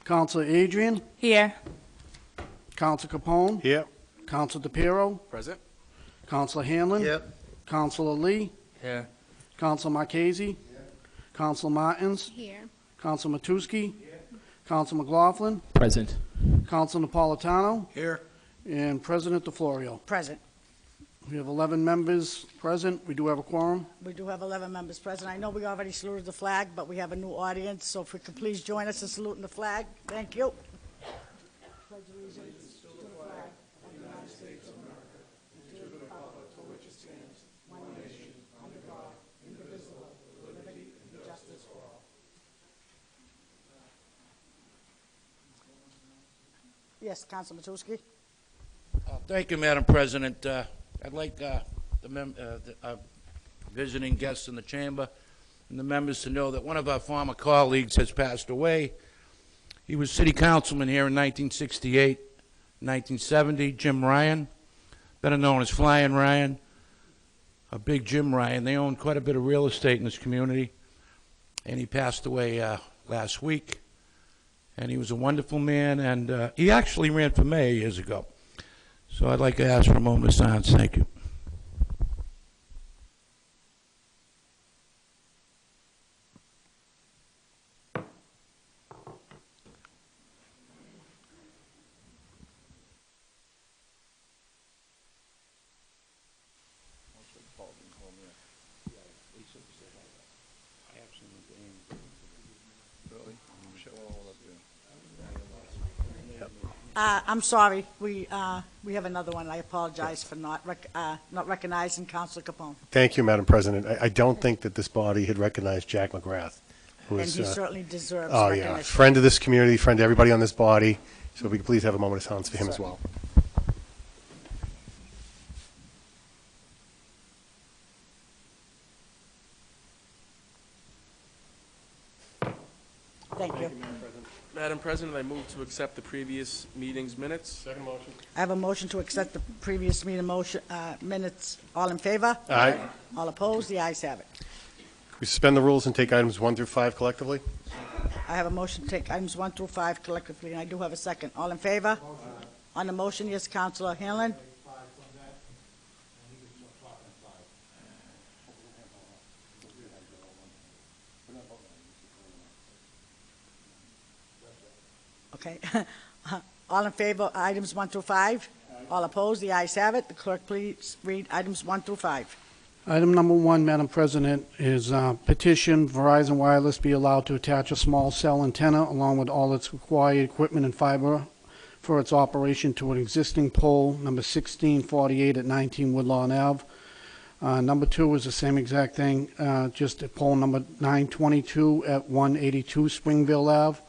Counselor Adrian, Here. Counselor Capone, Here. Counselor DePiero, Present. Counselor Hanlon, Yep. Counselor Lee, Here. Counselor Marchese, Counselor Martins, Here. Counselor Matusky, Counselor McLaughlin, Present. Counselor Napolitano, Here. and President DeFlorio. Present. We have 11 members present. We do have a quorum. We do have 11 members present. I know we already saluted the flag, but we have a new audience, so if we could please join us in saluting the flag. Thank you. Yes, Councilor Matusky. Thank you, Madam President. I'd like visiting guests in the chamber and the members to know that one of our former colleagues has passed away. He was city councilman here in 1968, 1970, Jim Ryan, better known as Flying Ryan, a big Jim Ryan. They owned quite a bit of real estate in this community, and he passed away last week. And he was a wonderful man, and he actually ran for mayor years ago. So I'd like to ask for a moment of silence. Thank you. I'm sorry, we have another one. I apologize for not recognizing Councilor Capone. Thank you, Madam President. I don't think that this body had recognized Jack McGrath, who And is, he certainly deserves oh yeah, recognition. friend of this community, friend to everybody on this body. So if we could please have a moment of silence for him as well. Thank you. Madam President, I move to accept the previous meeting's minutes. Second motion. I have a motion to accept the previous meeting minutes. All in favor? Aye. All opposed? The ayes have it. Could we suspend the rules and take items 1 through 5 collectively? I have a motion to take items 1 through 5 collectively, and I do have a second. All in favor? On the motion, yes, Councilor Hanlon? Okay. All in favor, of items 1 through 5? All opposed? The ayes have it. The clerk, please read items 1 through 5. Item number 1, Madam President, is petition Verizon Wireless be allowed to attach a small cell antenna along with all its required equipment and fiber for its operation to an existing pole, number 1648 at 19 Woodlawn Ave. Number 2 is the same exact thing, just at pole number 922 at 182 Springville Ave.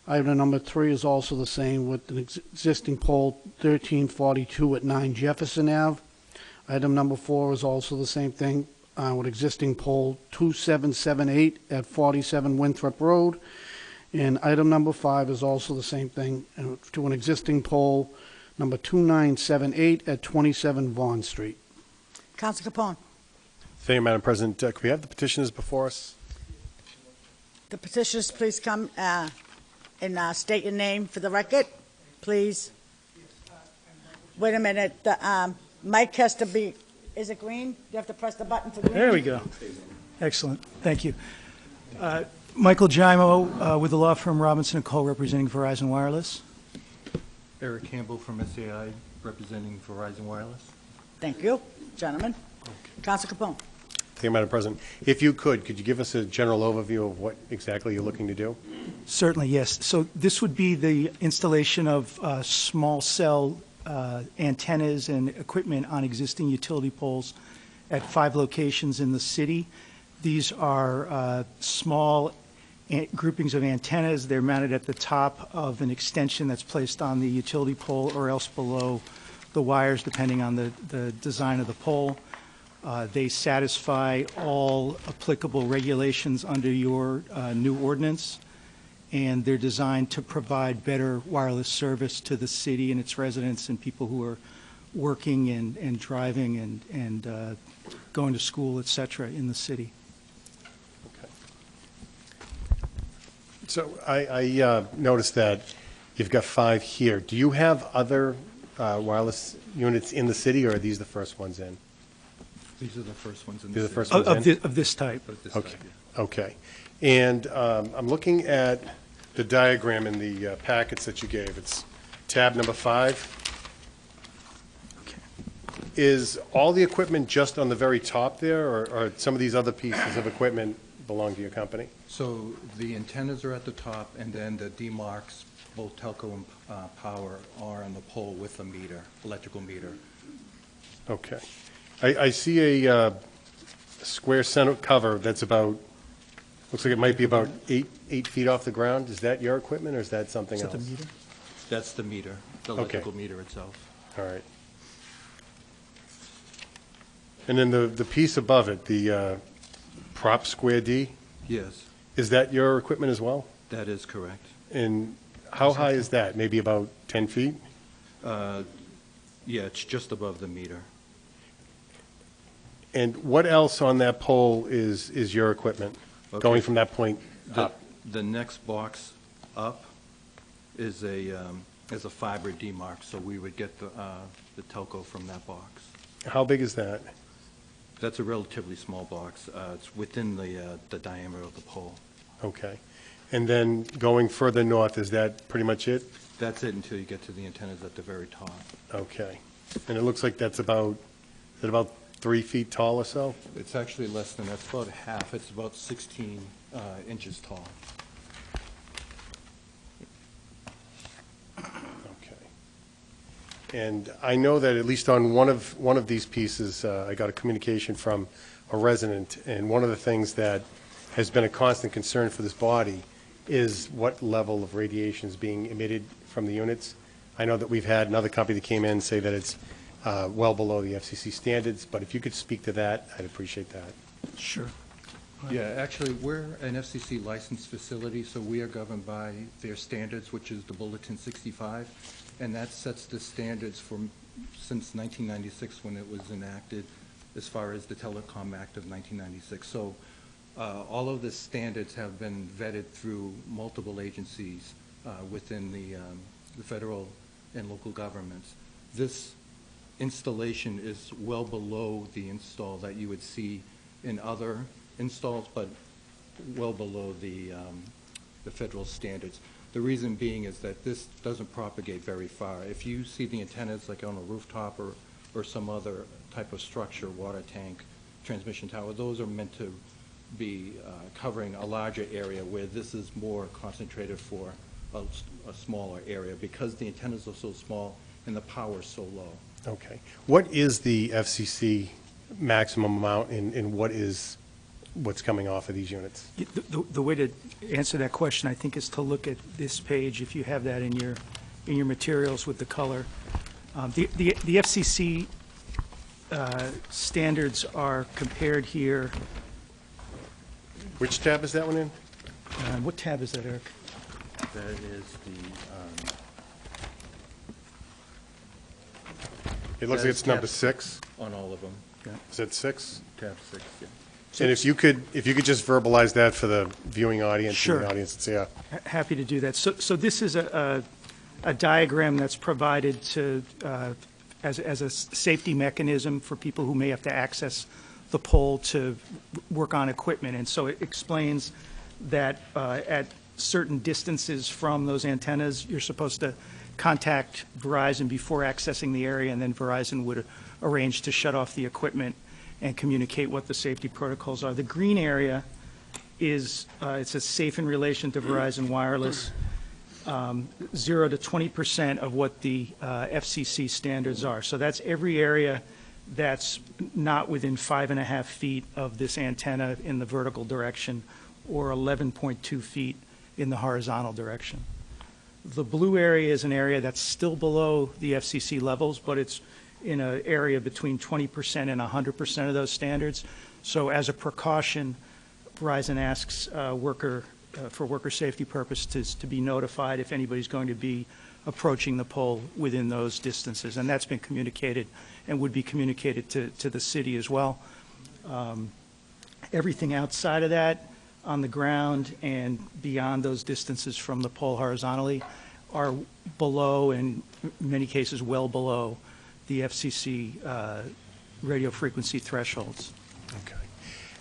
Item number 3 is also the same with an existing pole 1342 at 9 Jefferson Ave. Item number 4 is also the same thing with existing pole 2778 at 47 Winthrop Road. And item number 5 is also the same thing to an existing pole number 2978 at 27 Vaughan Street. Councilor Capone. Thank you, Madam President. Could we have the petitioners before us? The petitioners, please come and state your name for the record, please. Wait a minute, the mic has to be, is it green? You have to press the button for green? There we go. Excellent. Thank you. Michael Gimo with the law firm Robinson & Co. representing Verizon Wireless. Eric Campbell from SAI representing Verizon Wireless. Thank you, gentlemen. Councilor Capone. Thank you, Madam President. If you could you give us a general overview of what exactly you're looking to do? Certainly, yes. So this would be the installation of small cell antennas and equipment on existing utility poles at 5 locations in the city. These are small groupings of antennas. They're mounted at the top of an extension that's placed on the utility pole or else below the wires, depending on the design of the pole. They satisfy all applicable regulations under your new ordinance, and they're designed to provide better wireless service to the city and its residents and people who are working and driving and going to school, et cetera, in the city. Okay. So I noticed that you've got 5 here. Do you have other wireless units in the city, or are these the first ones in? These are the first ones in These the are the first city. ones in? Of this type. Of this Okay, type, yeah. okay. And I'm looking at the diagram in the packets that you gave. It's tab number 5. Is all the equipment just on the very top there, or some of these other pieces of equipment belong to your company? So the antennas are at the top, and then the demarcs, both telco and power, are on the pole with a meter, electrical meter. Okay. I see a square center cover that's about, looks like it might be about 8 feet off the ground. Is that your equipment, or is that something Is else? that the meter? That's the meter, the Okay. electrical meter itself. All right. And then the piece above it, the prop square D, Yes, is that your equipment as well? that is correct. And how high is that? Maybe about 10 feet? Yeah, it's just above the meter. And what else on that pole is your equipment, going Okay. from that point The- up? The next box up is a fiber demarc, so we would get the telco from that box. How big is that? That's a relatively small box. It's within the diameter of the pole. Okay. And then going further north, is that pretty much it? That's it until you get to the antennas at the very top. Okay. And it looks like that's about, is it about 3 feet tall or so? It's actually less than that. It's about half. It's about 16 inches tall. Okay. And I know that at least on one of these pieces, I got a communication from a resident, and one of the things that has been a constant concern for this body is what level of radiation is being emitted from the units. I know that we've had another company that came in and say that it's well below the FCC standards, but if you could speak to that, I'd appreciate that. Sure. Yeah, actually, we're an FCC licensed facility, so we are governed by their standards, which is the Bulletin 65, and that sets the standards for, since 1996, when it was enacted, as far as the Telecom Act of 1996. So all of the standards have been vetted through multiple agencies within the federal and local governments. This installation is well below the install that you would see in other installs, but well below the federal standards. The reason being is that this doesn't propagate very far. If you see the antennas like on a rooftop or some other type of structure, water tank, transmission tower, those are meant to be covering a larger area, where this is more concentrated for a smaller area, because the antennas are so small and the power is so low. Okay. What is the FCC maximum amount, and what's coming off of these units? The way to answer that question, I think, is to look at this page, if you have that in your materials with the color. The FCC standards are compared here. Which tab is that one in? What tab is that, Eric? That is It looks like it's number 6. on all of them. Is that 6? Tab 6, yeah. And if you could just verbalize that for the viewing audience. Sure. And the audience, yeah. Happy to do that. So this is a diagram that's provided to, as a safety mechanism for people who may have to access the pole to work on equipment. And so it explains that at certain distances from those antennas, you're supposed to contact Verizon before accessing the area, and then Verizon would arrange to shut off the equipment and communicate what the safety protocols are. The green area is, it's a safe in relation to Verizon Wireless, 0 to 20% of what the FCC standards are. So that's every area that's not within 5.5 feet of this antenna in the vertical direction, or 11.2 feet in the horizontal direction. The blue area is an area that's still below the FCC levels, but it's in an area between 20% and 100% of those standards. So as a precaution, Verizon asks for worker safety purposes to be notified if anybody's going to be approaching the pole within those distances. And that's been communicated and would be communicated to the city as well. Everything outside of that on the ground and beyond those distances from the pole horizontally are below, in many cases, well below the FCC radio frequency thresholds. Okay.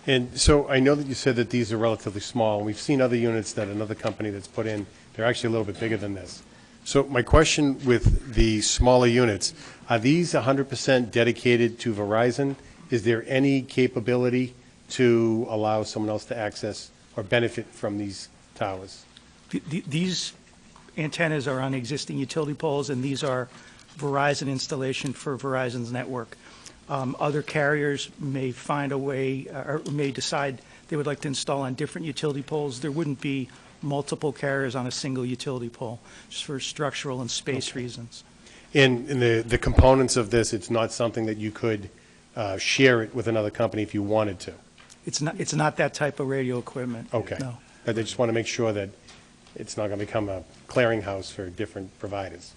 And so I know that you said that these are relatively small. We've seen other units that another company that's put in, they're actually a little bit bigger than this. So my question with the smaller units, are these 100% dedicated to Verizon? Is there any capability to allow someone else to access or benefit from these towers? These antennas are on existing utility poles, and these are Verizon installation for Verizon's network. Other carriers may find a way, or may decide they would like to install on different utility poles. There wouldn't be multiple carriers on a single utility pole, just for structural and space reasons. In the components of this, it's not something that you could share it with another company if you wanted to? It's not that type of radio equipment. Okay. No. But they just want to make sure that it's not going to become a clearinghouse for different providers.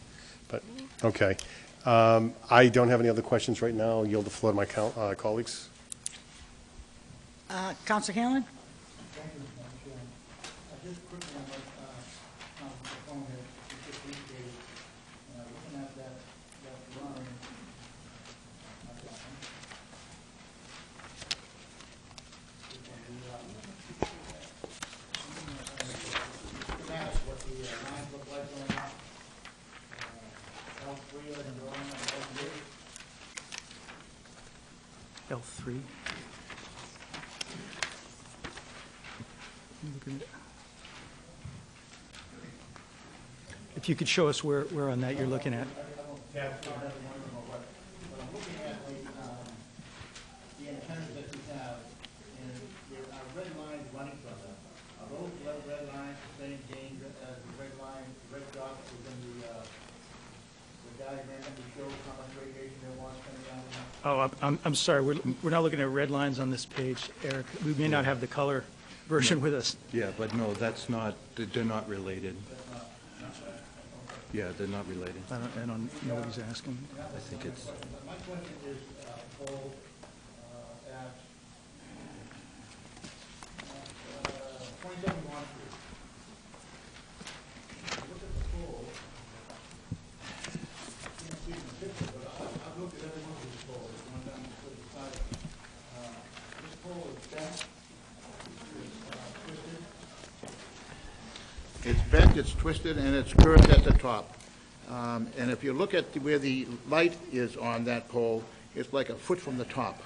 But, okay. I don't have any other questions right now. I'll yield the floor to my colleagues. Council Hanlon? Thank you, Madam Chairman. Just quickly on what Councilman Capone had just indicated, looking at that drawing, what the lines look like going up, L3 on the drawing, L3. If you could show us where on that you're looking at. What I'm looking at, the antennas that we have, and there are red lines running from them. Are those red lines the same gain as the red line, red dot that was in the diagram that we showed how much radiation there was coming down? Oh, I'm sorry, we're not looking at red lines on this page, Eric. We may not have the color version with us. Yeah, but no, that's not, they're not related. Yeah, they're not related. I don't know what he's asking. I think it's, My question is, poll at 27 Wall Street. Look at the pole. You can't see it in the picture, but I've looked at every one of these poles, one down to the side. This pole is bent, twisted. It's bent, it's twisted, and it's curved at the top. And if you look at where the light is on that pole, it's like a foot from the top.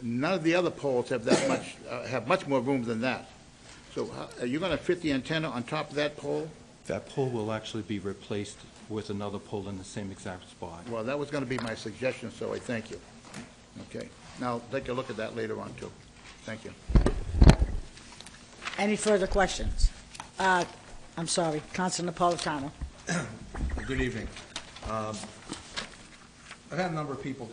None of the other poles have that much, have much more room than that. So are you going to fit the antenna on top of that pole? that pole will actually be replaced with another pole in the same exact spot. Well, that was going to be my suggestion, so I thank you. Okay. Now, take a look at that later on, too. Thank you. Any further questions? I'm sorry, Councilor Napolitano. Good evening. I've had a number of people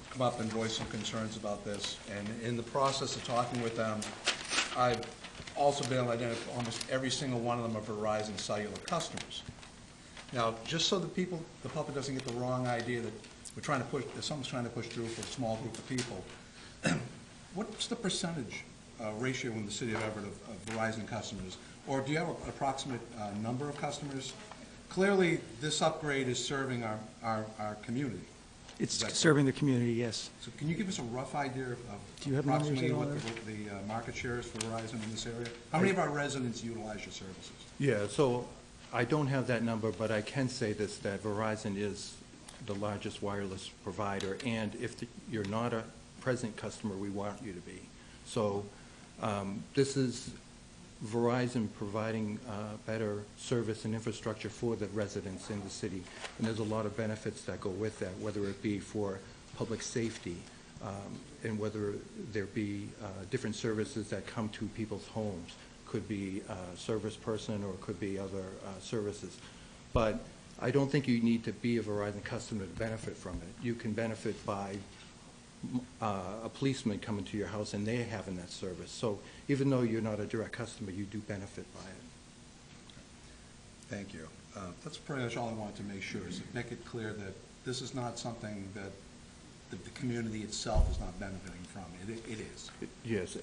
come up and voice some concerns about this, and in the process of talking with them, I've also been able to identify almost every single one of them are Verizon cellular customers. Now, just so the public doesn't get the wrong idea that we're trying to push, that someone's trying to push through for a small group of people, what's the percentage ratio in the city of Everett of Verizon customers? Or do you have an approximate number of customers? Clearly, this upgrade is serving our community. It's serving the community, yes. So can you give us a rough idea of Do you have numbers approximately at all what the market share is for Verizon in this area? How many of our residents utilize your services? Yeah, so I don't have that number, but I can say this, that Verizon is the largest wireless provider, and if you're not a present customer, we want you to be. So this is Verizon providing better service and infrastructure for the residents in the city. And there's a lot of benefits that go with that, whether it be for public safety and whether there be different services that come to people's homes. Could be a service person or it could be other services. But I don't think you need to be a Verizon customer to benefit from it. You can benefit by a policeman coming to your house and they having that service. So even though you're not a direct customer, you do benefit by it. Thank you. That's pretty much all I wanted to make sure, is to make it clear that this is not something that the community itself is not benefiting from. It is. Yes.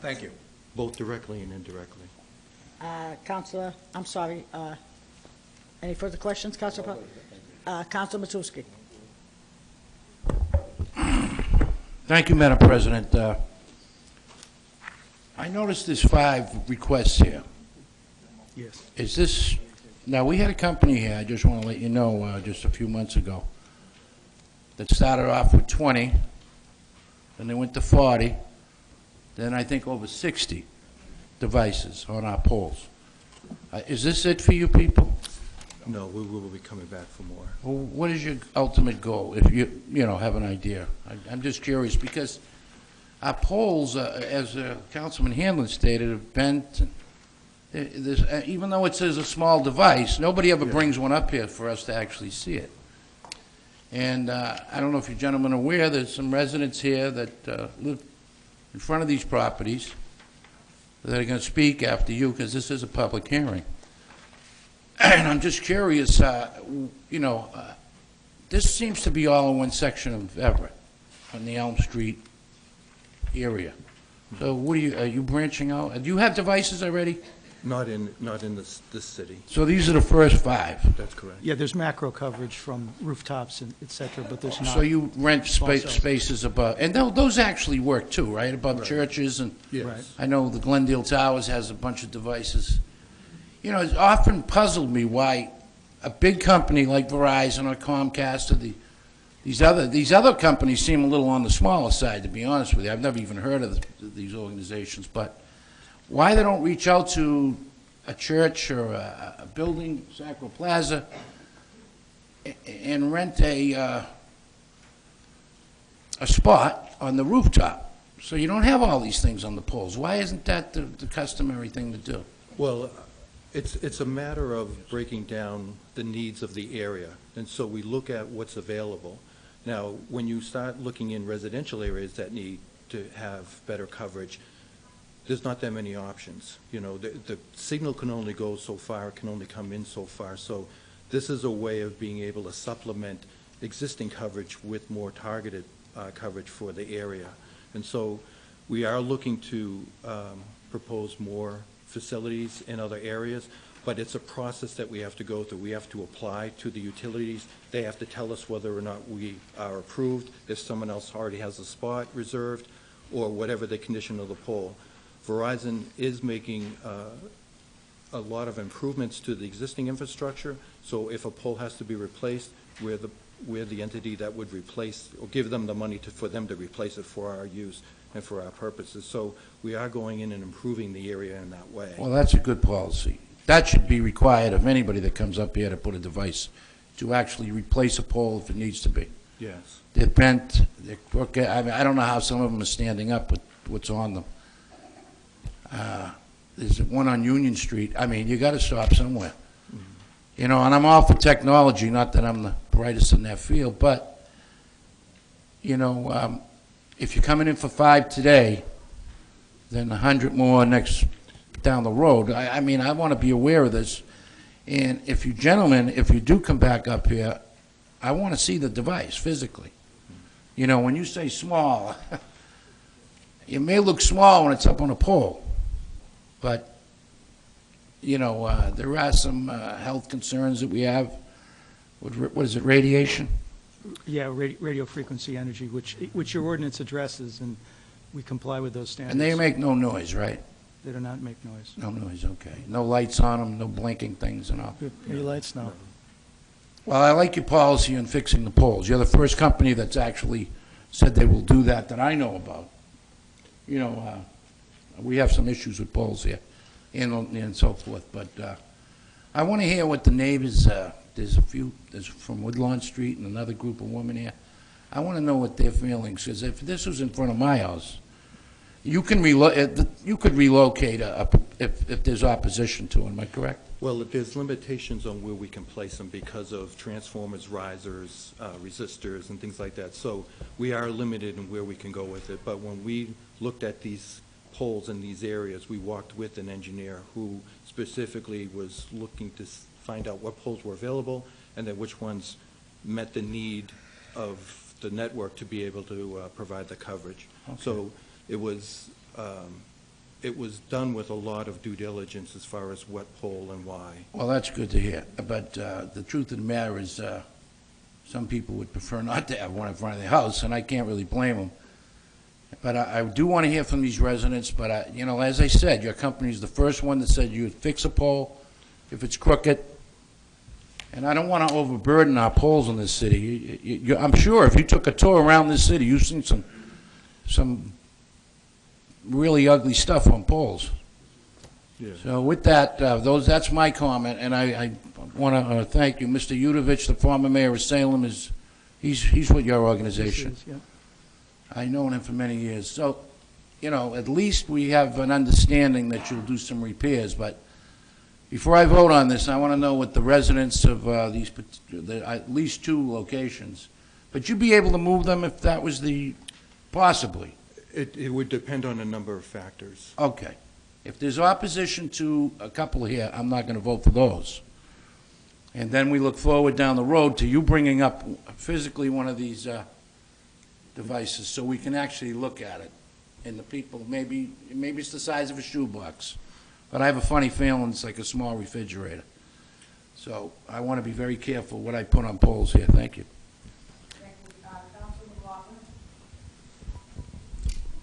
Thank you. both directly and indirectly. Counselor, I'm sorry, any further questions, Counselor? Counselor Matusky. Thank you, Madam President. I noticed there's 5 requests here. Yes. Is this, now, we had a company here, I just want to let you know, just a few months ago, that started off with 20, then they went to 40, then I think over 60 devices on our poles. Is this it for you people? No, we will be coming back for more. Well, what is your ultimate goal, if you know, have an idea? I'm just curious, because our poles, as Councilman Hanlon stated, have bent. Even though it says a small device, nobody ever brings one up here for us to actually see it. And I don't know if you gentlemen are aware, there's some residents here that live in front of these properties that are going to speak after you, because this is a public hearing. And I'm just curious, you know, this seems to be all in one section of Everett, on the Elm Street area. So what are you branching out? Do you have devices already? Not in this city. So these are the first 5? That's correct. Yeah, there's macro coverage from rooftops and et cetera, but there's not. So you rent Small cells. spaces above, and those actually work too, right? Above Right. churches, and Yes. Right. I know the Glendale Towers has a bunch of devices. You know, it's often puzzled me why a big company like Verizon or Comcast or these other companies seem a little on the smaller side, to be honest with you. I've never even heard of these organizations, but why they don't reach out to a church or a building, Sacro Plaza, and rent a spot on the rooftop, so you don't have all these things on the poles. Why isn't that the customary thing to do? Well, it's a matter of breaking down the needs of the area, and so we look at what's available. Now, when you start looking in residential areas that need to have better coverage, there's not that many options. You know, the signal can only go so far, it can only come in so far, so this is a way of being able to supplement existing coverage with more targeted coverage for the area. And so we are looking to propose more facilities in other areas, but it's a process that we have to go through. We have to apply to the utilities. They have to tell us whether or not we are approved, if someone else already has a spot reserved, or whatever the condition of the pole. Verizon is making a lot of improvements to the existing infrastructure, so if a pole has to be replaced, we're the entity that would replace, or give them the money for them to replace it for our use and for our purposes. So we are going in and improving the area in that way. Well, that's a good policy. That should be required of anybody that comes up here to put a device, to actually replace a pole if it needs to be. Yes. They're bent, they're crooked. I mean, I don't know how some of them are standing up with what's on them. There's one on Union Street. I mean, you got to stop somewhere. You know, and I'm all for technology, not that I'm the brightest in that field, but, you know, if you're coming in for 5 today, then 100 more next down the road. I mean, I want to be aware of this. And if you gentlemen, if you do come back up here, I want to see the device physically. You know, when you say small, it may look small when it's up on a pole, but, you know, there are some health concerns that we have with, what is it, radiation? Yeah, radio frequency energy, which your ordinance addresses, and we comply with those standards. And they make no noise, right? They do not make noise. No noise, okay. No lights on them, no blinking things and all. Any lights? No. Well, I like your policy on fixing the poles. You're the first company that's actually said they will do that I know about. You know, we have some issues with poles here and so forth, but I want to hear what the neighbors, there's from Woodlawn Street and another group of women here. I want to know what their feelings, because if this was in front of my house, you could relocate if there's opposition to it, am I correct? Well, there's limitations on where we can place them because of transformers, risers, resistors, and things like that. So we are limited in where we can go with it. But when we looked at these poles in these areas, we walked with an engineer who specifically was looking to find out what poles were available and then which ones met the need of the network to be able to provide the coverage. Okay. So it was it was done with a lot of due diligence as far as what pole and why. Well, that's good to hear, but the truth of the matter is, some people would prefer not to have one in front of their house, and I can't really blame them. But I do want to hear from these residents, but, you know, as I said, your company's the first one that said you'd fix a pole if it's crooked, and I don't want to overburden our poles in this city. I'm sure if you took a tour around this city, you've seen some really ugly stuff on poles. Yeah. So with that, that's my comment, and I want to thank you. Mr. Udovich, the former mayor of Salem, he's with your organization. Yeah. I've known him for many years. So, you know, at least we have an understanding that you'll do some repairs, but before I vote on this, I want to know what the residents of at least 2 locations, but you'd be able to move them if that was possibly? It would depend on a number of factors. Okay. If there's opposition to a couple here, I'm not going to vote for those. And then we look forward down the road to you bringing up physically one of these devices so we can actually look at it. And the people, maybe it's the size of a shoebox, but I have a funny feeling it's like a small refrigerator. So I want to be very careful what I put on poles here. Thank you.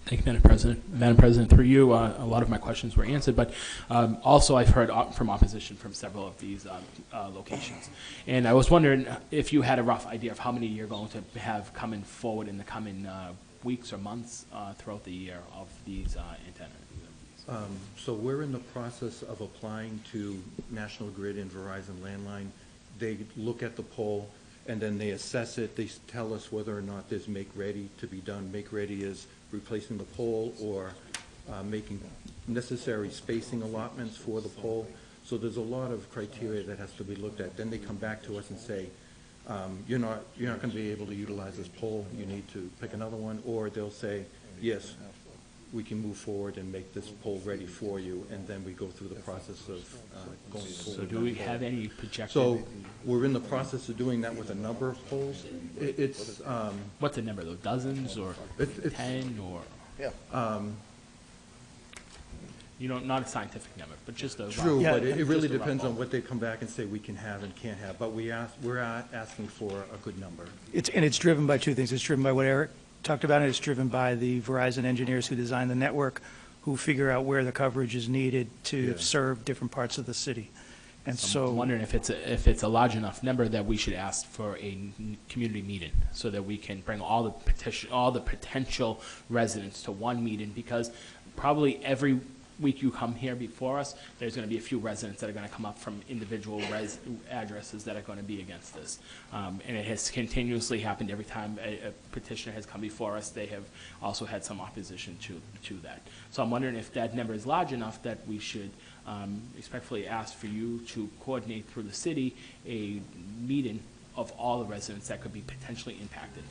Thank you, Madam President. Madam President, through you, a lot of my questions were answered, but also I've heard from opposition from several of these locations. And I was wondering if you had a rough idea of how many you're going to have coming forward in the coming weeks or months throughout the year of these antennas. So we're in the process of applying to National Grid and Verizon Landline. They look at the pole, and then they assess it. They tell us whether or not there's make-ready to be done. Make-ready is replacing the pole or making necessary spacing allotments for the pole. So there's a lot of criteria that has to be looked at. Then they come back to us and say, you're not going to be able to utilize this pole. You need to pick another one. Or they'll say, yes, we can move forward and make this pole ready for you, and then we go through the process of going forward. So do we have any projected? So we're in the process of doing that with a number of poles. It's what's the number, though? Dozens or 10 or? Yeah. You know, not a scientific number, but just a True, rough, but it really just a rough depends on ballpark. what they come back and say we can have and can't have. But we're asking for a good number. It's driven by 2 things. It's driven by what Eric talked about, and it's driven by the Verizon engineers who design the network, who figure out where the coverage is needed to serve different parts of the city. And so I'm wondering if it's a large enough number that we should ask for a community meeting so that we can bring all the potential residents to one meeting, because probably every week you come here before us, there's going to be a few residents that are going to come up from individual addresses that are going to be against this. And it has continuously happened every time a petitioner has come before us. They have also had some opposition to that. So I'm wondering if that number is large enough that we should respectfully ask for you to coordinate through the city a meeting of all the residents that could be potentially impacted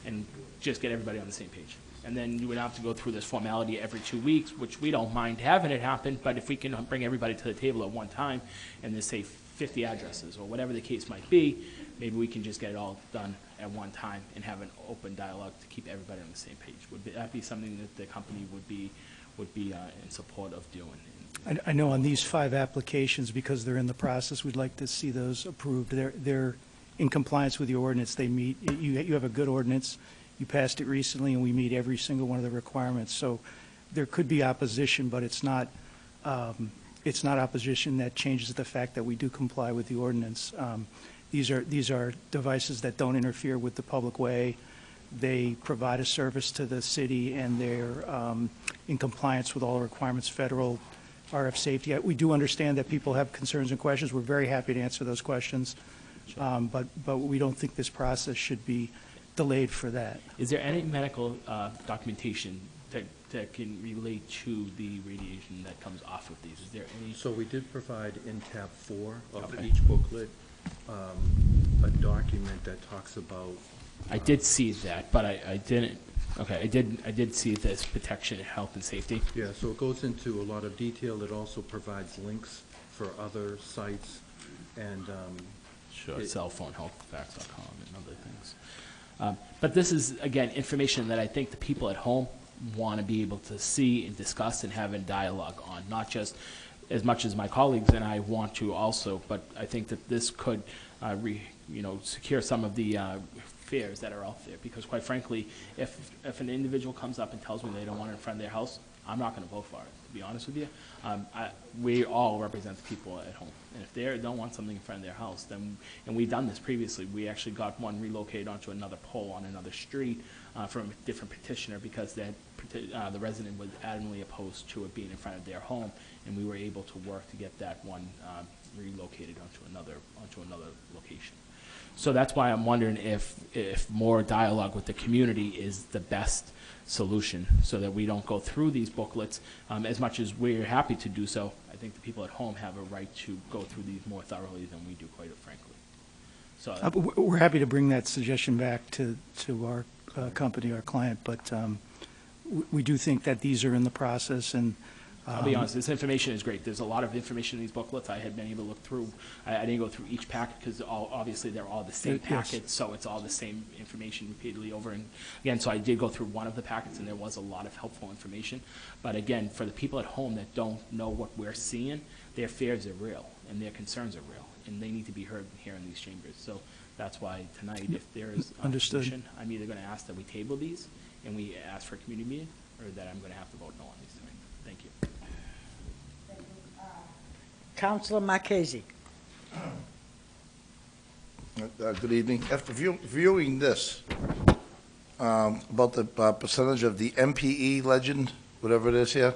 and just get everybody on the same page. And then you would have to go through this formality every 2 weeks, which we don't mind having it happen, but if we can bring everybody to the table at one time and there's, say, 50 addresses or whatever the case might be, maybe we can just get it all done at one time and have an open dialogue to keep everybody on the same page. Would that be something that the company would be in support of doing? I know on these 5 applications, because they're in the process, we'd like to see those approved. They're in compliance with the ordinance. They meet, you have a good ordinance. You passed it recently, and we meet every single one of the requirements. So there could be opposition, but it's not opposition that changes the fact that we do comply with the ordinance. These are devices that don't interfere with the public way. They provide a service to the city, and they're in compliance with all the requirements, federal RF safety. We do understand that people have concerns and questions. We're very happy to answer those questions, but we don't think this process should be delayed for that. Is there any medical documentation that can relate to the radiation that comes off of these? Is there any? So we did provide in tab 4 of Okay. each booklet a document that talks about. I did see that, but I didn't. Okay, I did see this protection, health, and safety. Yeah, so it goes into a lot of detail. It also provides links for other sites and. Sure, cell phone, healthfacts.com, and other things. But this is, again, information that I think the people at home want to be able to see and discuss and have a dialogue on, not just as much as my colleagues and I want to also, but I think that this could, secure some of the fears that are out there. Because quite frankly, if an individual comes up and tells me they don't want it in front of their house, I'm not going to vote for it, to be honest with you. We all represent the people at home. And if they don't want something in front of their house, then, and we've done this previously, we actually got one relocated onto another pole on another street from a different petitioner because the resident was adamantly opposed to it being in front of their home, and we were able to work to get that one relocated onto another location. So that's why I'm wondering if more dialogue with the community is the best solution, so that we don't go through these booklets. As much as we're happy to do so, I think the people at home have a right to go through these more thoroughly than we do, quite frankly. So We're happy to bring that suggestion back to our company, our client, but we do think that these are in the process, and I'll be honest, this information is great. There's a lot of information in these booklets. I had been able to look through. I didn't go through each packet because obviously they're all the same Yes. packets, so it's all the same information repeatedly over and again. So I did go through one of the packets, and there was a lot of helpful information. But again, for the people at home that don't know what we're seeing, their fears are real and their concerns are real, and they need to be heard here in these chambers. So that's why tonight, if there is a Understood. solution, I'm either going to ask that we table these and we ask for a community meeting, or that I'm going to have to vote no on these tonight. Thank you. Councilor Marchese. Good evening. After viewing this, about the percentage of the MPE legend, whatever it is here,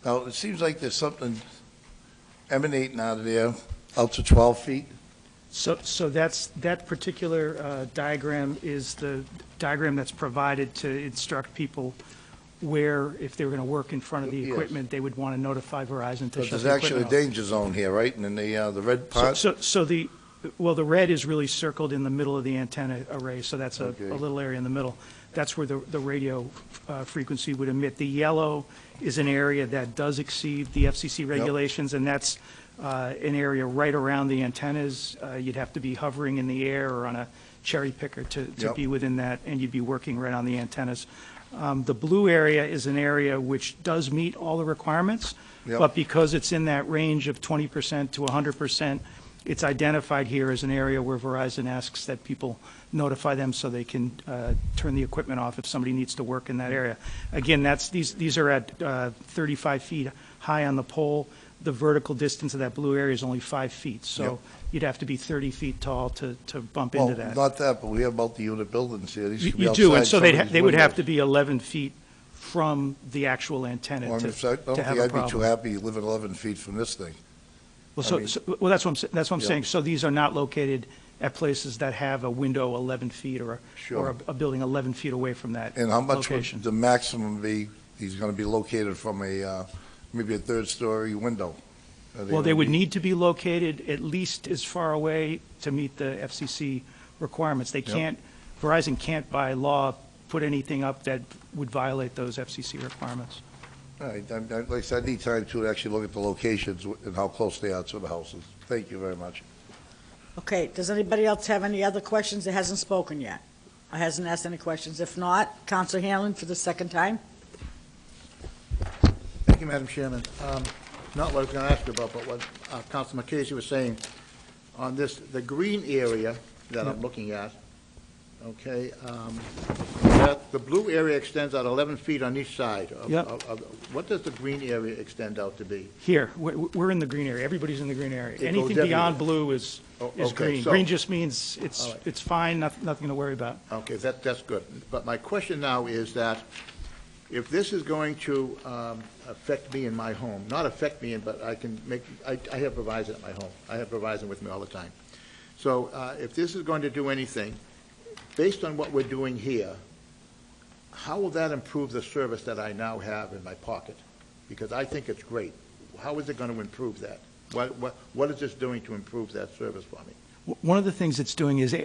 now, it seems like there's something emanating out of there out to 12 feet. so that particular diagram is the diagram that's provided to instruct people where, if they were going to work in front of the Yes. equipment, they would want to notify Verizon to But shut there's the actually a equipment off. danger zone here, right? And then the red part? So the red is really circled in the middle of the antenna array, so that's a Okay. little area in the middle. That's where the radio frequency would emit. The yellow is an area that does exceed the FCC regulations, and that's an area right around the antennas. You'd have to be hovering in the air or on a cherry picker to Yep. be within that, and you'd be working right on the antennas. The blue area is an area which does meet all the requirements, Yep. but because it's in that range of 20% to 100%, it's identified here as an area where Verizon asks that people notify them so they can turn the equipment off if somebody needs to work in that area. Again, these are at 35 feet high on the pole. The vertical distance of that blue area is only 5 feet, so Yep. you'd have to be 30 feet tall to bump Well, into that. not that, but we have multi-unit buildings here. These You could be you do, and outside so somebody's they would have windows. to be 11 feet from the actual antenna Well, I to mean, I don't to think have a I'd be too problem. happy living 11 feet from this thing. Well, I mean- well, that's what I'm Yeah. saying. So these are not located at places that have a window 11 feet or Sure. a building 11 feet away from that And how much would location. the maximum be, he's going to be located from maybe a third-story window? Are Well, they gonna would be- need to be located at least as far away to meet the FCC requirements. They Yep. can't, Verizon can't by law put anything up that would violate those FCC requirements. All right, like I said, I need time to actually look at the locations and how close they are to the houses. Thank you very much. Okay, does anybody else have any other questions that hasn't spoken yet? Or hasn't asked any questions? If not, Counselor Hanlon for the second time. Thank you, Madam Chairman. Not what I was going to ask you about, but what Councilman Casey was saying on this, the green area that I'm looking at, okay, that the blue area extends out 11 feet on each side. Yep. What does the green area extend out to be? Here, we're in the green area. Everybody's in the green area. It goes Anything beyond blue is okay, green. so- Green just means All right. it's fine, nothing to worry about. Okay, that's good. But my question now is that if this is going to affect me in my home, not affect me, but I have Verizon at my home. I have Verizon with me all the time. So if this is going to do anything, based on what we're doing here, how will that improve the service that I now have in my pocket? Because I think it's great. How is it going to improve that? What is this doing to improve that service for me? One of the things it's doing is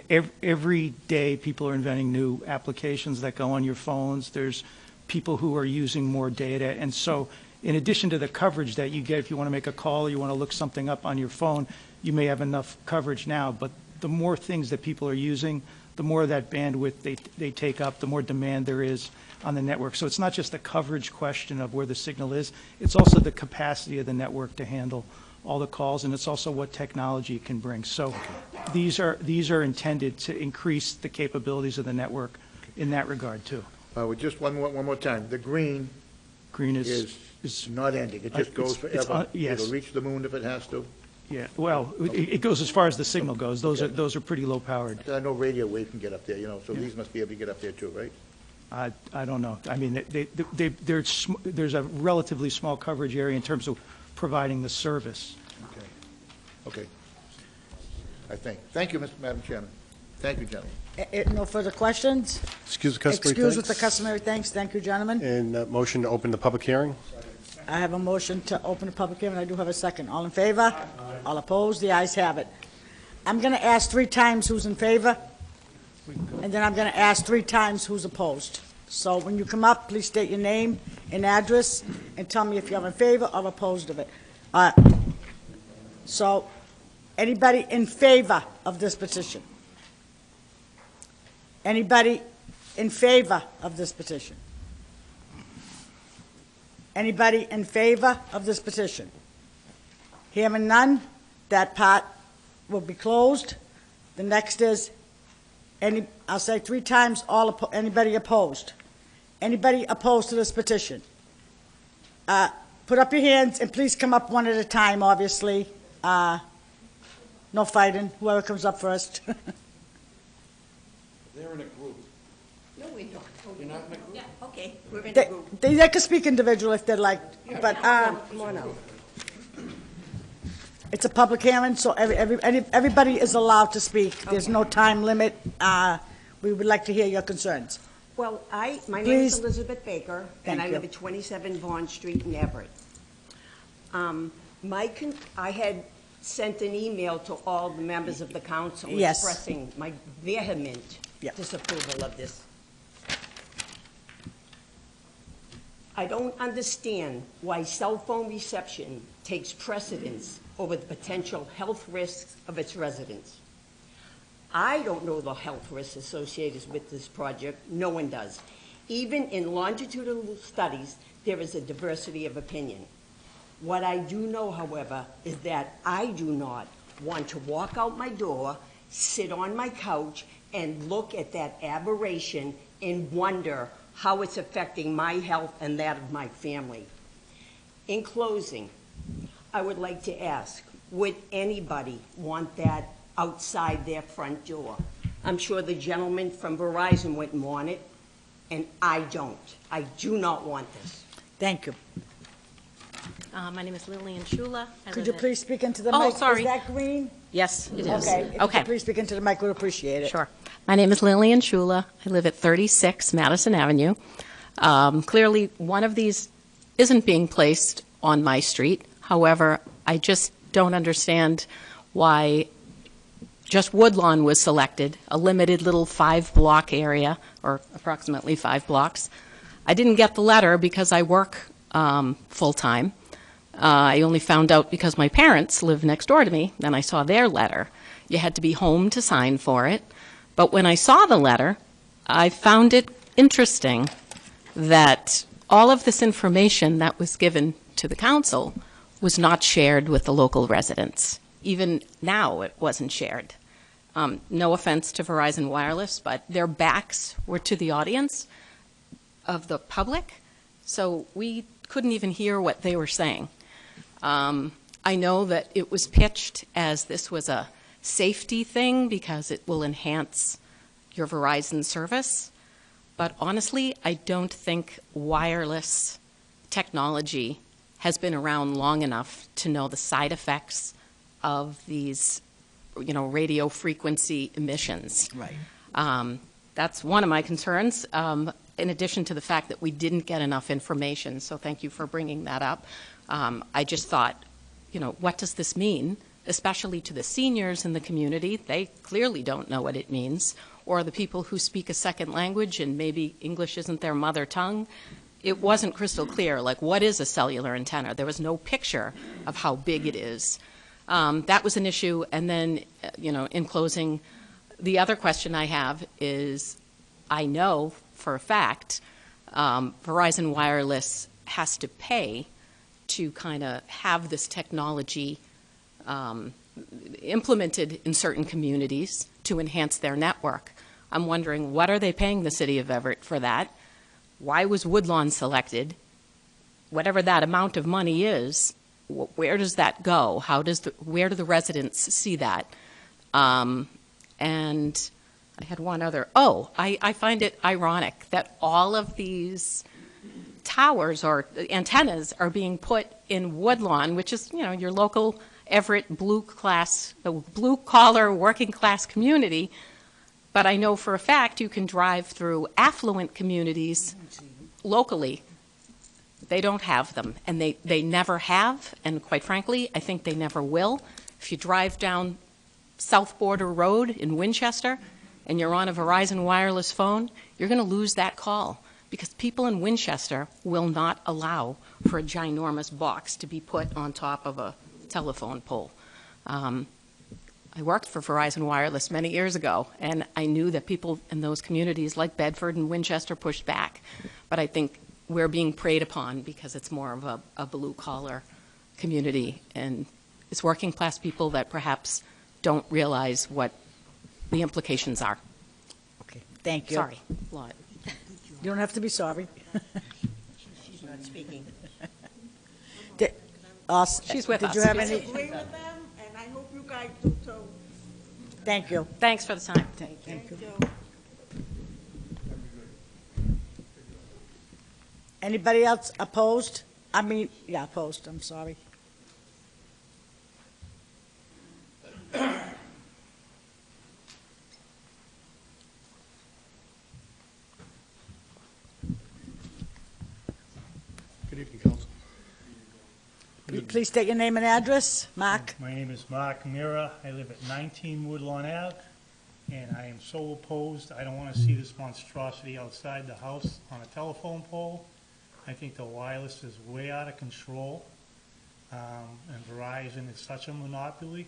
every day people are inventing new applications that go on your phones. There's people who are using more data. And so in addition to the coverage that you get if you want to make a call or you want to look something up on your phone, you may have enough coverage now. But the more things that people are using, the more of that bandwidth they take up, the more demand there is on the network. So it's not just a coverage question of where the signal is, it's also the capacity of the network to handle all the calls, and it's also what technology can bring. So these are intended to increase the capabilities of the network in that regard, too. With just one more time, the green Green is not ending, it just goes it's forever. yes. It'll reach the moon if it has to. Yeah, well, it goes as far as the signal goes. Those are pretty low powered. I know radio wave can get up there, so these must be able to get up there too, right? I don't know. I mean, there's a relatively small coverage area in terms of providing the service. Okay. I think. Thank you, Madam Chairman. Thank you, gentlemen. No further questions? Excuse the customary Excuse with the thanks. customary thanks. Thank you, gentlemen. And motion to open the public hearing? I have a motion to open the public hearing. I do have a second. All in favor? All opposed? The ayes have it. I'm going to ask 3 times who's in favor, and then I'm going to ask 3 times who's opposed. So when you come up, please state your name and address, and tell me if you're in favor or opposed of it. So, anybody in favor of this petition? Anybody in favor of this petition? Anybody in favor of this petition? Hearing none, that part will be closed. The next is, I'll say 3 times, anybody opposed? Anybody opposed to this petition? Put up your hands, and please come up one at a time, obviously. No fighting, whoever comes up first. They're in a group. No, we don't. You're not in a group? Yeah, okay, we're in a They, group. they can speak individual if they'd like, but Come on out. it's a public hearing, so everybody is allowed to speak. There's no time limit. We would like to hear your concerns. Well, my name is Please. Elizabeth Baker, and I Thank you. live at 27 Vaughn Street in Everett. I had sent an email to all the members of the council Yes. expressing my vehement Yep. disapproval of this. I don't understand why cell phone reception takes precedence over the potential health risks of its residents. I don't know the health risks associated with this project. No one does. Even in longitudinal studies, there is a diversity of opinion. What I do know, however, is that I do not want to walk out my door, sit on my couch, and look at that aberration and wonder how it's affecting my health and that of my family. In closing, I would like to ask, would anybody want that outside their front door? I'm sure the gentleman from Verizon wouldn't want it, and I don't. I do not want this. Thank you. My name is Lillian Shula. Could you please speak into the Oh, mic? sorry. Is that green? Yes, it is. Okay. If you Okay, could please speak into the mic, we'd appreciate it. sure. My name is Lillian Shula. I live at 36 Madison Avenue. Clearly, one of these isn't being placed on my street. However, I just don't understand why just Woodlawn was selected, a limited little 5-block area, or approximately 5 blocks. I didn't get the letter because I work full-time. I only found out because my parents live next door to me, then I saw their letter. You had to be home to sign for it. But when I saw the letter, I found it interesting that all of this information that was given to the council was not shared with the local residents. Even now, it wasn't shared. No offense to Verizon Wireless, but their backs were to the audience of the public, so we couldn't even hear what they were saying. I know that it was pitched as this was a safety thing because it will enhance your Verizon service, but honestly, I don't think wireless technology has been around long enough to know the side effects of these, radio frequency emissions. Right. That's one of my concerns, in addition to the fact that we didn't get enough information, so thank you for bringing that up. I just thought, what does this mean, especially to the seniors in the community? They clearly don't know what it means, or the people who speak a second language and maybe English isn't their mother tongue. It wasn't crystal clear, like what is a cellular antenna? There was no picture of how big it is. That was an issue. And then, in closing, the other question I have is, I know for a fact Verizon Wireless has to pay to kind of have this technology implemented in certain communities to enhance their network. I'm wondering, what are they paying the city of Everett for that? Why was Woodlawn selected? Whatever that amount of money is, where does that go? Where do the residents see that? And I had one other. I find it ironic that all of these towers or antennas are being put in Woodlawn, which is, your local Everett blue-collar working-class community. But I know for a fact you can drive through affluent communities locally. They don't have them, and they never have, and quite frankly, I think they never will. If you drive down South Border Road in Winchester and you're on a Verizon Wireless phone, you're going to lose that call because people in Winchester will not allow for a ginormous box to be put on top of a telephone pole. I worked for Verizon Wireless many years ago, and I knew that people in those communities like Bedford and Winchester pushed back. But I think we're being preyed upon because it's more of a blue-collar community, and it's working-class people that perhaps don't realize what the implications are. Okay, thank you. Sorry. A lot. You don't have to be sorry. She's not speaking. She's with us. Did you have I any? agree with them, and I hope you guys do too. Thank you. Thanks for the time. Thank you. Anybody else opposed? Opposed, I'm sorry. Good evening, Council. Please state your name and address. Mark? My name is Mark Mira. I live at 19 Woodlawn Ave, and I am so opposed. I don't want to see this monstrosity outside the house on a telephone pole. I think the wireless is way out of control, and Verizon is such a monopoly,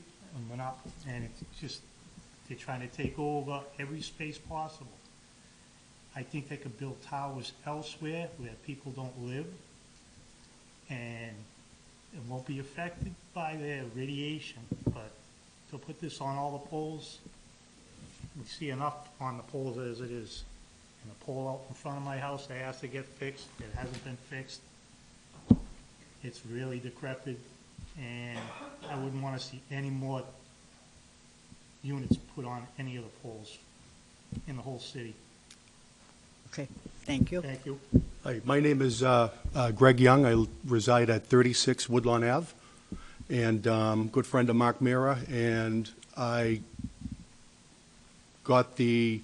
and it's just, they're trying to take over every space possible. I think they could build towers elsewhere where people don't live, and it won't be affected by the radiation, but to put this on all the poles, we see enough on the poles as it is. And the pole out in front of my house, they asked to get fixed, it hasn't been fixed. It's really decrepit, and I wouldn't want to see any more units put on any of the poles in the whole city. Okay, thank you. Thank you. Hi, my name is Greg Young. I reside at 36 Woodlawn Ave, and good friend of Mark Mira, and I got the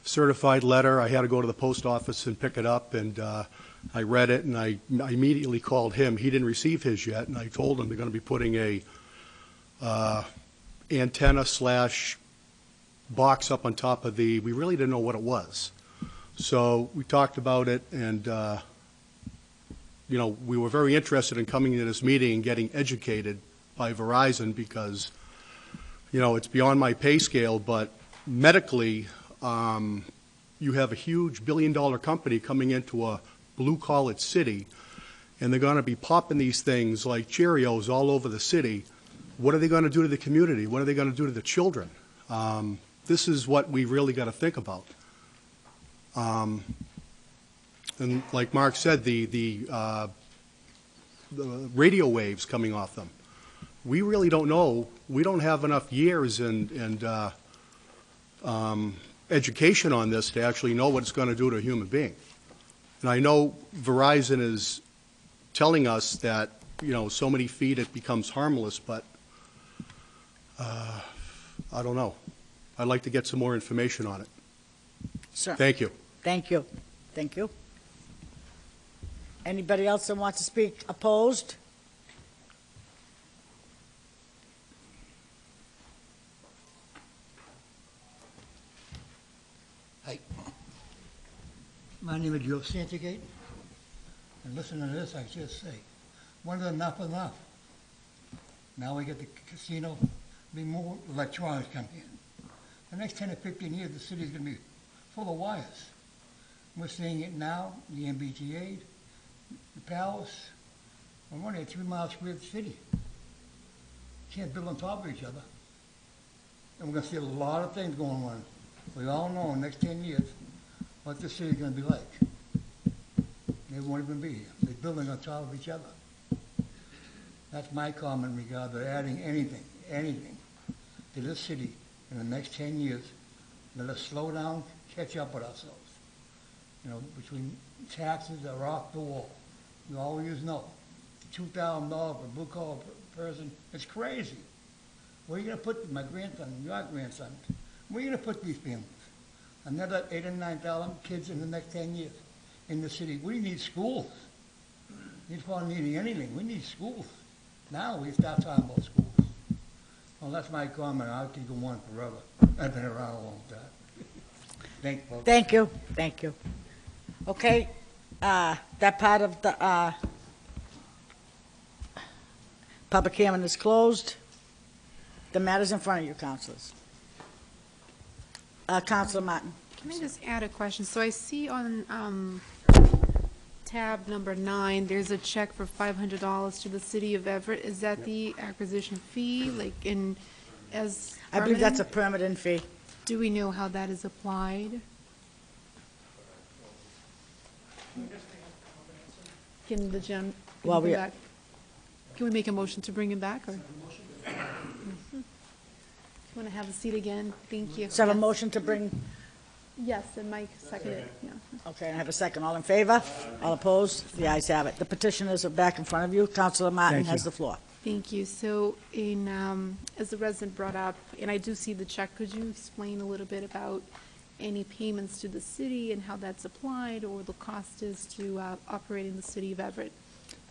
certified letter. I had to go to the post office and pick it up, and I read it, and I immediately called him. He didn't receive his yet, and I told him they're going to be putting a antenna / box up on top of we really didn't know what it was. So we talked about it, and we were very interested in coming to this meeting and getting educated by Verizon because, it's beyond my pay scale, but medically, you have a huge billion-dollar company coming into a blue-collar city, and they're going to be popping these things like Cheerios all over the city. What are they going to do to the community? What are they going to do to the children? This is what we really got to think about. And like Mark said, the radio waves coming off them. We really don't know. We don't have enough years and education on this to actually know what it's going to do to a human being. And I know Verizon is telling us that, so many feet it becomes harmless, but I don't know. I'd like to get some more information on it. Sir. Thank you. Thank you. Thank you. Anybody else that wants to speak opposed? Hi. My name is Joe Santigate, and listening to this, I just say, when is enough enough? Now we get the casino, be more electronics come in. The next 10 or 15 years, the city's gonna be full of wires. We're seeing it now, the MBTA, the palace. We're only a 3 mile square of the city. Can't build on top of each other. And we're gonna see a lot of things going on. We all know in the next 10 years what this city's gonna be like. They won't even be here. They're building on top of each other. That's my comment in regard to adding anything to this city in the next 10 years. Let us slow down, catch up with ourselves. You know, between taxes that are off the wall. You always know. $2,000 for a blue-collar person, it's crazy. Where are you going to put my grandson, your grandson? Where are you going to put these families? Another 8,000 or 9,000 kids in the next 10 years in the city. We need schools. He's not needing anything. We need schools. Now we start talking about schools. Well, that's my comment. I could go on forever. I've been around a long time. Thank you, folks. Thank you, thank you. Okay, that part of the public hearing is closed. The matter's in front of you, councilors. Councilor Martin. Can I just add a question? So I see on tab number 9, there's a check for $500 to the city of Everett. Is that the acquisition fee, like as I believe that's a permanent? permanent fee. Do we know how that is applied? Can the gen, Well, bring we- back? Can we make a motion to bring him back, or? You want to have a seat again? Thank you. So I have a Yes. motion to bring, Yes, and Mike seconded it, yeah. okay, I have a second. All in favor? All opposed? The ayes have it. The petitioners are back in front of you. Councilor Martin Thank has you. the floor. Thank you. So as the resident brought up, and I do see the check, could you explain a little bit about any payments to the city and how that's applied, or the cost is to operate in the city of Everett?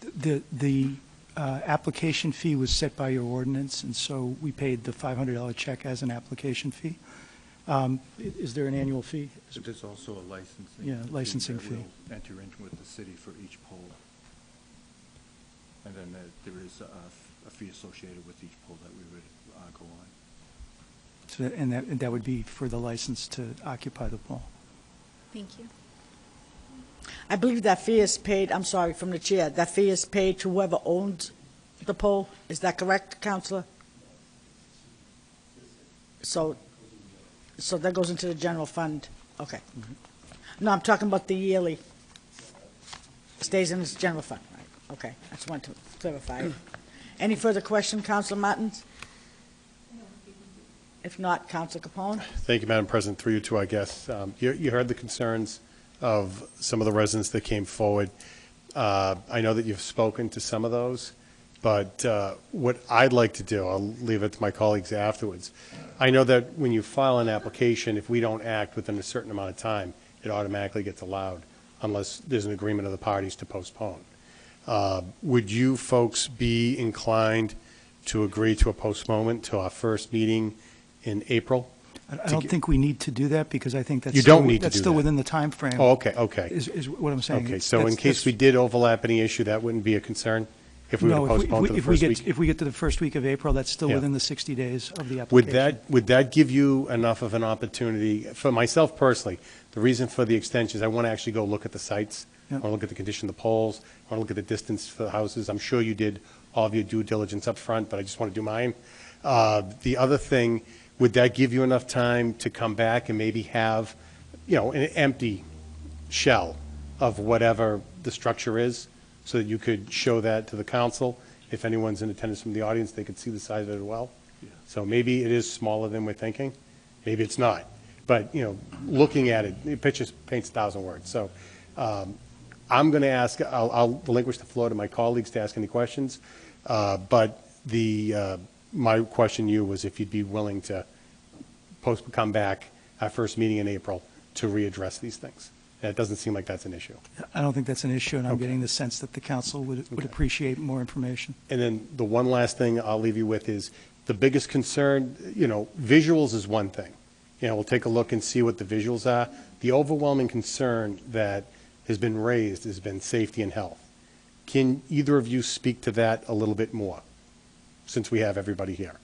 The application fee was set by your ordinance, and so we paid the $500 check as an application fee. Is there an annual fee? But there's also a licensing. Yeah, licensing fee. That we'll enter into with the city for each poll. And then there is a fee associated with each poll that we would go on. So that would be for the license to occupy the pole. Thank you. I believe that fee is paid, I'm sorry, from the chair, that fee is paid to whoever owns the pole. Is that correct, Councilor? So that goes into the general fund? Okay. No, I'm talking about the yearly. Stays in this general fund, right? Okay, I just want to clarify it. Any further question, Councilor Martins? If not, Councilor Capone? Thank you, Madam President. Through you two, I guess. You heard the concerns of some of the residents that came forward. I know that you've spoken to some of those, but what I'd like to do, I'll leave it to my colleagues afterwards. I know that when you file an application, if we don't act within a certain amount of time, it automatically gets allowed unless there's an agreement of the parties to postpone. Would you folks be inclined to agree to a postponement to our first meeting in April? I don't think we need to do that, because I think that's You still, don't need to that's do still that. within the time frame. Oh, okay. Is what I'm saying. Okay, so in That's- case we did overlap any issue, that wouldn't be a concern if we were No, to postpone to the first week? if we get to the first week of April, that's still Yeah. within the 60 days of the Would application. that give you enough of an opportunity, for myself personally, the reason for the extension is I want to actually go look at the sites. I Yeah. want to look at the condition of the poles. I want to look at the distance for the houses. I'm sure you did all of your due diligence up front, but I just want to do mine. The other thing, would that give you enough time to come back and maybe have, an empty shell of whatever the structure is, so that you could show that to the council? If anyone's in attendance from the audience, they could see the size of it as well. So maybe it is smaller than we're thinking. Maybe it's not. But, looking at it, the picture paints 1,000 words. So I'm going to ask, I'll relinquish the floor to my colleagues to ask any questions. But my question to you was if you'd be willing to come back our first meeting in April to readdress these things. And it doesn't seem like that's an issue. I don't think that's an issue, and I'm Okay. getting the sense that the council would appreciate more information. And then the one last thing I'll leave you with is the biggest concern, visuals is one thing. We'll take a look and see what the visuals are. The overwhelming concern that has been raised has been safety and health. Can either of you speak to that a little bit more? since we have everybody here?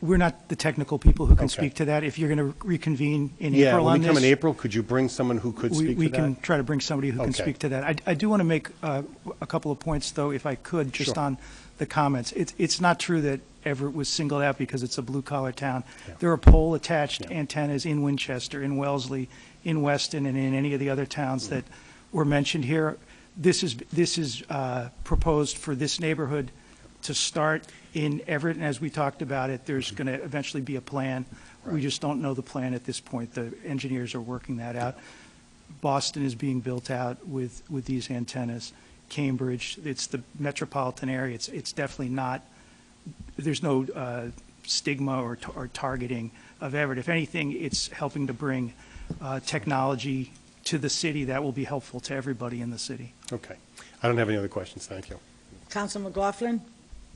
We're not the technical people who can Okay. speak to that. If you're going to reconvene in Yeah, April when on we come in this, April, could you bring someone who could speak to that? we can try to bring somebody who can Okay. speak to that. I do want to make a couple of points, though, if I could, just Sure. on the comments. It's not true that Everett was singled out because it's a blue-collar town. There are pole-attached antennas in Winchester, in Wellesley, in Weston, and in any of the other towns that were mentioned here. This is proposed for this neighborhood to start in Everett, and as we talked about it, there's going to eventually be a plan. We just don't know the plan at this point. The engineers are working that out. Boston is being built out with these antennas. Cambridge, it's the metropolitan area. It's definitely not, there's no stigma or targeting of Everett. If anything, it's helping to bring technology to the city that will be helpful to everybody in the city. Okay. I don't have any other questions. Thank you. Councilor McLaughlin?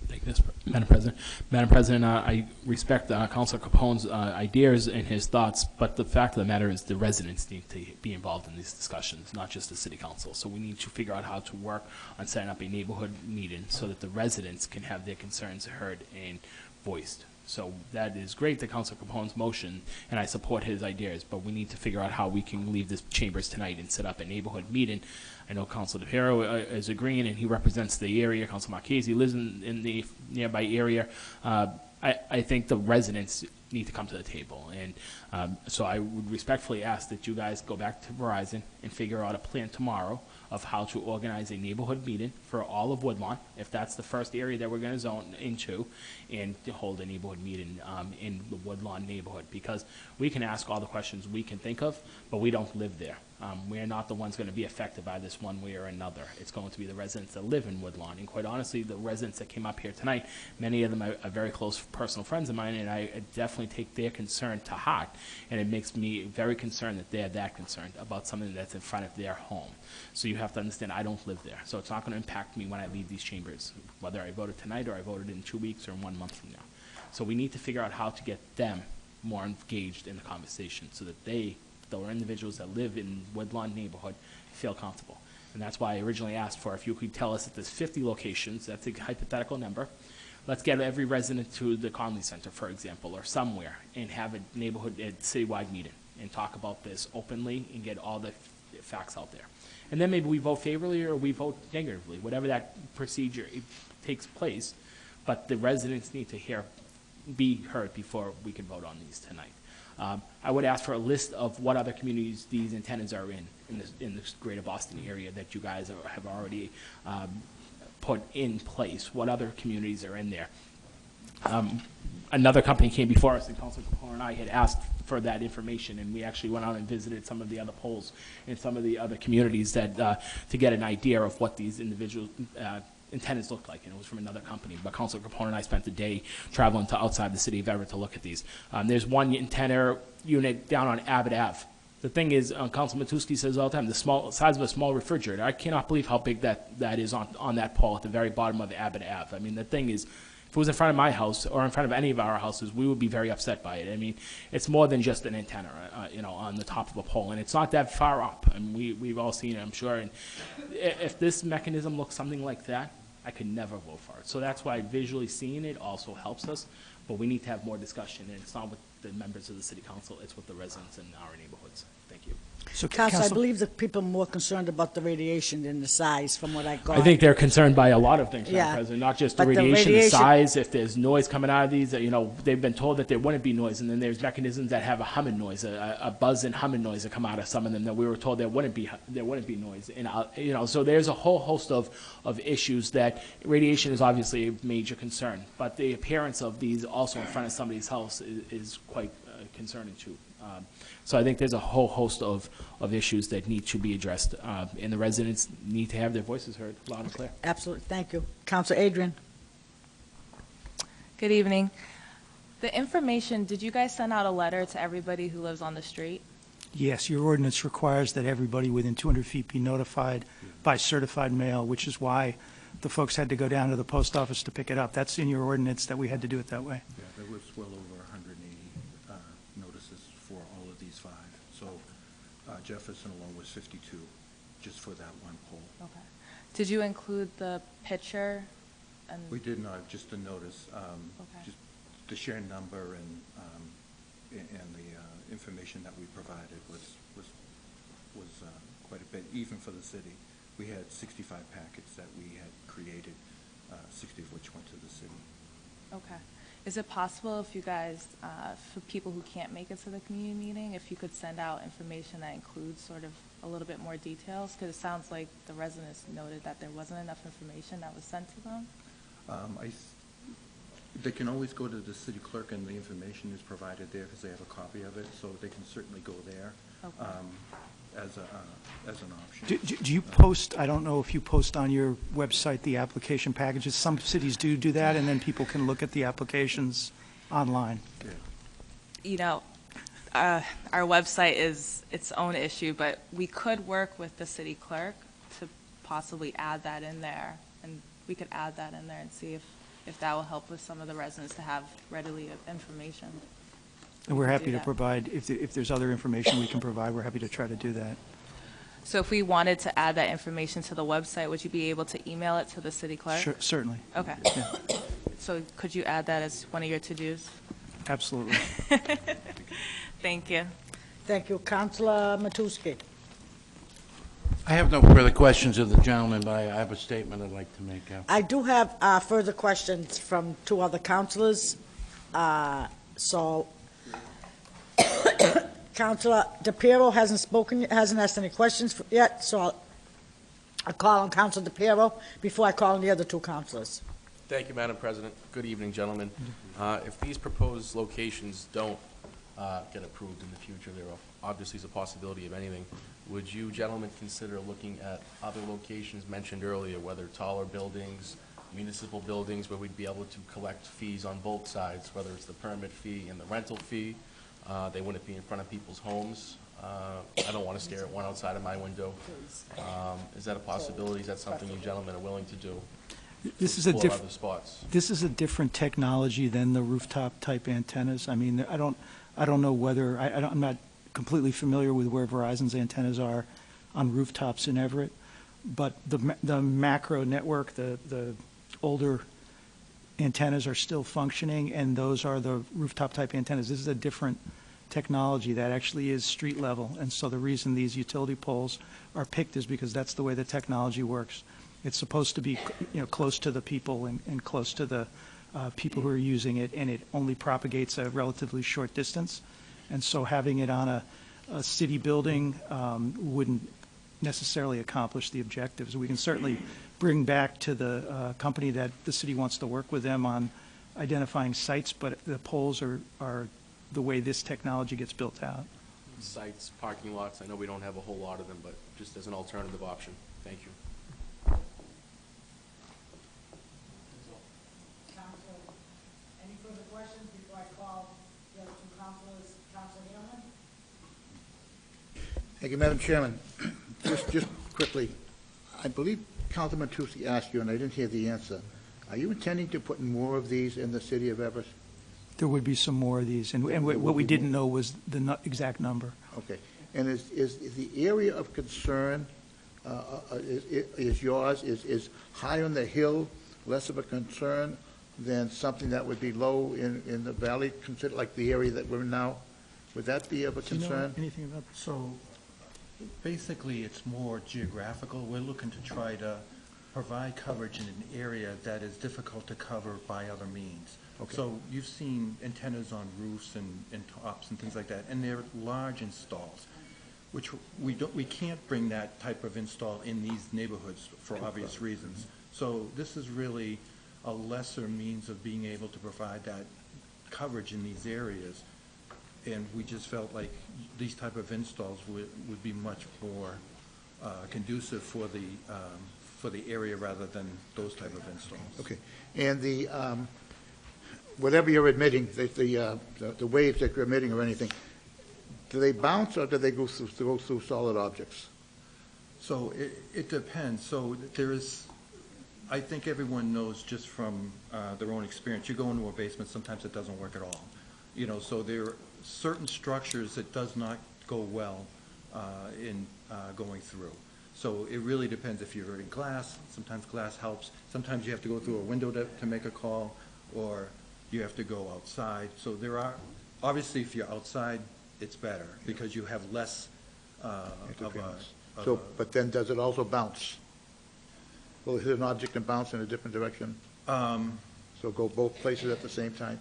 Thank you, Madam President. Madam President, I respect Councilor Capone's ideas and his thoughts, but the fact of the matter is the residents need to be involved in these discussions, not just the city council. So we need to figure out how to work on setting up a neighborhood meeting so that the residents can have their concerns heard and voiced. So that is great, the Councilor Capone's motion, and I support his ideas, but we need to figure out how we can leave this chambers tonight and set up a neighborhood meeting. I know Councilor DePiero is agreeing, and he represents the area. Councilor Marchese lives in the nearby area. I think the residents need to come to the table, and so I would respectfully ask that you guys go back to Verizon and figure out a plan tomorrow of how to organize a neighborhood meeting for all of Woodlawn, if that's the first area that we're going to zone into, and to hold a neighborhood meeting in the Woodlawn neighborhood, because we can ask all the questions we can think of, but we don't live there. We're not the ones going to be affected by this one way or another. It's going to be the residents that live in Woodlawn, and quite honestly, the residents that came up here tonight, many of them are very close personal friends of mine, and I definitely take their concern to heart, and it makes me very concerned that they're that concerned about something that's in front of their home. So you have to understand, I don't live there, so it's not going to impact me when I leave these chambers, whether I voted tonight or I voted in 2 weeks or 1 month from now. So we need to figure out how to get them more engaged in the conversation so that the individuals that live in Woodlawn neighborhood feel comfortable. And that's why I originally asked for, if you could tell us that there's 50 locations, that's a hypothetical number, let's get every resident to the Conley Center, for example, or somewhere, and have a neighborhood, a citywide meeting, and talk about this openly and get all the facts out there. And then maybe we vote favorably or we vote negatively, whatever that procedure takes place, but the residents need to be heard before we can vote on these tonight. I would ask for a list of what other communities these antennas are in this greater Boston area that you guys have already put in place. What other communities are in there? Another company came before us, and Councilor Capone and I had asked for that information, and we actually went out and visited some of the other polls in some of the other communities that to get an idea of what these individual antennas looked like, and it was from another company. But Councilor Capone and I spent the day traveling to outside the city of Everett to look at these. There's one antenna unit down on Abbott Ave. The thing is, Councilman Matusky says all the time, the size of a small refrigerator. I cannot believe how big that is on that pole at the very bottom of Abbott Ave. I mean, the thing is, if it was in front of my house or in front of any of our houses, we would be very upset by it. I mean, it's more than just an antenna, on the top of a pole, and it's not that far up. And we've all seen it, I'm sure. And if this mechanism looks something like that, I could never vote for it. So that's why visually seeing it also helps us, but we need to have more discussion, and it's not with the members of the city council, it's with the residents in our neighborhoods. Thank you. So, Council, I believe that people are more concerned about the radiation than the size, from what I got. I think they're concerned by a lot of things, Yeah. Madam President, not just the But the radiation, the radiation- size, if there's noise coming out of these, they've been told that there wouldn't be noise, and then there's mechanisms that have a humming noise, a buzz and humming noise that come out of some of them that we were told there wouldn't be noise. And, so there's a whole host of issues that radiation is obviously a major concern, but the appearance of these also in front of somebody's house is quite concerning too. So I think there's a whole host of issues that need to be addressed, and the residents need to have their voices heard loud and clear. Absolutely, thank you. Councilor Adrian? Good evening. The information, did you guys send out a letter to everybody who lives on the street? Yes, your ordinance requires that everybody within 200 feet be notified by certified mail, which is why the folks had to go down to the post office to pick it up. That's in your ordinance that we had to do it that way. Yeah, there was well over 180 notices for all of these 5. So Jefferson alone was 52 just for that one poll. Okay. Did you include the picture And We did not, just a notice, Okay. just the share number and the information that we provided was quite a bit, even for the city. We had 65 packets that we had created, 60 of which went to the city. Okay. Is it possible if you guys, for people who can't make it to the community meeting, if you could send out information that includes sort of a little bit more details? Because it sounds like the residents noted that there wasn't enough information that was sent to them. They can always go to the city clerk, and the information is provided there because they have a copy of it, so they can certainly go there as an option. Do you post, I don't know if you post on your website the application packages. Some cities do that, and then people can look at the applications online. You know, our website is its own issue, but we could work with the city clerk to possibly add that in there, and we could add that in there and see if that will help with some of the residents to have readily information. And we're happy to provide, if there's other information we can provide, we're happy to try to do that. So if we wanted to add that information to the website, would you be able to email it to the city clerk? Sure, certainly. Okay. Yeah. So could you add that as one of your to-dos? Absolutely. Thank you. Thank you. Councilor Matusky. I have no further questions of the gentleman, but I have a statement I'd like to make. I do have further questions from two other councilors. So Councilor DePiero hasn't asked any questions yet, so I'll call on Councilor DePiero before I call on the other two councilors. Thank you, Madam President. Good evening, gentlemen. If these proposed locations don't get approved in the future, there obviously is a possibility of anything. Would you gentlemen consider looking at other locations mentioned earlier, whether taller buildings, municipal buildings, where we'd be able to collect fees on both sides, whether it's the permit fee and the rental fee? They wouldn't be in front of people's homes. I don't want to stare at one outside of my window. Is that a possibility? Is that something you gentlemen are willing to do? This is a Explore other spots. This is a different technology than the rooftop type antennas. I mean, I don't know whether I'm not completely familiar with where Verizon's antennas are on rooftops in Everett, but the macro network, the older antennas are still functioning, and those are the rooftop type antennas. This is a different technology that actually is street level, and so the reason these utility poles are picked is because that's the way the technology works. It's supposed to be, close to the people and close to the people who are using it, and it only propagates a relatively short distance. And so having it on a city building wouldn't necessarily accomplish the objectives. We can certainly bring back to the company that the city wants to work with them on identifying sites, but the poles are the way this technology gets built out. Sites, parking lots, I know we don't have a whole lot of them, but just as an alternative option. Thank you. Any further questions before I call the other two councilors? Councilor Nealman? Thank you, Madam Chairman. Just quickly, I believe Councilman Matusky asked you, and I didn't hear the answer. Are you intending to put more of these in the city of Everett? There would be some more of these, and what we didn't know was the exact number. Okay. And is the area of concern, is yours, is high on the hill less of a concern than something that would be low in the valley, consider like the area that we're in now? Would that be of a Do you know concern? anything about So basically, it's more geographical. We're looking to try to provide coverage in an area that is difficult to cover by other means. Okay. So you've seen antennas on roofs and tops and things like that, and they're large installs, which we can't bring that type of install in these neighborhoods for obvious reasons. So this is really a lesser means of being able to provide that coverage in these areas. And we just felt like these type of installs would be much more conducive for the area rather than those type of installs. Okay. And the, whatever you're emitting, the waves that you're emitting or anything, do they bounce or do they go through solid objects? So it depends. So there is, I think everyone knows just from their own experience, you go into a basement, sometimes it doesn't work at all. So there are certain structures that does not go well in going through. So it really depends if you're in glass. Sometimes glass helps. Sometimes you have to go through a window to make a call, or you have to go outside. So there are, obviously, if you're outside, it's better because you have less So, but then does it also bounce? Will it hit an object and bounce in a different direction? So go both places at the same time?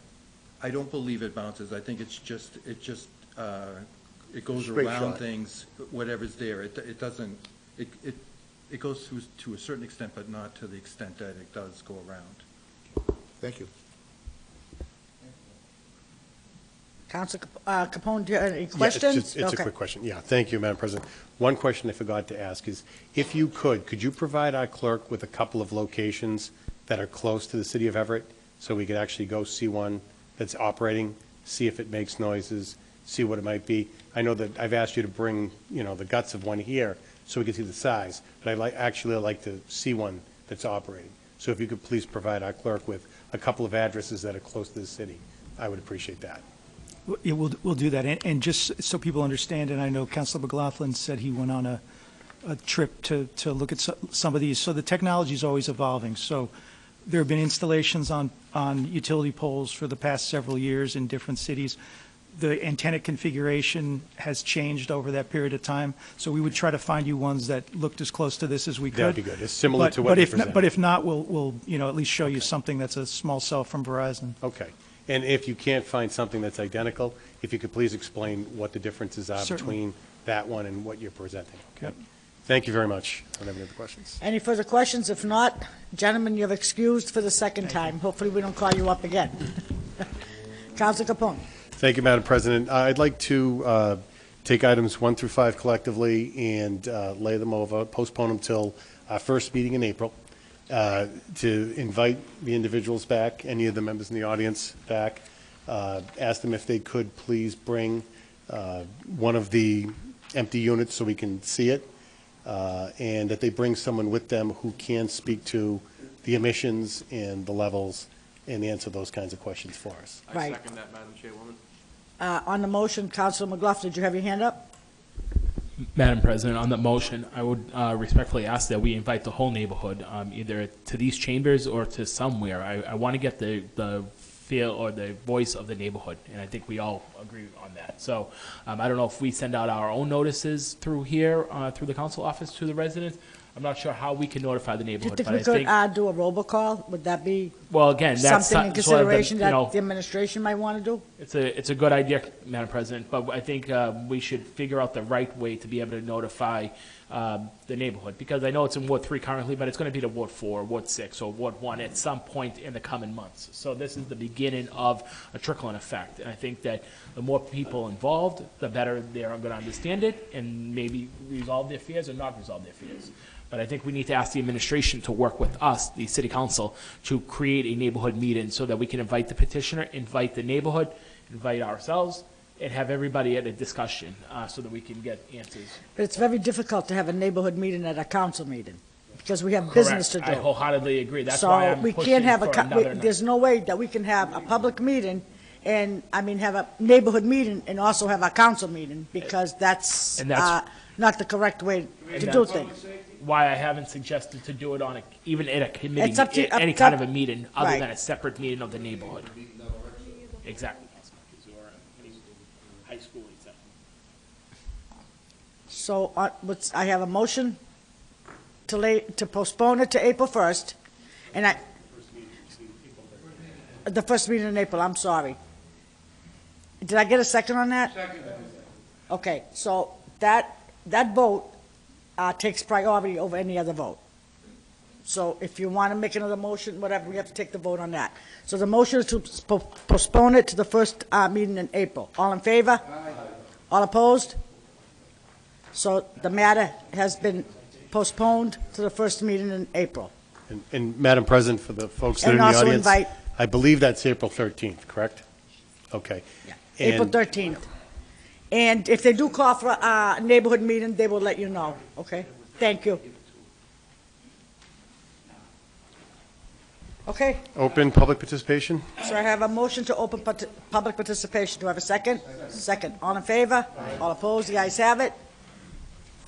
I don't believe it bounces. I think it goes Straight around shot. things, whatever's there. It doesn't, it goes through to a certain extent, but not to the extent that it does go around. Thank you. Council Capone, do you have any Yeah, it's questions? just- It's a Okay. quick question. Yeah, thank you, Madam President. One question I forgot to ask is, if you could you provide our clerk with a couple of locations that are close to the city of Everett, so we could actually go see one that's operating, see if it makes noises, see what it might be? I know that I've asked you to bring, the guts of one here, so we can see the size, but I'd actually like to see one that's operating. So if you could please provide our clerk with a couple of addresses that are close to the city, I would appreciate that. Yeah, we'll do that. And just so people understand, and I know Councilor McLaughlin said he went on a trip to look at some of these. So the technology is always evolving. So there have been installations on utility poles for the past several years in different cities. The antenna configuration has changed over that period of time. So we would try to find you ones that looked as close to this as we could. That'd be good. It's similar to what you presented. But if not, we'll at least show you something that's a small cell from Verizon. Okay. And if you can't find something that's identical, if you could please explain what the differences are Certainly. between that one and what you're presenting. Okay. Yep. Thank you very much. I don't have any other questions. Any further questions? If not, gentlemen, you're excused for the second time. Hopefully, we don't call you up again. Council Capone. Thank you, Madam President. I'd like to take items 1 through 5 collectively and lay them over, postpone them till our first meeting in April, to invite the individuals back, any of the members in the audience back, ask them if they could please bring one of the empty units so we can see it, and that they bring someone with them who can speak to the emissions and the levels and answer those kinds of questions for us. Right. I second that, Madam Chairwoman. On the motion, Councilor McLaughlin, did you have your hand up? Madam President, on the motion, I would respectfully ask that we invite the whole neighborhood, either to these chambers or to somewhere. I want to get the feel or the voice of the neighborhood, and I think we all agree on that. So I don't know if we send out our own notices through here, through the council office to the residents. I'm not sure how we can notify the Do you neighborhood, think but we I could think, do a robocall? Would that be well, again, that's something in sort of the, consideration you know, that the administration might want to do? it's a good idea, Madam President, but I think we should figure out the right way to be able to notify the neighborhood, because I know it's in Ward 3 currently, but it's going to be to Ward 4, Ward 6, or Ward 1 at some point in the coming months. So this is the beginning of a trickling effect, and I think that the more people involved, the better they're going to understand it and maybe resolve their fears or not resolve their fears. But I think we need to ask the administration to work with us, the city council, to create a neighborhood meeting so that we can invite the petitioner, invite the neighborhood, invite ourselves, and have everybody at a discussion so that we can get answers. But it's very difficult to have a neighborhood meeting at a council meeting, because we have business to do. Correct. I wholeheartedly agree. That's why I'm So we pushing can't have for another night. there's no way that we can have a public meeting and, have a neighborhood meeting and also have a council meeting, because that's And that's- not the correct way And to do that's things. why I haven't suggested to do it on even at a committee, It's up to- any up- kind of a meeting, other right. than a separate meeting of the neighborhood. Exactly. High school, exactly. So I have a motion to postpone it to April 1st, and the first meeting in April, I'm sorry. Did I get a second on that? Second. Okay, so that vote takes priority over any other vote. So if you want to make another motion, whatever, we have to take the vote on that. So the motion is to postpone it to the first meeting in April. All in favor? Aye. All opposed? So the matter has been postponed to the first meeting in April. And Madam President, for the folks that are in And the also audience, invite- I believe that's April 13th, correct? Okay. April And- 13th. And if they do call for a neighborhood meeting, they will let you know, okay? Thank you. Okay, Open public participation? so I have a motion to open public participation. Do I have a second? Second. All in favor? All opposed? The ayes have it.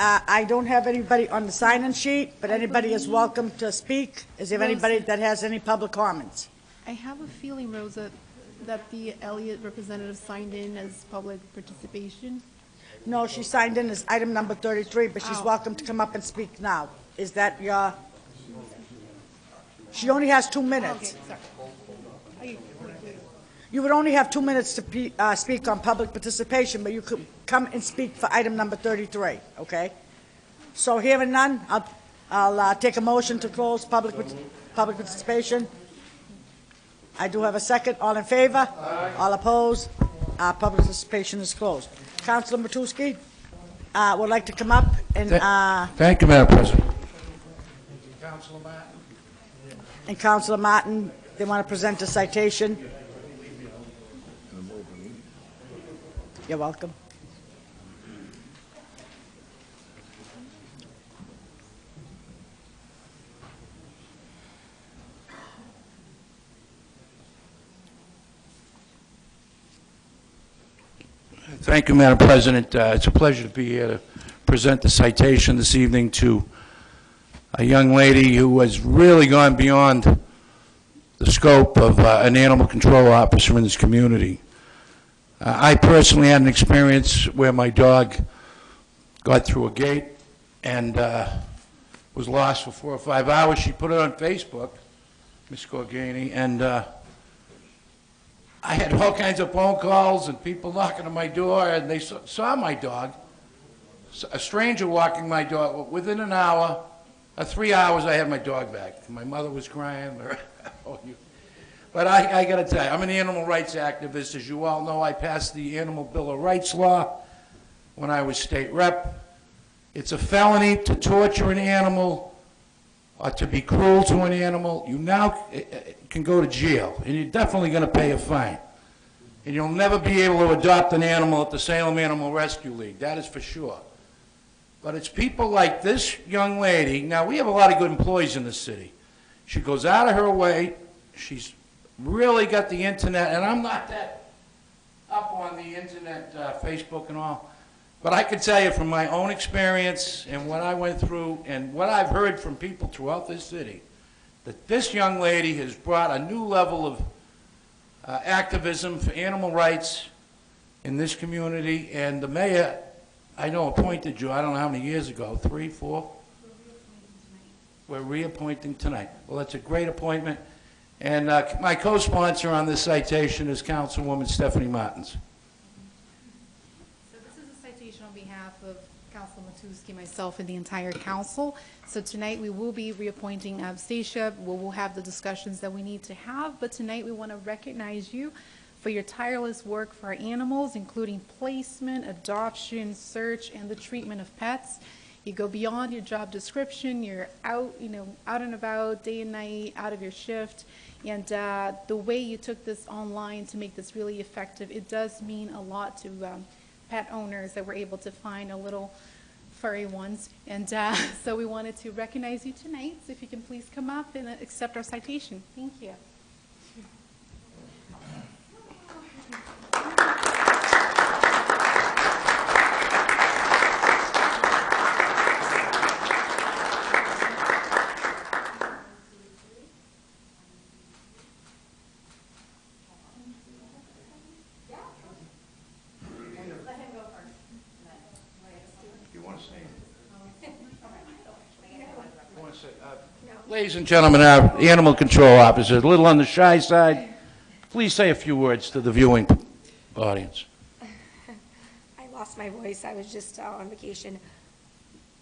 I don't have anybody on the sign-in sheet, but anybody is welcome to speak. Is there anybody that has any public comments? I have a feeling, Rosa, that the Elliott representative signed in as public participation. No, she signed in as item number 33, but she's Oh. welcome to come up and speak now. Is that your... She only has 2 minutes. Okay, sorry. You would only have 2 minutes to speak on public participation, but you could come and speak for item number 33, okay? So hearing none, I'll take a motion to close public participation. I do have a second. All in favor? Aye. All opposed? Public participation is closed. Councilor Matusky would like to come up and... Thank you, Madam President. And Councilor Martin, they want to present a citation. You're welcome. Thank you, Madam President. It's a pleasure to be here to present the citation this evening to a young lady who has really gone beyond the scope of an animal control officer in this community. I personally had an experience where my dog got through a gate and was lost for 4 or 5 hours. She put it on Facebook, Miss Gorgani, and I had all kinds of phone calls and people knocking on my door, and they saw my dog, a stranger walking my dog. Within an hour, 3 hours, I had my dog back. My mother was crying. But I got to tell you, I'm an animal rights activist. As you all know, I passed the Animal Bill of Rights law when I was state rep. It's a felony to torture an animal or to be cruel to an animal. You now can go to jail, and you're definitely going to pay a fine. And you'll never be able to adopt an animal at the Salem Animal Rescue League. That is for sure. But it's people like this young lady. Now, we have a lot of good employees in this city. She goes out of her way. She's really got the internet, and I'm not that up on the internet, Facebook and all. But I can tell you from my own experience and what I went through and what I've heard from people throughout this city, that this young lady has brought a new level of activism for animal rights in this community. And the mayor, I know, appointed you, I don't know how many years ago, 3, 4? We're reappointing tonight. Well, that's a great appointment. And my co-sponsor on this citation is Councilwoman Stephanie Martins. So this is a citation on behalf of Councilor Matusky, myself, and the entire council. So tonight we will be reappointing Stacia. We will have the discussions that we need to have, but tonight we want to recognize you for your tireless work for our animals, including placement, adoption, search, and the treatment of pets. You go beyond your job description. You're out, out and about day and night, out of your shift. And the way you took this online to make this really effective, it does mean a lot to pet owners that were able to find a little furry ones. And so we wanted to recognize you tonight. So if you can please come up and accept our citation. Thank you. Ladies and gentlemen, our animal control officer, a little on the shy side. Please say a few words to the viewing audience. I lost my voice. I was just on vacation.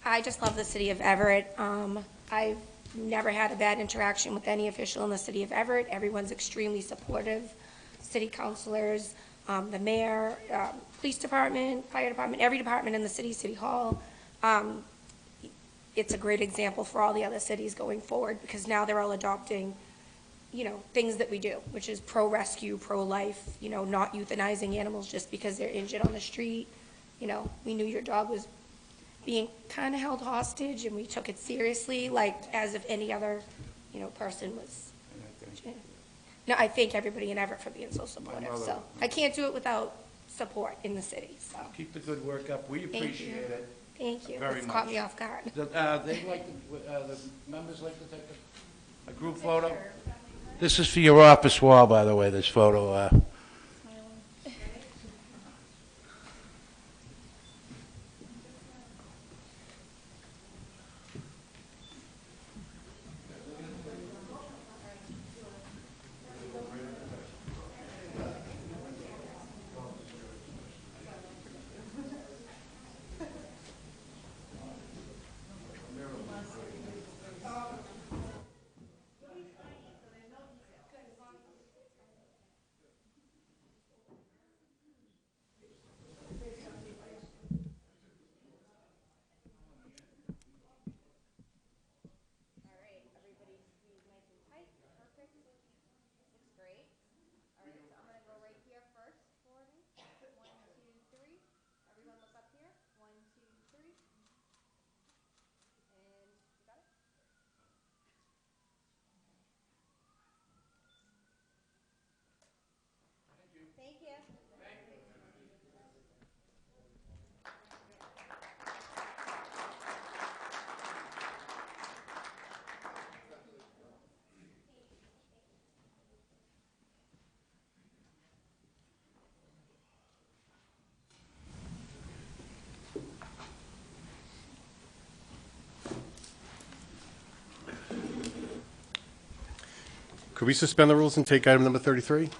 I just love the city of Everett. I've never had a bad interaction with any official in the city of Everett. Everyone's extremely supportive. City councilors, the mayor, police department, fire department, every department in the city, city hall. It's a great example for all the other cities going forward, because now they're all adopting, things that we do, which is pro-rescue, pro-life, not euthanizing animals just because they're injured on the street. We knew your dog was being kind of held hostage, and we took it seriously, like as if any other, person was. No, I thank everybody in Everett for being so supportive. So I can't do it without support in the city, so. Keep the good work up. We appreciate it. Thank you. Very It's much. caught me off guard. The members like to take a group photo? This is for your office wall, by the way, this photo. Could we suspend the rules and take item number 33?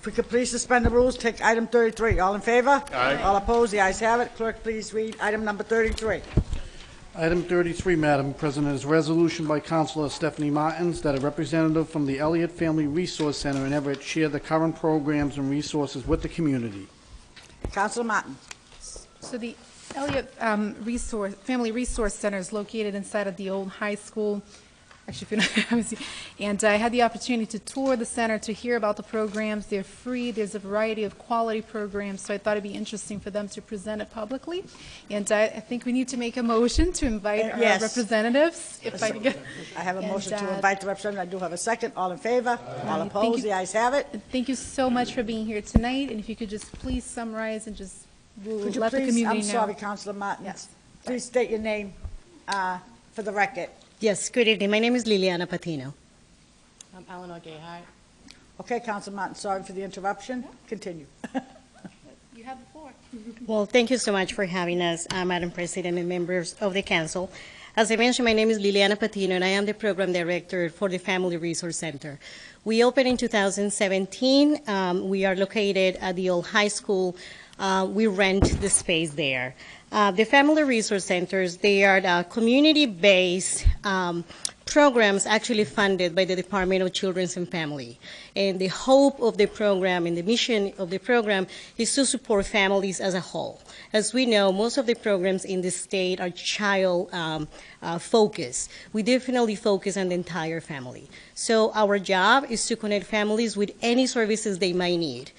If we could please suspend the rules, take item 33. All in favor? Aye. All opposed? The ayes have it. Clerk, please read item number 33. Item 33, Madam President, is a resolution by Councilor Stephanie Martins that a representative from the Elliott Family Resource Center in Everett share the current programs and resources with the community. Councilor Martin. So the Elliott Family Resource Center is located inside of the old high school. Actually, if you know, and I had the opportunity to tour the center to hear about the programs. They're free. There's a variety of quality programs, so I thought it'd be interesting for them to present it publicly. And I think we need to make a motion to invite our Yes. representatives. If I can get, I have a motion to And, invite the representative. I do have a second. All in favor? All Thank opposed? you. The ayes have it. Thank you so much for being here tonight, and if you could just please summarize and just Could you let the please, community I'm know. sorry, Councilor Martin. Yes. Please state your name for the record. Yes, good evening. My name is Liliana Patino. I'm Eleanor Gayhart. Okay, Councilor Martin, sorry for the interruption. Continue. You have the floor. Well, thank you so much for having us, Madam President and members of the council. As I mentioned, my name is Liliana Patino, and I am the program director for the Family Resource Center. We opened in 2017. We are located at the old high school. We rent the space there. The Family Resource Centers, they are community-based programs actually funded by the Department of Children and Family. And the hope of the program and the mission of the program is to support families as a whole. As we know, most of the programs in the state are child focused. We definitely focus on the entire family. So our job is to connect families with any services they might need.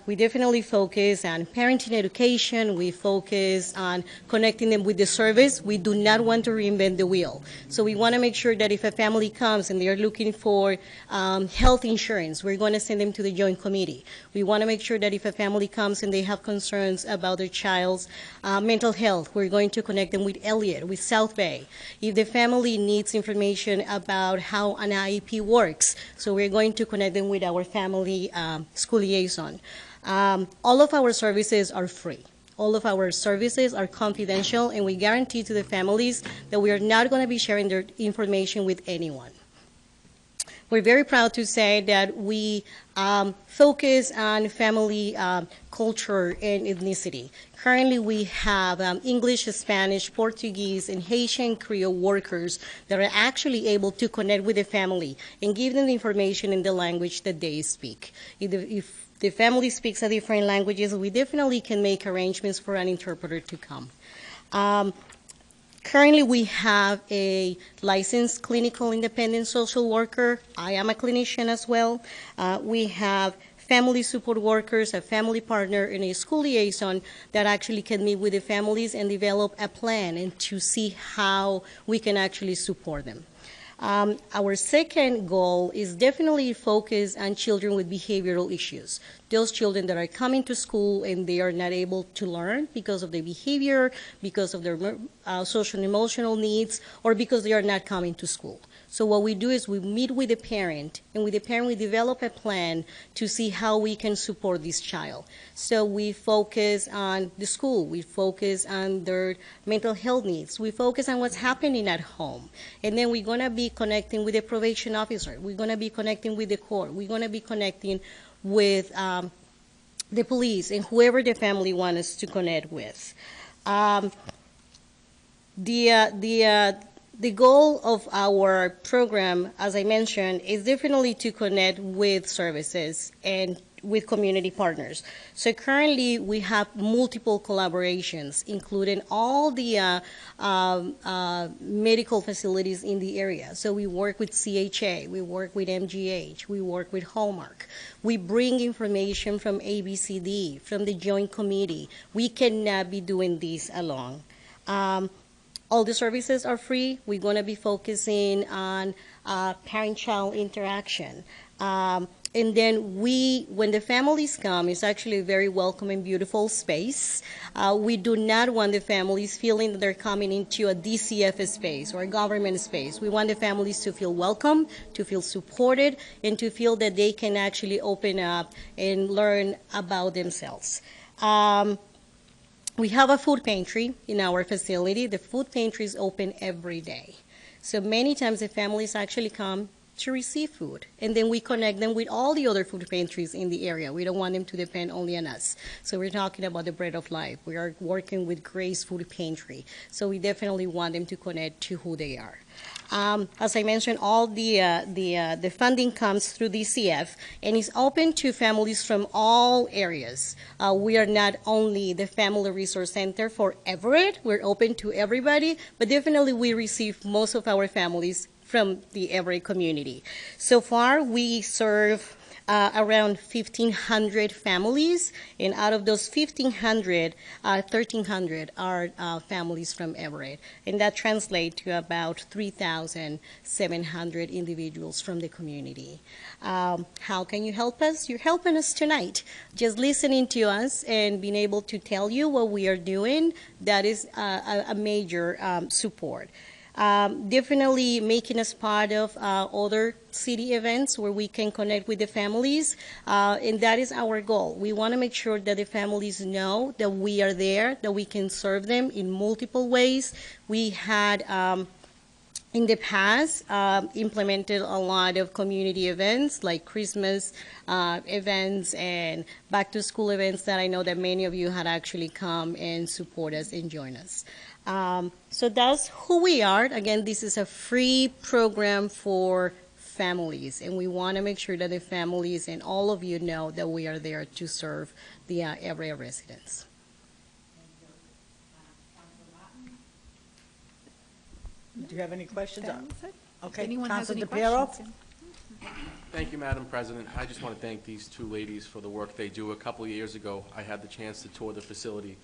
We definitely focus on parenting education. We focus on connecting them with the service. We do not want to reinvent the wheel. So we want to make sure that if a family comes and they're looking for health insurance, we're going to send them to the Joint Committee. We want to make sure that if a family comes and they have concerns about their child's mental health, we're going to connect them with Elliott, with South Bay. If the family needs information about how an IEP works, so we're going to connect them with our family school liaison. All of our services are free. All of our services are confidential, and we guarantee to the families that we are not going to be sharing their information with anyone. We're very proud to say that we focus on family culture and ethnicity. Currently, we have English, Spanish, Portuguese, and Haitian Creole workers that are actually able to connect with the family and give them the information in the language that they speak. If the family speaks a different languages, we definitely can make arrangements for an interpreter to come. Currently, we have a licensed clinical independent social worker. I am a clinician as well. We have family support workers, a family partner, and a school liaison that actually can meet with the families and develop a plan and to see how we can actually support them. Our second goal is definitely focus on children with behavioral issues. Those children that are coming to school and they are not able to learn because of their behavior, because of their social and emotional needs, or because they are not coming to school. So what we do is we meet with the parent, and with the parent we develop a plan to see how we can support this child. So we focus on the school, we focus on their mental health needs, we focus on what's happening at home, and then we're going to be connecting with the probation officer, we're going to be connecting with the court, we're going to be connecting with the police and whoever the family wants us to connect with. The goal of our program, as I mentioned, is definitely to connect with services and with community partners. So currently we have multiple collaborations, including all the medical facilities in the area. So we work with CHA, we work with MGH, we work with Hallmark. We bring information from ABCD, from the Joint Committee. We cannot be doing this alone. All the services are free. We're going to be focusing on parent-child interaction. And then when the families come, it's actually a very welcome and beautiful space. We do not want the families feeling that they're coming into a DCF space or a government space. We want the families to feel welcome, to feel supported, and to feel that they can actually open up and learn about themselves. We have a food pantry in our facility. The food pantry is open every day. So many times the families actually come to receive food, and then we connect them with all the other food pantries in the area. We don't want them to depend only on us. So we're talking about the Bread of Life. We are working with Grace Food Pantry. So we definitely want them to connect to who they are. As I mentioned, all the funding comes through DCF and is open to families from all areas. We are not only the Family Resource Center for Everett, we're open to everybody, but definitely we receive most of our families from the Everett community. So far, we serve around 1,500 families, and out of those 1,500, 1,300 are families from Everett, and that translates to about 3,700 individuals from the community. How can you help us? You're helping us tonight. Just listening to us and being able to tell you what we are doing, that is a major support. Definitely making us part of other city events where we can connect with the families, and that is our goal. We want to make sure that the families know that we are there, that we can serve them in multiple ways. We had in the past implemented a lot of community events like Christmas events and back to school events that I know that many of you had actually come and support us and join us. So that's who we are. Again, this is a free program for families, and we want to make sure that the families and all of you know that we are there to serve the Everett residents. Do you have any questions? Okay, Anyone has Councilor any DePiero? questions? Thank you, Madam President. I just want to thank these two ladies for the work they do. A couple of years ago, I had the chance to tour the facility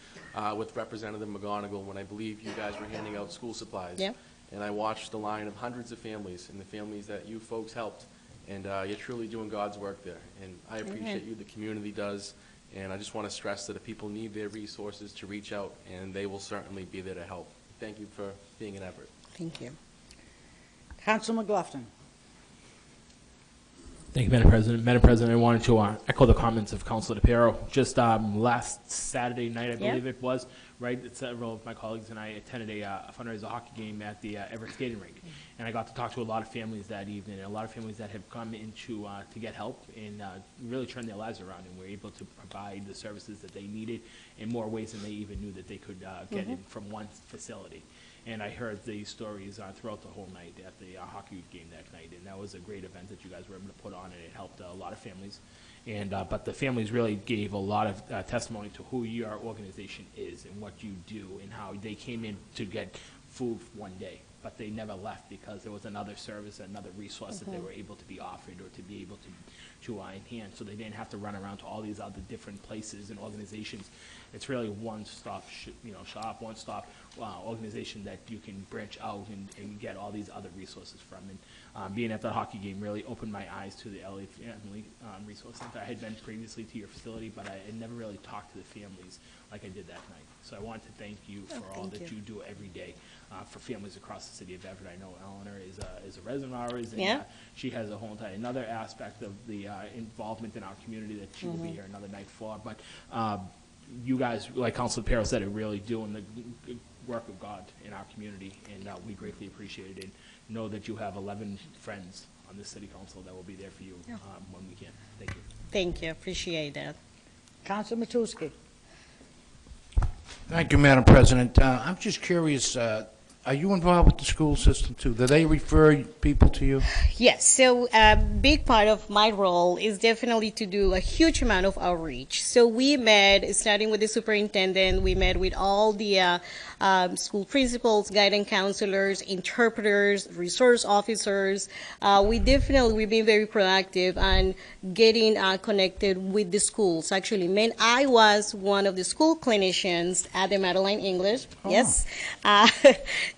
with Representative McGonigal when I believe you guys were handing out school supplies. Yep. And I watched the line of hundreds of families and the families that you folks helped. And you're truly doing God's work there. And I appreciate you, the community does. And I just want to stress that if people need their resources to reach out, and they will certainly be there to help. Thank you for being an Everett. Thank you. Councilor McLaughlin. Thank you, Madam President. Madam President, I wanted to echo the comments of Councilor DePiero. Just last Saturday night, I believe it was, right? Several of my colleagues and I attended a fundraiser hockey game at the Everett skating rink, and I got to talk to a lot of families that evening, and a lot of families that have come in to get help and really turn their lives around, and were able to provide the services that they needed in more ways than they even knew that they could get in from one facility. And I heard these stories throughout the whole night at the hockey game that night, and that was a great event that you guys were able to put on, and it helped a lot of families. And but the families really gave a lot of testimony to who your organization is and what you do, and how they came in to get food one day, but they never left because there was another service, another resource that they were able to be offered or to be able to enhance, so they didn't have to run around to all these other different places and organizations. It's really one-stop shop, one-stop organization that you can branch out and get all these other resources from. And being at the hockey game really opened my eyes to the LA Family Resource Center. I had been previously to your facility, but I had never really talked to the families like I did that night. So I wanted to thank you for all that you do every day for families across the city of Everett. I know Eleanor is a resident of ours, and she has a whole entire another aspect of the involvement in our community that she will be here another night for. But you guys, like Councilor Perro said, are really doing the work of God in our community, and we greatly appreciate it. And know that you have 11 friends on the city council that will be there for you when we can. Thank you. Thank you. Appreciate that. Councilor Matusky. Thank you, Madam President. I'm just curious, are you involved with the school system too? Do they refer people to you? Yes, so a big part of my role is definitely to do a huge amount of outreach. So we met, starting with the superintendent, we met with all the school principals, guidance counselors, interpreters, resource officers. We've been very proactive on getting connected with the schools. Actually, I was one of the school clinicians at the Madeline English, yes.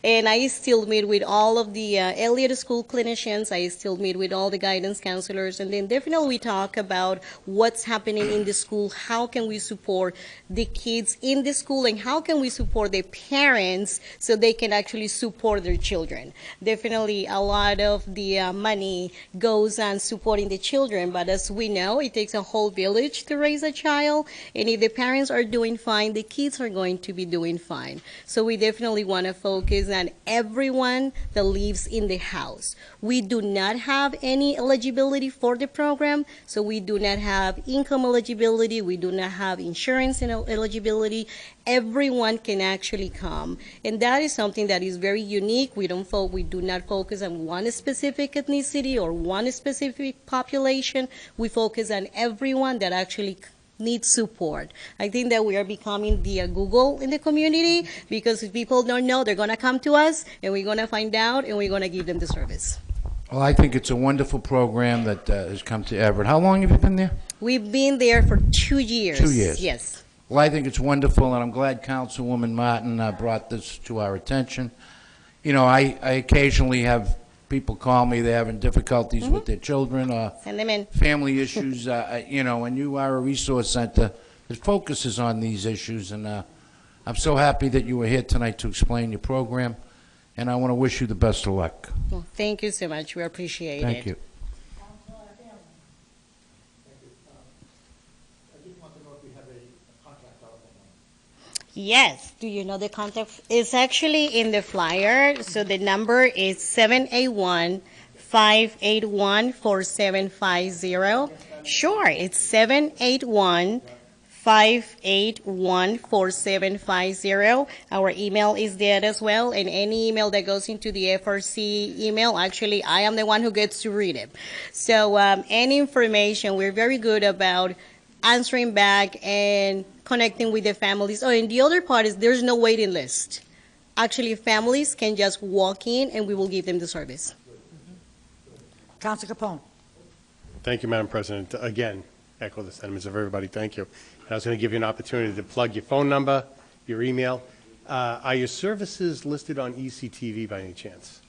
And I still meet with all of the Elliott School clinicians. I still meet with all the guidance counselors. And then definitely we talk about what's happening in the school, how can we support the kids in the school, and how can we support the parents so they can actually support their children. Definitely a lot of the money goes on supporting the children, but as we know, it takes a whole village to raise a child. And if the parents are doing fine, the kids are going to be doing fine. So we definitely want to focus on everyone that lives in the house. We do not have any eligibility for the program, so we do not have income eligibility, we do not have insurance eligibility. Everyone can actually come, and that is something that is very unique. We do not focus on one specific ethnicity or one specific population. We focus on everyone that actually need support. I think that we are becoming the Google in the community, because if people don't know, they're going to come to us, and we're going to find out, and we're going to give them the service. Well, I think it's a wonderful program that has come to Everett. How long have you been there? We've been there for 2 years. 2 years. Yes. Well, I think it's wonderful, and I'm glad Councilwoman Martin brought this to our attention. You know, I occasionally have people call me, they're having difficulties with their children or Send them in. family issues, you know, and you are a resource center that focuses on these issues. And I'm so happy that you were here tonight to explain your program, and I want to wish you the best of luck. Well, thank you so much. We appreciate it. Thank you. Yes. Do you know the contact? It's actually in the flyer. So the number is 781-581-4750. Sure, it's 781-581-4750. Our email is there as well, and any email that goes into the FRC email, actually, I am the one who gets to read it. So any information, we're very good about answering back and connecting with the families. Oh, and the other part is there's no waiting list. Actually, families can just walk in and we will give them the service. Councilor Capone. Thank you, Madam President. Again, echo the sentiments of everybody. Thank you. And I was going to give you an opportunity to plug your phone number, your email. Are your services listed on ECTV by any chance?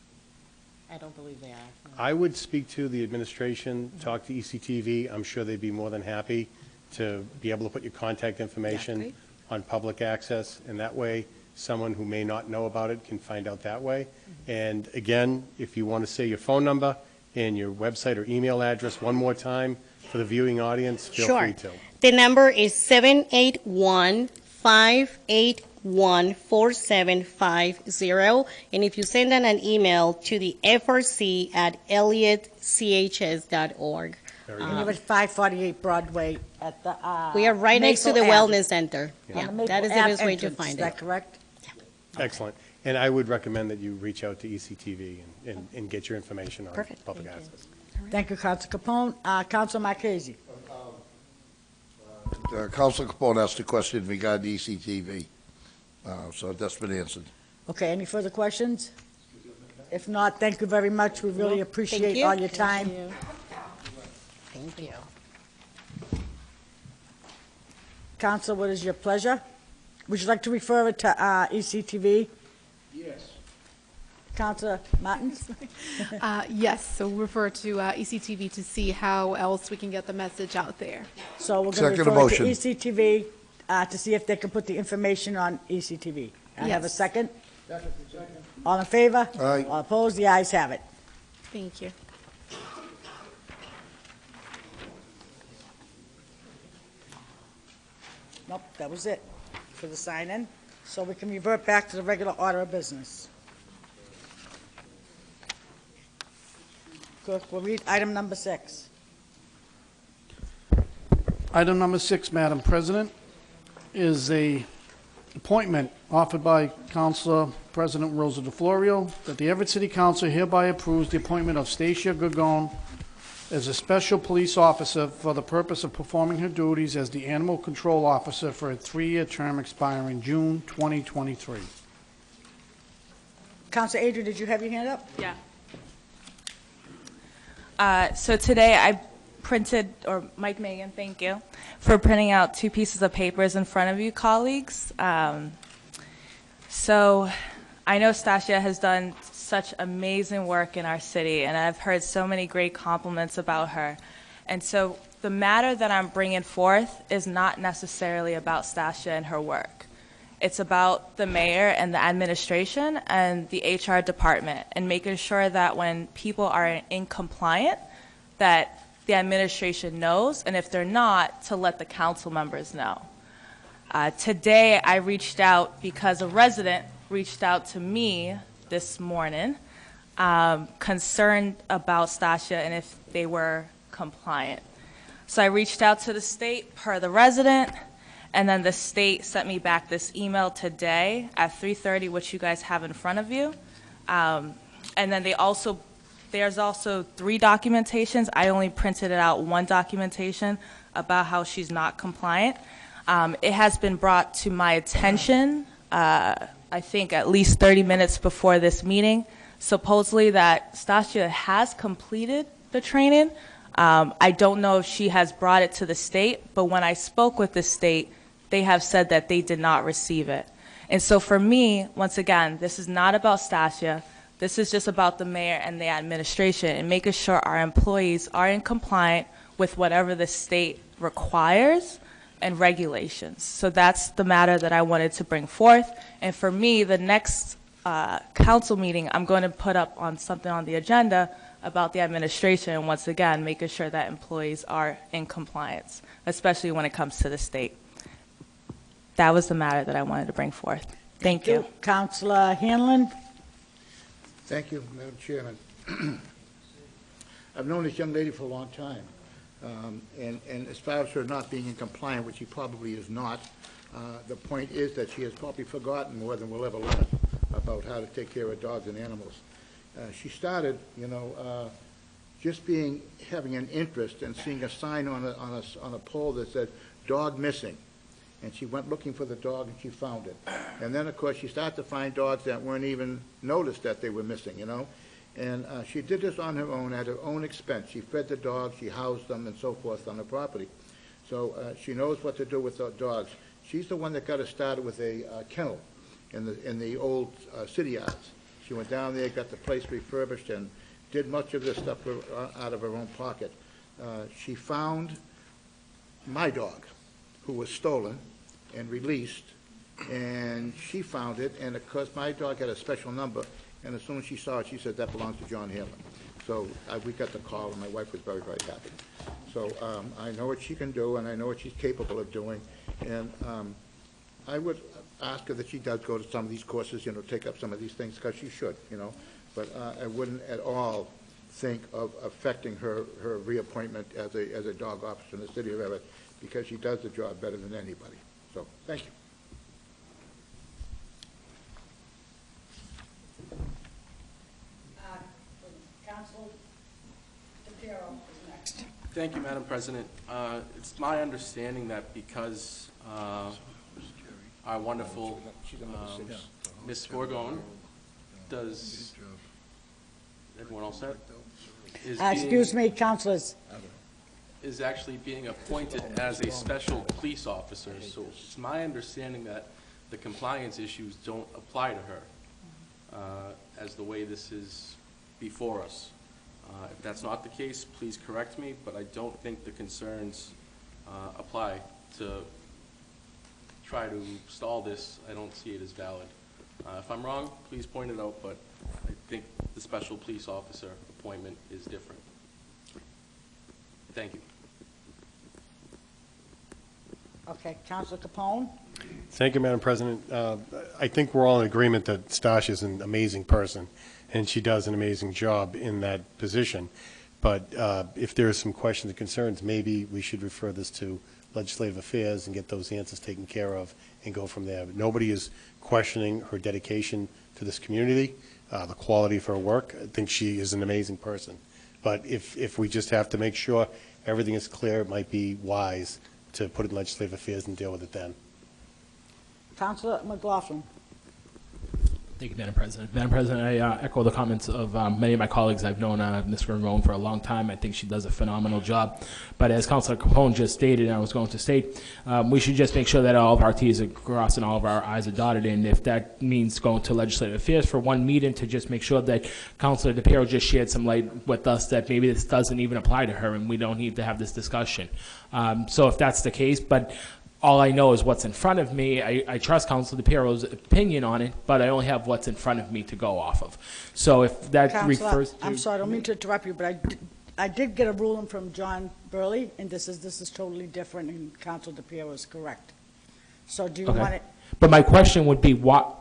I don't believe they are. I would speak to the administration, talk to ECTV. I'm sure they'd be more than happy to be able to put your contact information on public access, and that way someone who may not know about it can find out that way. And again, if you want to say your phone number and your website or email address one more time for the viewing audience, feel free to. The number is 781-581-4750, and if you send an email to the FRC at elliottchs.org. And you're at 548 Broadway at the... we are right next to the Wellness Center. Yeah, On the that is the Maple best Ave way to entrance. find Is it. that correct? Excellent. And I would recommend that you reach out to ECTV and get your information on Perfect. public access. Thank you, Councilor Capone. Councilor Marchese. Councilor Capone asked a question regarding ECTV, so that's been answered. Okay, any further questions? If not, thank you very much. We really appreciate all your time. Thank you. Council, what is your pleasure? Would you like to refer it to ECTV? Yes. Counselor Martins? Yes, so refer to ECTV to see how else we can get the message out there. So we're going to Second refer it to motion. ECTV to see if they can put the information on ECTV. I have a Yes. second? All in favor? Aye. All opposed? The ayes have it. Thank you. Nope, that was it for the sign-in. So we can revert back to the regular order of business. Clerk will read item number 6. Item number 6, Madam President, is a appointment offered by Councilor President Rosa DeFlorio that the Everett City Council hereby approves the appointment of Stacia Gagone as a special police officer for the purpose of performing her duties as the animal control officer for a 3-year term expiring June 2023. Counselor Adrian, did you have your hand up? Yeah. So today I printed, or Mike Megan, thank you, for printing out 2 pieces of papers in front of you, colleagues. So I know Stacia has done such amazing work in our city, and I've heard so many great compliments about her. And so the matter that I'm bringing forth is not necessarily about Stacia and her work. It's about the mayor and the administration and the HR department, and making sure that when people are incompliant, that the administration knows, and if they're not, to let the council members know. Today, I reached out because a resident reached out to me this morning, concerned about Stacia and if they were compliant. So I reached out to the state per the resident, and then the state sent me back this email today at 3:30, which you guys have in front of you. And then there's also 3 documentations. I only printed it out 1 documentation about how she's not compliant. It has been brought to my attention, I think at least 30 minutes before this meeting, supposedly that Stacia has completed the training. I don't know if she has brought it to the state, but when I spoke with the state, they have said that they did not receive it. And so for me, once again, this is not about Stacia. This is just about the mayor and the administration and making sure our employees are in compliance with whatever the state requires and regulations. So that's the matter that I wanted to bring forth. And for me, the next council meeting, I'm going to put up on something on the agenda about the administration, and once again, making sure that employees are in compliance, especially when it comes to the state. That was the matter that I wanted to bring forth. Thank you. Counselor Hanlon? Thank you, Madam Chairman. I've known this young lady for a long time, and as far as her not being in compliance, which she probably is not, the point is that she has probably forgotten more than we'll ever learn about how to take care of dogs and animals. She started, just having an interest in seeing a sign on a pole that said "dog missing," and she went looking for the dog and she found it. And then, of course, she started to find dogs that weren't even noticed that they were missing, And she did this on her own, at her own expense. She fed the dogs, she housed them, and so forth on the property. So she knows what to do with the dogs. She's the one that got us started with a kennel in the old city yards. She went down there, got the place refurbished, and did much of this stuff out of her own pocket. She found my dog, who was stolen and released, and she found it, and of course my dog had a special number, and as soon as she saw it, she said, that belongs to John Hanlon. So we got the call, and my wife was very, very happy. So I know what she can do, and I know what she's capable of doing, and I would ask her that she does go to some of these courses, take up some of these things, because she should, but I wouldn't at all think of affecting her reappointment as a dog officer in the city of Everett, because she does the job better than anybody. So, thank you. Council DePiero is next. Thank you, Madam President. It's my understanding that because our wonderful Ms. Forgone does, everyone all set? Excuse me, councilors. Is actually being appointed as a special police officer. So it's my understanding that the compliance issues don't apply to her as the way this is before us. If that's not the case, please correct me, but I don't think the concerns apply to try to stall this. I don't see it as valid. If I'm wrong, please point it out, but I think the special police officer appointment is different. Thank you. Okay, Councilor Capone? Thank you, Madam President. I think we're all in agreement that Stasha is an amazing person, and she does an amazing job in that position. But if there are some questions and concerns, maybe we should refer this to Legislative Affairs and get those answers taken care of and go from there. But nobody is questioning her dedication to this community, the quality of her work. I think she is an amazing person. But if we just have to make sure everything is clear, it might be wise to put it in Legislative Affairs and deal with it then. Councilor McLaughlin? Thank you, Madam President. Madam President, I echo the comments of many of my colleagues. I've known Ms. Gargone for a long time. I think she does a phenomenal job. But as Councilor Capone just stated, and I was going to state, we should just make sure that all of our T's are crossed and all of our I's are dotted. And if that means going to Legislative Affairs for one meeting to just make sure that Councilor DePiero just shared some light with us that maybe this doesn't even apply to her and we don't need to have this discussion. So if that's the case, but all I know is what's in front of me. I trust Councilor DePiero's opinion on it, but I only have what's in front of me to go off of. So if that Councilor, refers to... I'm sorry, I don't mean to interrupt you, but I did get a ruling from John Burley, and this is totally different, and Councilor DePiero is correct. So do you Okay. want it? But my question would be what...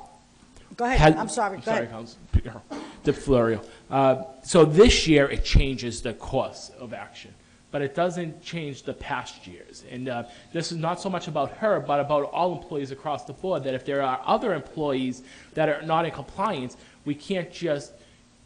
Go ahead, I'm sorry, go ahead. Councilor DeFlorio. So this year, it changes the course of action, but it doesn't change the past years. And this is not so much about her, but about all employees across the board, that if there are other employees that are not in compliance, we can't just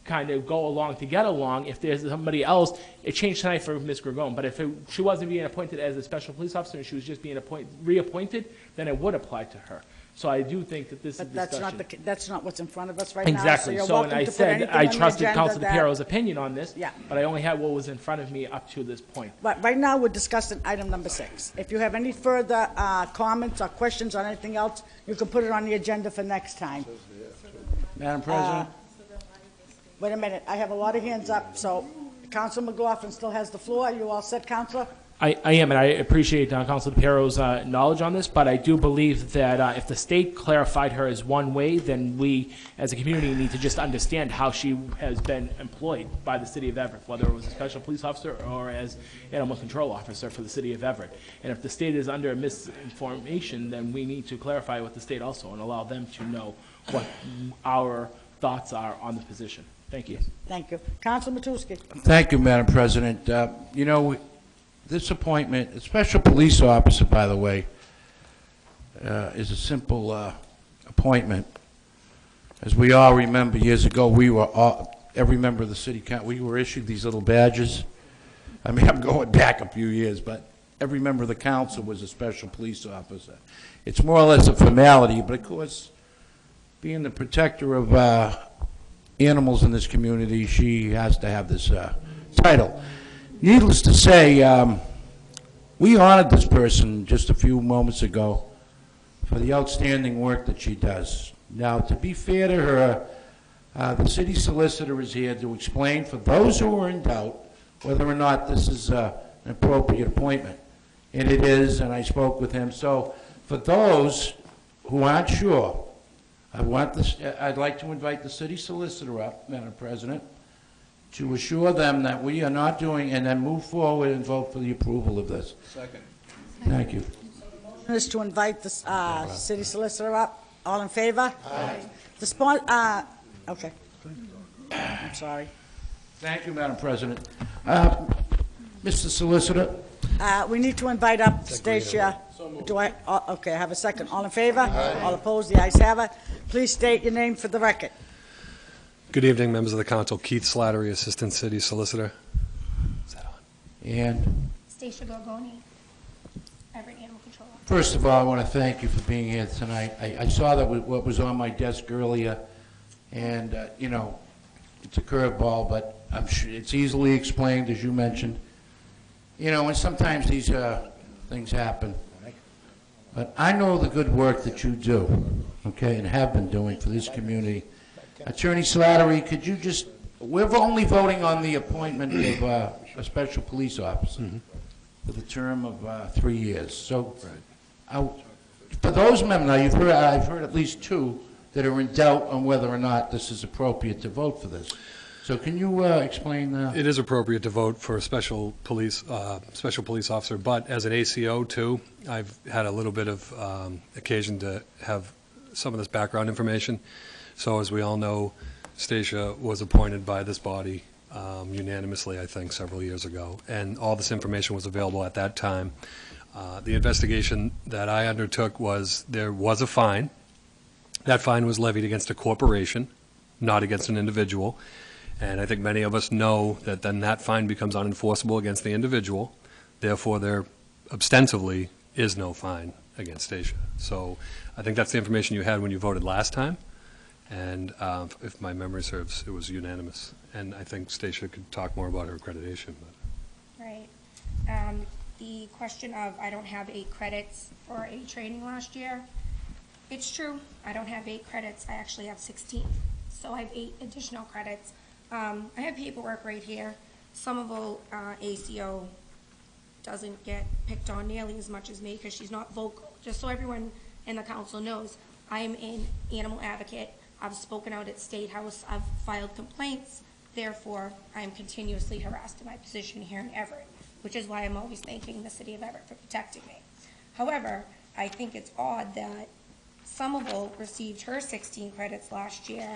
kind of go along to get along. If there's somebody else, it changed tonight for Ms. Gargone, but if she wasn't being appointed as a special police officer and she was just being reappointed, then it would apply to her. So I do think that this is discussion. That's not what's in front of us right Exactly. now. So, and I said I trusted Councilor DePiero's DePiero's opinion on this, Yeah. but I only had what was in front of me up to this point. But right now, we're discussing item number 6. If you have any further comments or questions on anything else, you can put it on the agenda for next time. Madam President? Wait a minute, I have a lot of hands up, so Councilor McLaughlin still has the floor. Are you all set, Councilor? I am, and I appreciate Councilor DePiero's knowledge on this, but I do believe that if the state clarified her as one way, then we, as a community, need to just understand how she has been employed by the city of Everett, whether it was a special police officer or as animal control officer for the city of Everett. And if the state is under misinformation, then we need to clarify with the state also and allow them to know what our thoughts are on the position. Thank you. Thank you. Councilor Matusky? Thank you, Madam President. You know, this appointment, a special police officer, by the way, is a simple appointment. As we all remember, years ago, we were all, every member of the city council, we were issued these little badges. I mean, I'm going back a few years, but every member of the council was a special police officer. It's more or less a formality, but of course, being the protector of animals in this community, she has to have this title. Needless to say, we honored this person just a few moments ago for the outstanding work that she does. Now, to be fair to her, the city solicitor is here to explain for those who are in doubt whether or not this is an appropriate appointment. And it is, and I spoke with him. So for those who aren't sure, I'd like to invite the city solicitor up, Madam President, to assure them that we are not doing, and then move forward and vote for the approval of this. Second. Thank you. Motion is to invite the city solicitor up. All in favor? Aye. The okay. I'm sorry. Thank you, Madam President. Mr. Solicitor? We need to invite up Stacia. Do I, okay, I have a second. All in favor? Aye. All opposed? The ayes have it. Please state your name for the record. Good evening, members of the council. Keith Slattery, Assistant City Solicitor. Is that on? And? Stacia Gorgoni, Everett Animal Control Officer. First of all, I want to thank you for being here tonight. I saw that what was on my desk earlier, and, you know, it's a curveball, but I'm sure it's easily explained, as you mentioned. You know, and sometimes these things happen. But I know the good work that you do, okay, and have been doing for this community. Attorney Slattery, could you just, we're only voting on the appointment of a special police officer for the term of 3 years. So, for those members, now I've heard at least two that are in doubt on whether or not this is appropriate to vote for this. So can you explain that? It is appropriate to vote for a special police officer, but as an ACO too, I've had a little bit of occasion to have some of this background information. So as we all know, Stacia was appointed by this body unanimously, I think, several years ago, and all this information was available at that time. The investigation that I undertook was there was a fine. That fine was levied against a corporation, not against an individual. And I think many of us know that then that fine becomes unenforceable against the individual. Therefore, there ostensibly is no fine against Stacia. So I think that's the information you had when you voted last time. And if my memory serves, it was unanimous. And I think Stacia could talk more about her accreditation. But. Right. The question of I don't have 8 credits for a training last year. It's true. I don't have 8 credits. I actually have 16. So I have 8 additional credits. I have paperwork right here. Somerville ACO doesn't get picked on nearly as much as me because she's not vocal. Just so everyone in the council knows, I am an animal advocate. I've spoken out at State House. I've filed complaints. Therefore, I am continuously harassed in my position here in Everett, which is why I'm always thanking the city of Everett for protecting me. However, I think it's odd that Somerville received her 16 credits last year.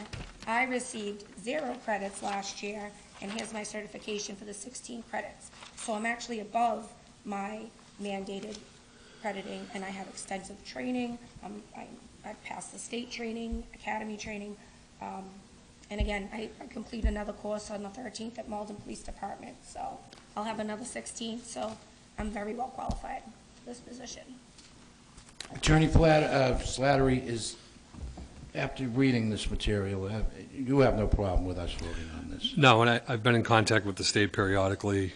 I received 0 credits last year, and here's my certification for the 16 credits. So I'm actually above my mandated crediting, and I have extensive training. I've passed the state training, academy training, and again, I complete another course on the 13th at Malden Police Department, so I'll have another 16, so I'm very well qualified for this position. Attorney Slattery, is, after reading this material, you have no problem with us voting on this? No, and I've been in contact with the state periodically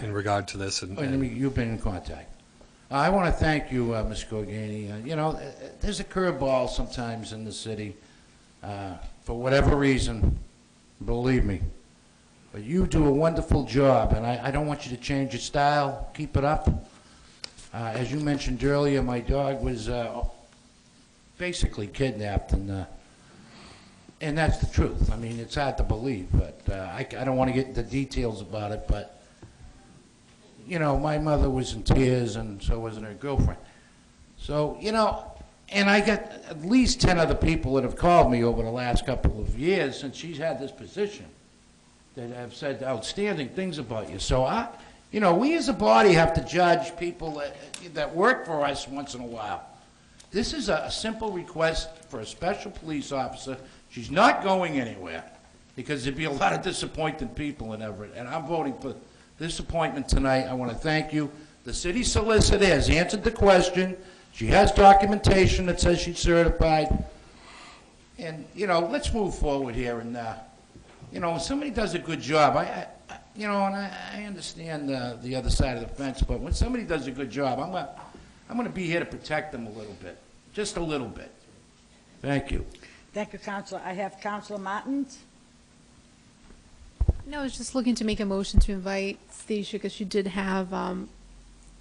in regard to this. You've been in contact. I want to thank you, Ms. Gorgani. You know, there's a curveball sometimes in the city, for whatever reason, believe me. But you do a wonderful job, and I don't want you to change your style. Keep it up. As you mentioned earlier, my dog was basically kidnapped, and that's the truth. I mean, it's hard to believe, but I don't want to get into details about it, but, you know, my mother was in tears, and so wasn't her girlfriend. So, you know, and I got at least 10 other people that have called me over the last couple of years since she's had this position that have said outstanding things about you. So you know, we as a body have to judge people that work for us once in a while. This is a simple request for a special police officer. She's not going anywhere because there'd be a lot of disappointed people in Everett, and I'm voting for this appointment tonight. I want to thank you. The city solicitor has answered the question. She has documentation that says she's certified. And, you know, let's move forward here. And, you know, when somebody does a good job, you know, and I understand the other side of the fence, but when somebody does a good job, I'm going to be here to protect them a little bit, just a little bit. Thank you. Thank you, Councilor. I have Councilor Martins. No, I was just looking to make a motion to invite Stacia because she did have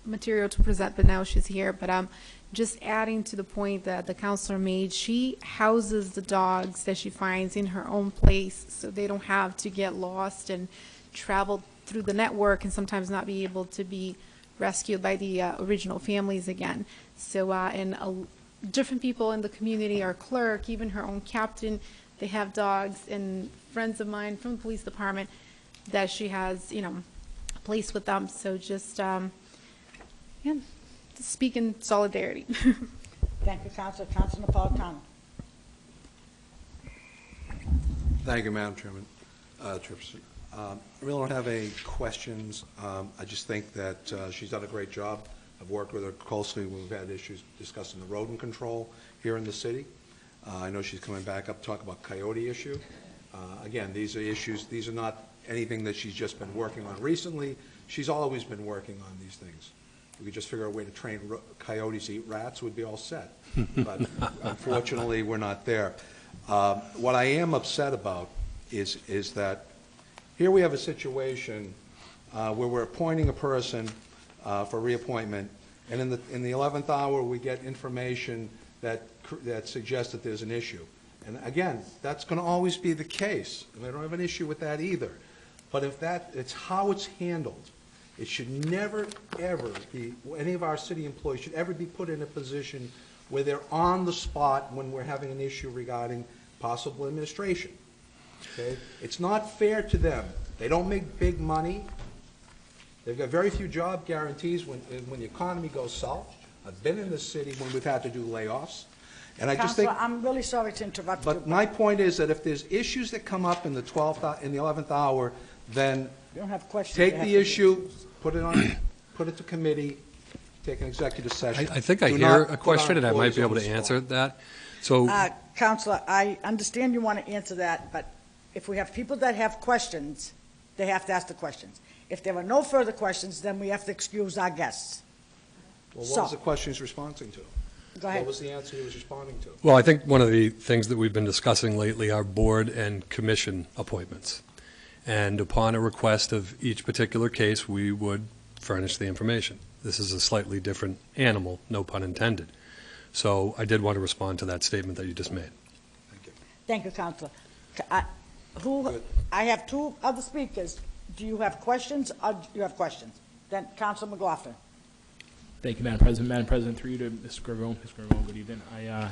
material to present, but now she's here. But just adding to the point that the councilor made, she houses the dogs that she finds in her own place, so they don't have to get lost and travel through the network and sometimes not be able to be rescued by the original families again. So, and different people in the community, our clerk, even her own captain, they have dogs, and friends of mine from the police department that she has, you know, a place with them. So just, yeah, speak in solidarity. Thank you, Councilor. Councilor Napolitano. Thank you, Madam Chairman. Chairperson. I really don't have any questions. I just think that she's done a great job. I've worked with her closely when we've had issues discussing the rodent control here in the city. I know she's coming back up to talk about coyote issue. Again, these are issues, these are not anything that she's just been working on recently. She's always been working on these things. we could just figure out a way to train coyotes to eat rats, we'd be all set. But unfortunately, we're not there. What I am upset about is that here we have a situation where we're appointing a person for reappointment, and in the 11th hour, we get information that suggests that there's an issue. And again, that's going to always be the case, and I don't have an issue with that either. But if it's how it's handled. It should never, ever be, any of our city employees should ever be put in a position where they're on the spot when we're having an issue regarding possible administration. Okay? It's not fair to them. They don't make big money. They've got very few job guarantees when the economy goes south. I've been in this city when we've had to do layoffs. And I just think, Counselor, I'm really sorry to interrupt you. but my point is that if there's issues that come up in the 11th hour, then You don't have questions. take you have the to- issue, put it to committee, take an executive session. I think I Do hear not a put our question, and I might employees be able on to the answer spot. that. So, Counselor, I understand you want to answer that, but if we have people that have questions, they have to ask the questions. If there are no further questions, then we have to excuse our guests. Well, So- what was the question he's responding to? Go ahead. What was the answer he was responding to? well, I think one of the things that we've been discussing lately are board and commission appointments. And upon a request of each particular case, we would furnish the information. This is a slightly different animal, no pun intended. So I did want to respond to that statement that you just made. Thank you, Counselor. I have two other speakers. Do you have questions, or do you have questions? Then Counselor McLaughlin. Thank you, Madam President. Madam President, through you to Mr. Gravone. Mr. Gravone, good evening. I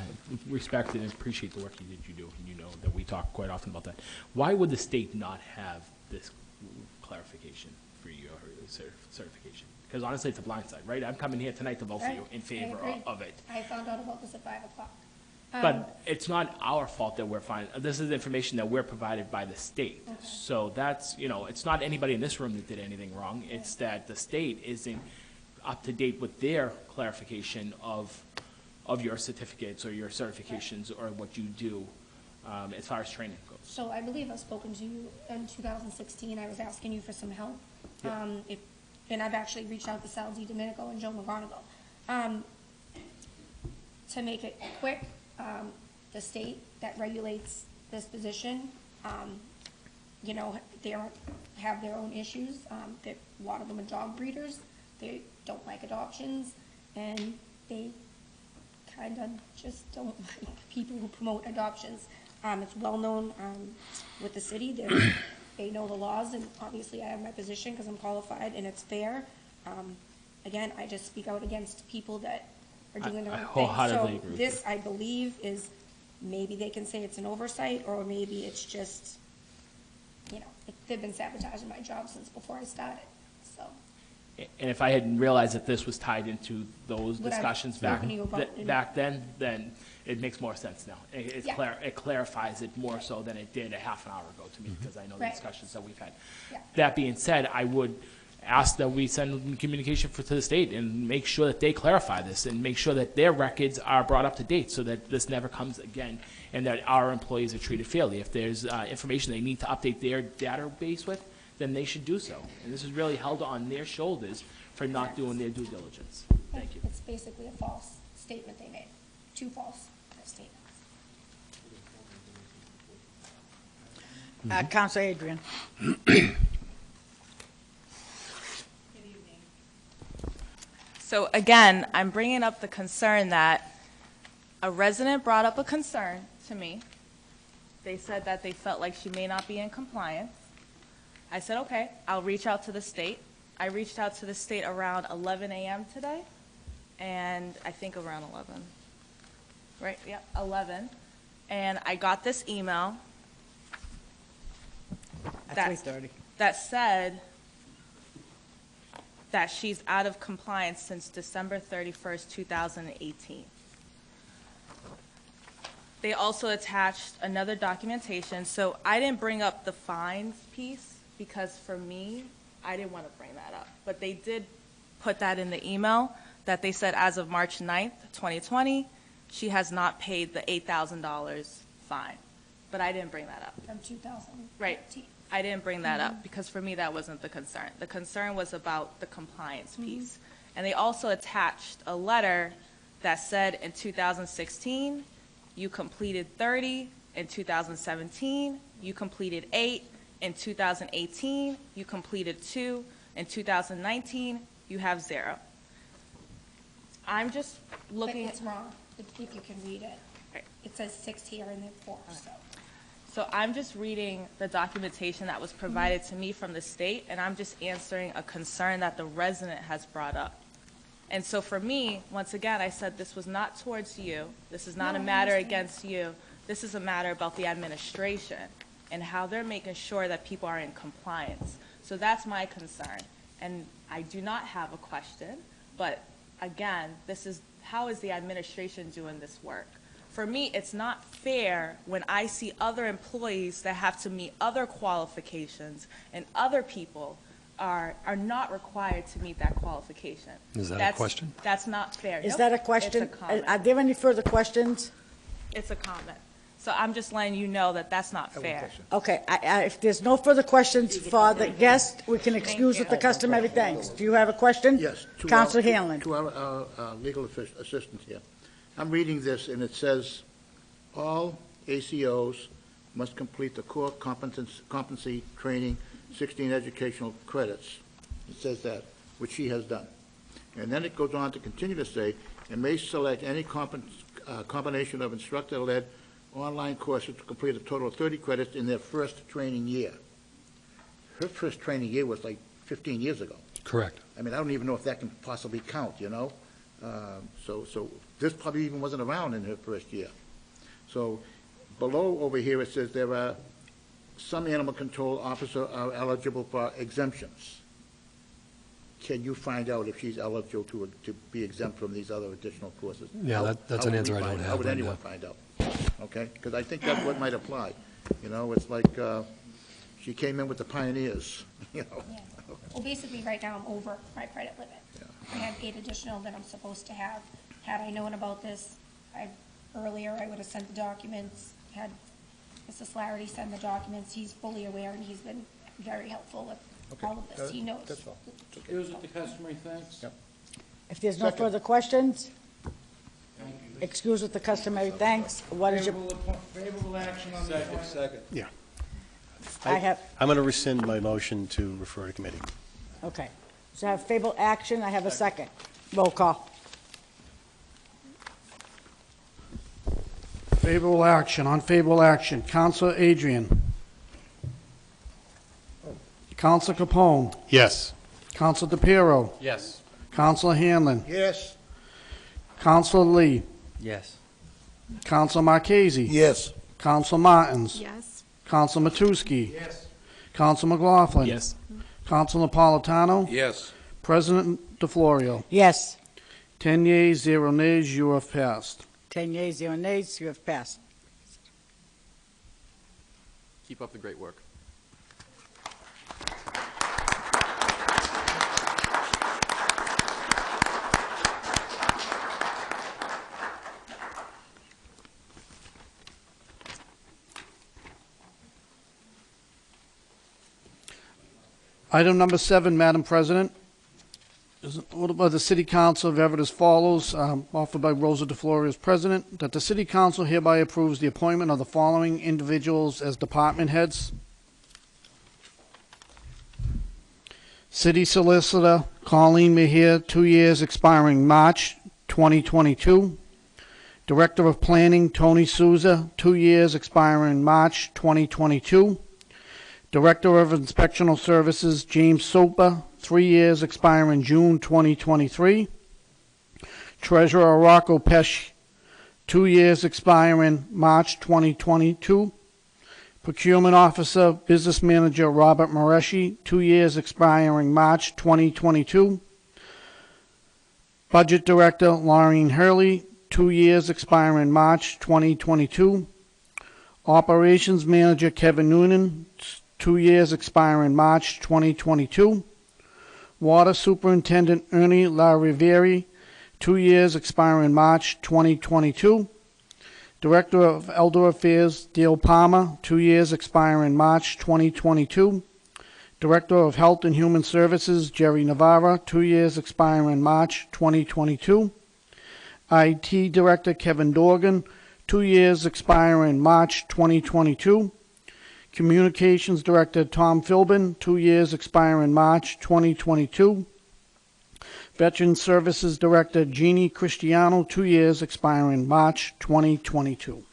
respect and appreciate the work you do, and you know that we talk quite often about that. Why would the state not have this clarification for your certification? Because honestly, it's a blindside, right? I'm coming here tonight to vote for you in favor of it. I found out about this at 5 o'clock. But it's not our fault that we're finding, this is information that we're provided by the state. Okay. So that's, it's not anybody in this room that did anything wrong. It's that the state isn't up to date with their clarification of your certificates or your certifications or what you do as far as training goes. So I believe I've spoken to you in 2016. I was asking you for some help. And I've actually reached out to Sal DiDomenico and Joe McGonigal. To make it quick, the state that regulates this position, they have their own issues. A lot of them are dog breeders. They don't like adoptions, and they kind of just don't like people who promote adoptions. It's well known with the city. They know the laws, and obviously I have my position because I'm qualified and it's fair. Again, I just speak out against people that are doing the I wrong thing. wholeheartedly agree with This, I believe, is maybe they can say it's an oversight, or maybe it's just, they've been sabotaging my job since before I started, so. And if I hadn't realized that this was tied into those Would I have discussions spoken to you about it? back then it makes more sense now. Yeah. It clarifies it more so than it did a half an hour ago to me, because I know the Right. discussions that we've had. Yeah. That being said, I would ask that we send communication to the state and make sure that they clarify this and make sure that their records are brought up to date so that this never comes again and that our employees are treated fairly. If there's information they need to update their database with, then they should do so. And this is really held on their shoulders for not doing their due diligence. Thank you. It's basically a false statement they made, two false statements. Counselor Adrian. So again, I'm bringing up the concern that a resident brought up a concern to me. They said that they felt like she may not be in compliance. I said, okay, I'll reach out to the state. I reached out to the state around 11 a.m. today, and I think around 11. Right, yeah, 11. And I got this email At that 3:30. that said that she's out of compliance since December 31st, 2018. They also attached another documentation. So I didn't bring up the fines piece because for me, I didn't want to bring that up. But they did put that in the email that they said as of March 9th, 2020, she has not paid the $8,000 fine. But I didn't bring that up. From 2018. Right. I didn't bring that up because for me, that wasn't the concern. The concern was about the compliance piece. And they also attached a letter that said in 2016, you completed 30, in 2017, you completed 8, in 2018, you completed 2, in 2019, you have 0. I'm just looking. But it's wrong, if you can read it. Right. It says 6 here and then 4, so. So I'm just reading the documentation that was provided to me from the state, and I'm just answering a concern that the resident has brought up. And so for me, once again, I said this was not towards you. This is not a matter against you. This is a matter about the administration and how they're making sure that people are in compliance. So that's my concern. And I do not have a question, but again, this is, how is the administration doing this work? For me, it's not fair when I see other employees that have to meet other qualifications and other people are not required to meet that qualification. Is that a question? That's not fair. Is Nope, that a question? It's a comment. Are there any further questions? It's a comment. So I'm just letting you know that that's not fair. Okay, if there's no further questions for the guest, we can excuse with the customary thanks. Do you have a question? Yes. to Counselor our- Hanlon. To our legal assistant here. I'm reading this, and it says, all ACOs must complete the core competency training, 16 educational credits. It says that, which she has done. And then it goes on to continue to say, and may select any combination of instructor-led online courses to complete a total of 30 credits in their first training year. Her first training year was like 15 years ago. Correct. I mean, I don't even know if that can possibly count, you know? So this probably even wasn't around in her first year. So below over here, it says there are some animal control officer are eligible for exemptions. Can you find out if she's eligible to be exempt from these other additional courses? Yeah, that's an answer I don't have How would right anyone now. find out? Okay, because I think that's what might apply. You know, it's like, she came in with the pioneers, you know? Yeah. Well, basically, right now, I'm over my credit limit. I have 8 additional that I'm supposed to have. Had I known about this earlier, I would have sent the documents, had Mr. Slarity send the documents. He's fully aware, and he's been very helpful with all of this. He knows. That's all. Excuse with the customary thanks. If there's no further questions, excuse with the customary thanks. What is your, Favorable action on the appointment. Second. Yeah. I have, I'm going to rescind my motion to refer to committee. okay. So I have favorable action, I have a second. Roll call. Favorable action, unfavorable action. Counselor Adrian. Counselor Capone. Yes. Counselor DePiero. Yes. Counselor Hanlon. Yes. Counselor Lee. Yes. Counselor Marchese. Yes. Counselor Martins. Yes. Counselor Matusky. Yes. Counselor McLaughlin. Yes. Counselor Napolitano. Yes. President DeFlorio. Yes. 10 yeas, 0 nays, you have passed. 10 yeas, 0 nays, you have passed. Keep up the great work. Item number 7, Madam President, is ordered by the City Council of Everett as follows, offered by Rosa DeFlorio as president, that the City Council hereby approves the appointment of the following individuals as department heads. City Solicitor Colleen Mejia, 2 years expiring March 2022. Director of Planning Tony Souza, 2 years expiring March 2022. Director of Inspectional Services James Sopa, 3 years expiring June 2023. Treasurer Rocco Pesh, 2 years expiring March 2022. Procurement Officer Business Manager Robert Mareshi, 2 years expiring March 2022. Budget Director Laureen Hurley, 2 years expiring March 2022. Operations Manager Kevin Noonan, 2 years expiring March 2022. Water Superintendent Ernie LaRiviere, 2 years expiring March 2022. Director of Elder Affairs Dale Palmer, 2 years expiring March 2022. Director of Health and Human Services, Jerry Navarra, 2 years expiring March 2022. IT Director, Kevin Dorgan, 2 years expiring March 2022. Communications Director, Tom Philbin, 2 years expiring March 2022. Veteran Services Director, Jeannie Cristiano, 2 years expiring March 2022.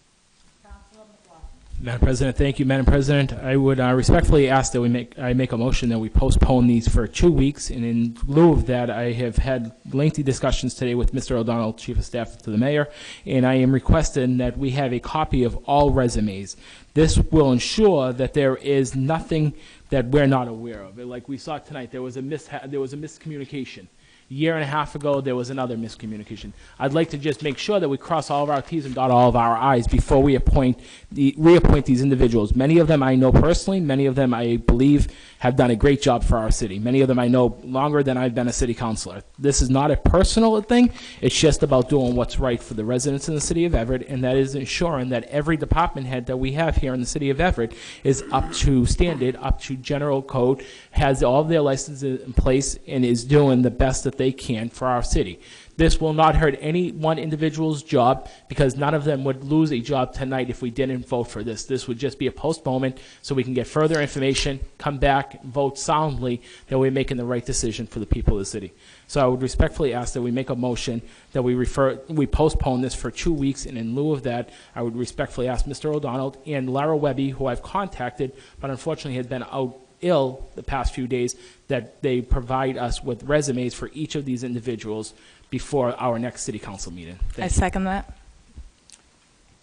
Madam President, thank you. Madam President, I would respectfully ask that I make a motion that we postpone these for 2 weeks, and in lieu of that, I have had lengthy discussions today with Mr. O'Donnell, Chief of Staff to the Mayor, and I am requesting that we have a copy of all resumes. This will ensure that there is nothing that we're not aware of. Like we saw tonight, there was a miscommunication. A year and a half ago, there was another miscommunication. I'd like to just make sure that we cross all of our T's and dot all of our I's before we reappoint these individuals. Many of them I know personally. Many of them I believe have done a great job for our city. Many of them I know longer than I've been a city councilor. This is not a personal thing. It's just about doing what's right for the residents in the city of Everett, and that is ensuring that every department head that we have here in the city of Everett is up to standard, up to general code, has all of their licenses in place, and is doing the best that they can for our city. This will not hurt any one individual's job, because none of them would lose a job tonight if we didn't vote for this. This would just be a postponement so we can get further information, come back, vote soundly, that we're making the right decision for the people of the city. So I would respectfully ask that we make a motion that we postpone this for 2 weeks, and in lieu of that, I would respectfully ask Mr. O'Donnell and Lara Webby, who I've contacted, but unfortunately has been out ill the past few days, that they provide us with resumes for each of these individuals before our next city council meeting. I second that.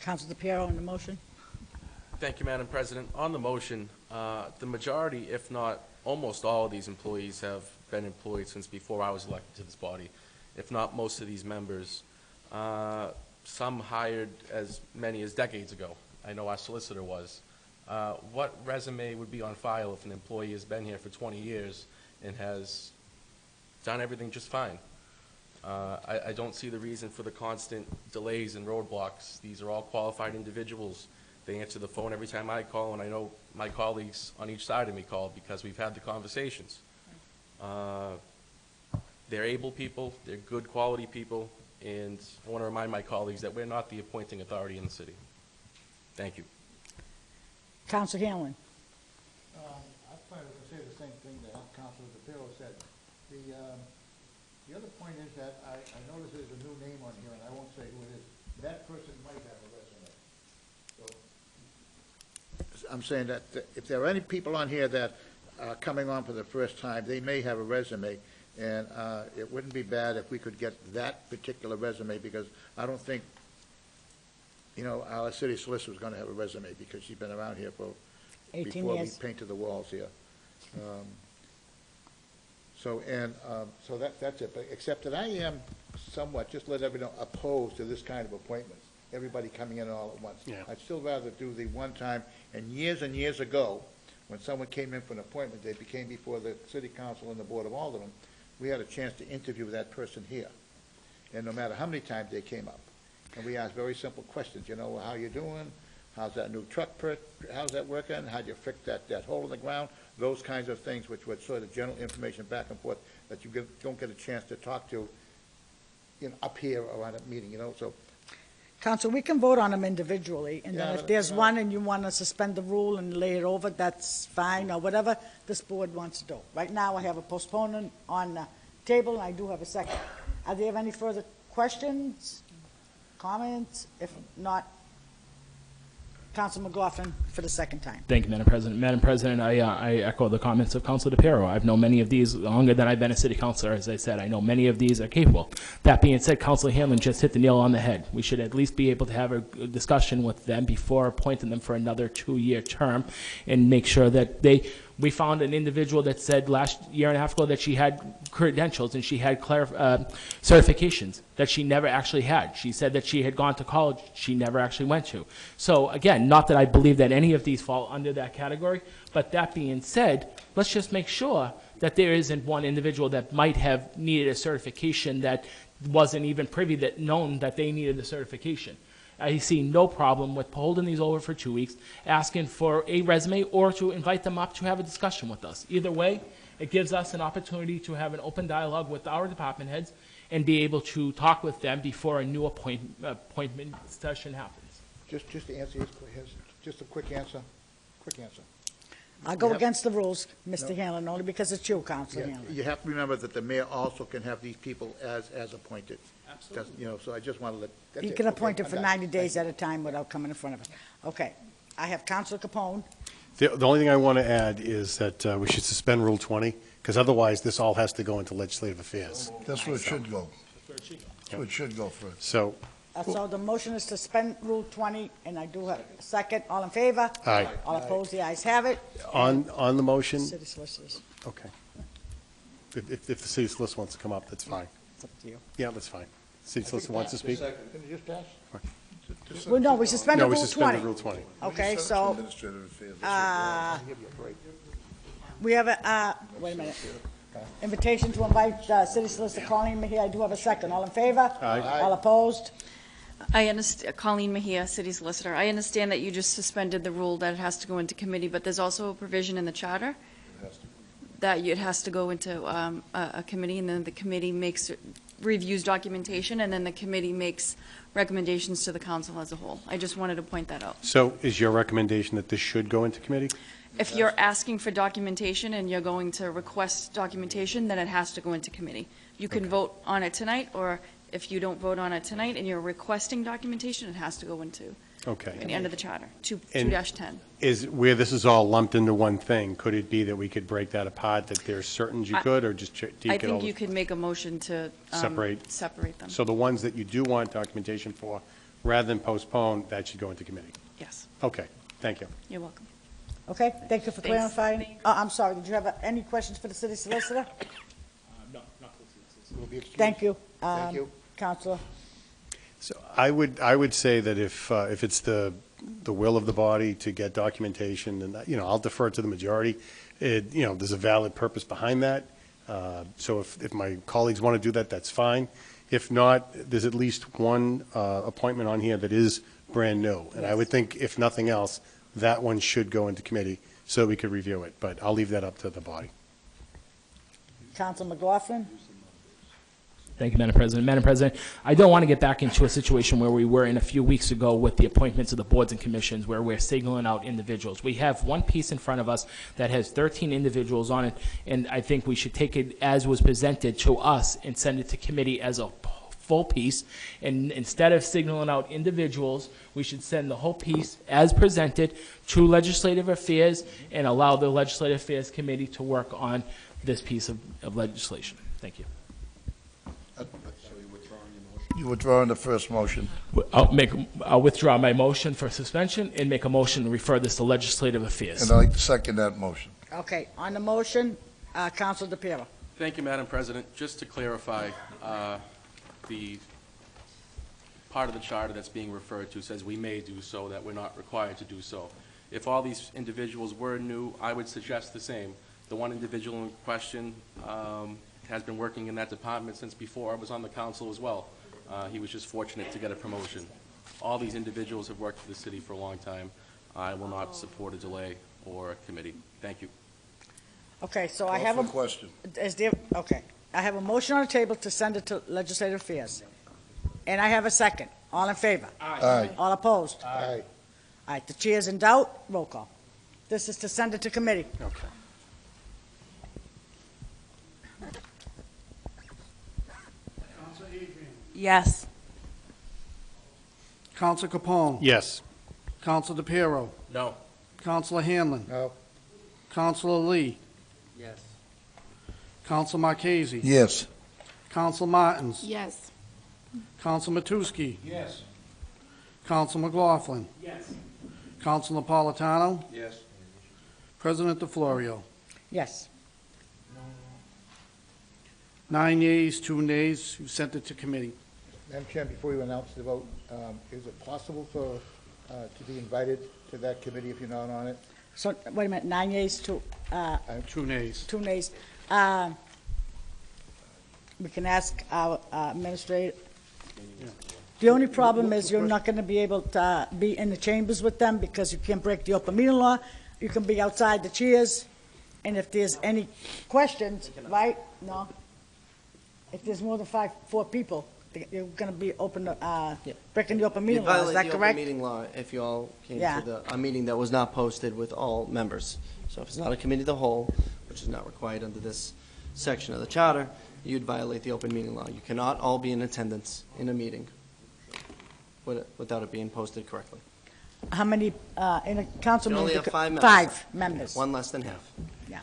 Councilor DePiero on the motion. Thank you, Madam President. On the motion, the majority, if not almost all of these employees have been employed since before I was elected to this body, if not most of these members. Some hired as many as decades ago. I know our solicitor was. What resume would be on file if an employee has been here for 20 years and has done everything just fine? I don't see the reason for the constant delays and roadblocks. These are all qualified individuals. They answer the phone every time I call, and I know my colleagues on each side of me call because we've had the conversations. They're able people, they're good quality people, and I want to remind my colleagues that we're not the appointing authority in the city. Thank you. Councilor Hanlon. I probably was going to say the same thing that Councilor DePiero said. The other point is that I noticed there's a new name on here, and I won't say who it is. That person might have a resume. So I'm saying that if there are any people on here that are coming on for the first time, they may have a resume, and it wouldn't be bad if we could get that particular resume, because I don't think, our city solicitor is going to have a resume, because she's been around here for 18 before years. we painted the walls here. So that's it. But except that I am somewhat, just let everyone know, opposed to this kind of appointments. Everybody coming in all at once. Yeah. I'd still rather do the one time. And years ago, when someone came in for an appointment, they became before the city council and the board of aldermen. We had a chance to interview that person here, and no matter how many times they came up, and we asked very simple questions. How you doing? How's that new truck how's that working? How'd you fix that hole in the ground? Those kinds of things, which were sort of general information back and forth that you don't get a chance to talk to, up here or at a meeting, So, Council, we can vote on them individually, and then Yeah, if but, there's one and you want to suspend the rule and lay it over, that's fine, or whatever this board wants to do. Right now, I have a postponement on the table, and I do have a second. Are there any further questions, comments? If not, Council McLaughlin for the second time. Thank you, Madam President. Madam President, I echo the comments of Councilor DePiero. I've known many of these longer than I've been a city councilor. As I said, I know many of these are capable. That being said, Councilor Hanlon just hit the nail on the head. We should at least be able to have a discussion with them before appointing them for another 2-year term, and make sure that we found an individual that said last year and a half ago that she had credentials and she had certifications that she never actually had. She said that she had gone to college she never actually went to. So again, not that I believe that any of these fall under that category, but that being said, let's just make sure that there isn't one individual that might have needed a certification that wasn't even privy, that known that they needed the certification. I see no problem with holding these over for 2 weeks, asking for a resume, or to invite them up to have a discussion with us. Either way, it gives us an opportunity to have an open dialogue with our department heads and be able to talk with them before a new appointment session happens. Just to answer his, just a quick answer. I'll go Yep. against the rules, Mr. No. Hanlon, only because it's you, Counselor Yeah, Hanlon. you have to remember that the mayor also can have these people as appointed. Absolutely. You know, so I just want to let. that's You it. can Okay, appoint it I'm for done. 90 days Thank at a time without coming in front of us. Okay. I have Counselor Capone. The only thing I want to add is that we should suspend Rule 20, because otherwise this all has to go into legislative affairs. That's where it should go. That's where it should go first. So, So the motion is to suspend Rule 20, and I do have a second. All in favor? Aye. All opposed? The ayes have it. on the motion, City solicitors, okay. If the city solicitor wants to come up, that's fine. it's up to you. Yeah, that's fine. City solicitor wants to speak? Didn't it just pass? Well, no, we suspended No, we Rule 20. suspended Rule 20. Okay, so, Administrative affairs. Give you a break. we have a, wait a minute. Invitation to invite City Solicitor Colleen Mejia. I do have a second. All in favor? Aye. All opposed? I understand, Colleen Mejia, City Solicitor. I understand that you just suspended the rule that it has to go into committee, but there's also a provision in the charter that it has to go into a committee, and then the committee reviews documentation, and then the committee makes recommendations to the council as a whole. I just wanted to point that out. So is your recommendation that this should go into committee? If you're asking for documentation and you're going to request documentation, then it has to go into committee. You can vote on it tonight, or if you don't vote on it tonight and you're requesting documentation, it has to go into Okay. the end of the charter, And- 2-10. Is, where this is all lumped into one thing, could it be that we could break that apart, that there's certain you could, or just take it all? I think you could make a motion to separate them. So the ones that you do want documentation for, rather than postpone, that should go into committee? Yes, Okay, thank you. you're welcome. Okay, thank you for Thanks. clarifying. I'm sorry, did you have any questions for the City Solicitor? No, not close. Will be excused. Thank you. Thank you. Counselor? So I would say that if it's the will of the body to get documentation, then, I'll defer to the majority. There's a valid purpose behind that. So if my colleagues want to do that, that's fine. If not, there's at least one appointment on here that is brand new. And I would think, if nothing else, that one should go into committee so we could review it. But I'll leave that up to the body. Counselor McLaughlin? Thank you, Madam President. Madam President, I don't want to get back into a situation where we were in a few weeks ago with the appointments of the boards and commissions, where we're signaling out individuals. We have one piece in front of us that has 13 individuals on it, and I think we should take it as was presented to us and send it to committee as a full piece. And instead of signaling out individuals, we should send the whole piece as presented to Legislative Affairs and allow the Legislative Affairs Committee to work on this piece of legislation. Thank you. You withdrawing the first motion? I'll withdraw my motion for suspension and make a motion to refer this to Legislative Affairs. And I'd like to second that motion. Okay, on the motion, Counselor DePiero. Thank you, Madam President. Just to clarify, the part of the charter that's being referred to says we may do so, that we're not required to do so. If all these individuals were new, I would suggest the same. The one individual in question has been working in that department since before I was on the council as well. He was just fortunate to get a promotion. All these individuals have worked for the city for a long time. I will not support a delay or a committee. Thank you. Okay, so I Call have for a... question. Okay, I have a motion on the table to send it to Legislative Affairs. And I have a second. All in favor? Aye. All opposed? Aye. All right, the chair is in doubt. Roll call. This is to send it to committee. Okay. Yes. Counselor Capone? Yes. Counselor DePiero? No. Counselor Hanlon? No. Counselor Lee? Yes. Counselor Marchese? Yes. Counselor Martins? Yes. Counselor Matusky? Yes. Counselor McLaughlin? Yes. Counselor Napolitano? Yes. President DeFlorio? Yes. 9 yeas, 2 nays. You sent it to committee. Madam Chair, before you announce the vote, is it possible for, to be invited to that committee if you're not on it? So, wait a minute, 9 yeas, 2 2 nays. nays. We can ask our administrator, The only problem is you're not going to be able to be in the chambers with them because you can't break the open meeting law. You can be outside the chairs, and if there's any questions, right? No? If there's more than four people, you're going to be breaking the open meeting law, is that You'd violate the open correct? meeting law if you all came Yeah. to a meeting that was not posted with all members. So if it's not a committee of the whole, which is not required under this section of the charter, you'd violate the open meeting law. You cannot all be in attendance in a meeting without it being posted correctly. How many, in a council You meeting? only have 5 members. 5 members. One less than half. Yeah.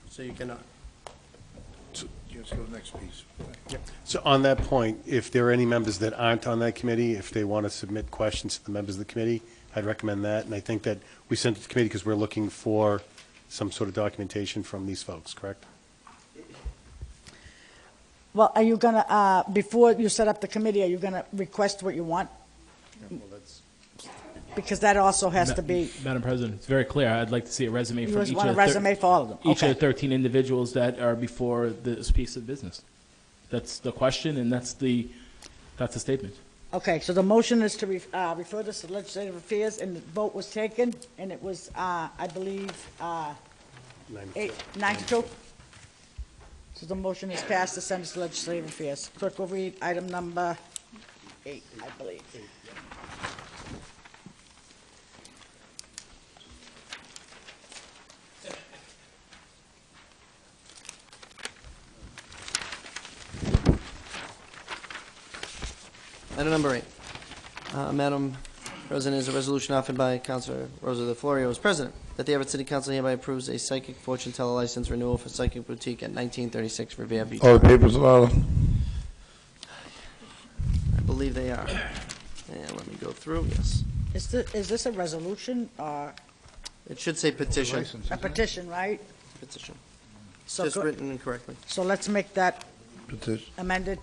So you cannot. Let's go to the next piece. So on that point, if there are any members that aren't on that committee, if they want to submit questions to the members of the committee, I'd recommend that. And I think that we sent it to the committee because we're looking for some sort of documentation from these folks, correct? Well, are you going to, before you set up the committee, are you going to request what you want? Because that also has to be, Madam President, it's very clear. I'd like to see a resume you from just each want a of the resume for all of them? each Okay. of the 13 individuals that are before this piece of business. That's the question, and that's the statement. Okay, so the motion is to refer this to legislative affairs, and the vote was taken, and it was, I believe, 9-2. So the motion is passed to send it to legislative affairs. Clerk will read item number 8, I believe. Item number 8. Madam President, is a resolution offered by Councilor Rosa DeFlorio as president, that the Everett City Council hereby approves a psychic fortune teller license renewal for Psychic Boutique at 1936 Revere Beach. All the papers in order? I believe they are. And let me go through, yes. Is this a resolution or It should say petition. a petition, right? Petition. So Just go- written incorrectly. So let's make that Petition. amended.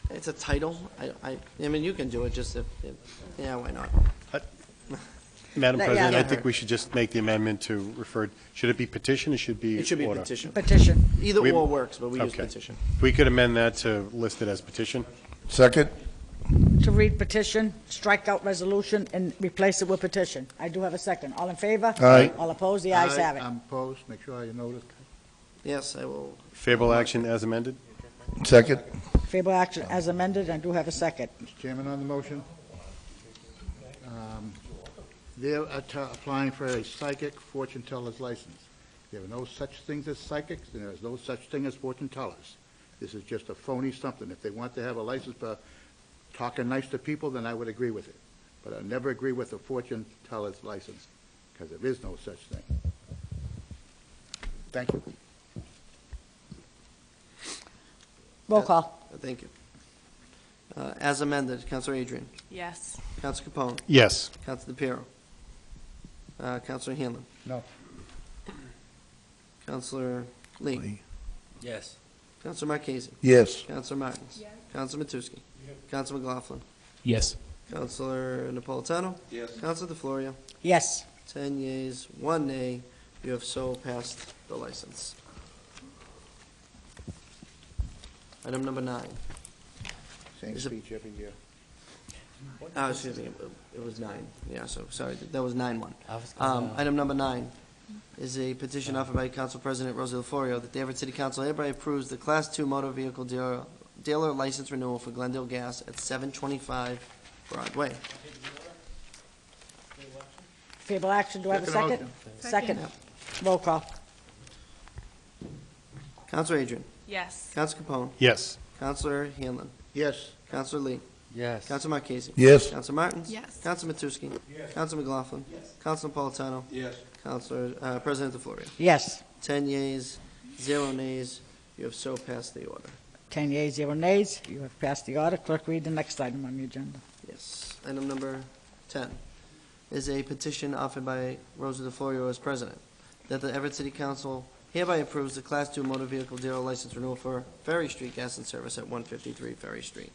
It's a title. I mean, you can do it just yeah, why not? Madam Yeah. President, I Yeah. think we should just make the amendment to refer, should it be petition or should it be order? It should be petition. Petition. Either We- or works, but we use Okay. petition. We could amend that to list it as petition? Second? To read petition, strike out resolution, and replace it with petition. I do have a second. All in favor? Aye. All opposed? The ayes have it. I'm opposed, make sure you notice. Yes, I will. Favorable action as amended? Second? Favorable action as amended. I do have a second. Mr. Chairman, on the motion, they're applying for a psychic fortune teller's license. There are no such things as psychics, and there is no such thing as fortune tellers. This is just a phony something. If they want to have a license for talking nice to people, then I would agree with it. But I never agree with a fortune teller's license, because there is no such thing. Thank you. Roll call. Thank you. As amended, Councilor Adrian. Yes. Councilor Capone. Yes. Councilor DePiero. Councilor Hanlon. No. Councilor Lee. Yes. Councilor Marchese. Yes. Councilor Martins. Councilor Matusky. Councilor McLaughlin. Yes. Councilor Napolitano. Yes. Councilor DeFlorio. Yes. 10 yeas, 1 nay. You have so passed the license. Item number 9. Same Is it- speech every year. Excuse me, it was 9. Yeah, so, sorry, that was 9-1. Item number 9 is a petition offered by Council President Rosa DeFlorio that the Everett City Council hereby approves the Class 2 motor vehicle dealer license renewal for Glendale Gas at 725 Broadway. Favorable action. Do I have a Second second? motion. Second. Roll call. Councilor Adrian. Yes. Councilor Capone. Yes. Councilor Hanlon. Yes. Councilor Lee. Yes. Councilor Marchese. Yes. Councilor Martins. Yes. Councilor Matusky. Councilor McLaughlin. Councilor Napolitano. Yes. Councilor, President DeFlorio. Yes. 10 yeas, 0 nays. You have so passed the order. 10 yeas, 0 nays. You have passed the order. Clerk, read the next item on the agenda. Yes. Item number 10 is a petition offered by Rosa DeFlorio as president, that the Everett City Council hereby approves the Class 2 motor vehicle dealer license renewal for Ferry Street Gas and Service at 153 Ferry Street.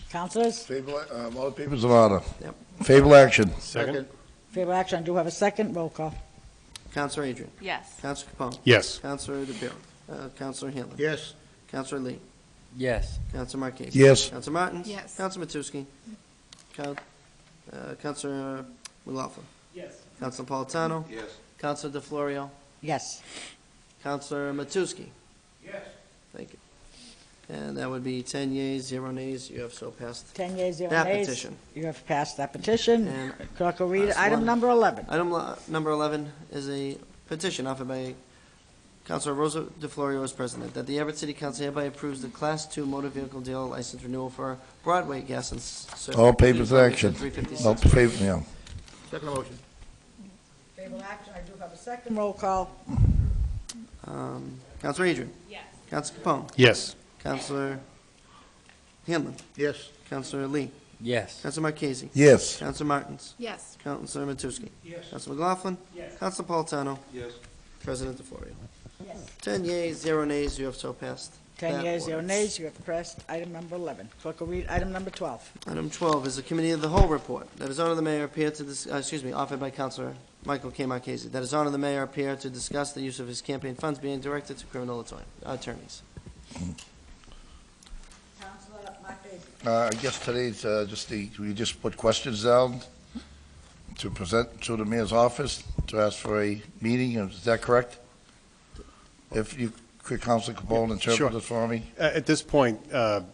Councilors? All the papers in order? Yep. Favorable action? Second? Favorable action. I do have a second. Roll call. Councilor Adrian. Yes. Councilor Capone. Yes. Councilor DePiero. Councilor Hanlon. Yes. Councilor Lee. Yes. Counsel Marquez. Yes. Counsel Martins. Yes. Counsel Matusky. Counsel McLaughlin. Yes. Counsel Napolitano. Yes. Counsel DeFlorio. Yes. Counselor Matusky. Yes. Thank you. And that would be 10 yeas, 0 nays. You have so passed 10 yeas, 0 that nays. petition. You have passed that petition. And Clerk will read last item one. number 11. Number 11 is a petition offered by Councilor Rosa DeFlorio as president, that the Everett City Council hereby approves the Class 2 motor vehicle dealer license renewal for Broadway Gas and Service. All papers action. 356. All favor, yeah. Second motion. Favorable action, I do have a second. Roll call. Councilor Adrian. Yes. Councilor Capone. Yes. Councilor Hanlon. Yes. Councilor Lee. Yes. Councilor Marchese. Yes. Councilor Martins. Yes. Councilor Matusky. Yes. Councilor McLaughlin. Yes. Councilor Napolitano. Yes. President DeFlorio. Yes. 10 yeas, 0 nays. You have so passed. 10 that yeas, 0 ordinance. nays. You have pressed item number 11. Clerk will read item number 12. Item 12 is a committee of the whole report. That is honor the mayor appear to this, offered by Councilor Michael K. Marchese. That is honor the mayor appear to discuss the use of his campaign funds being directed to criminal attorneys. Councilor Marquez. I guess today's we just put questions down to present to the mayor's office to ask for a meeting. Is that correct? If you could, Councilor Capone, interpret Sure. this for me? At this point,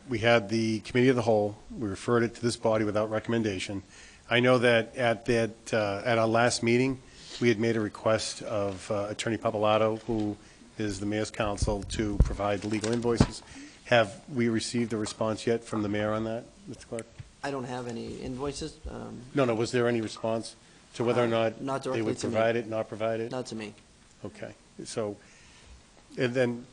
we had the committee of the whole. We referred it to this body without recommendation. I know that at our last meeting, we had made a request of Attorney Papalato, who is the mayor's counsel, to provide the legal invoices. Have we received a response yet from the mayor on that, Mr. Clerk? I don't have any invoices, No, was there any response to whether or not not they directly would to me. provide it, not provide it? Not to me. Okay, so, and then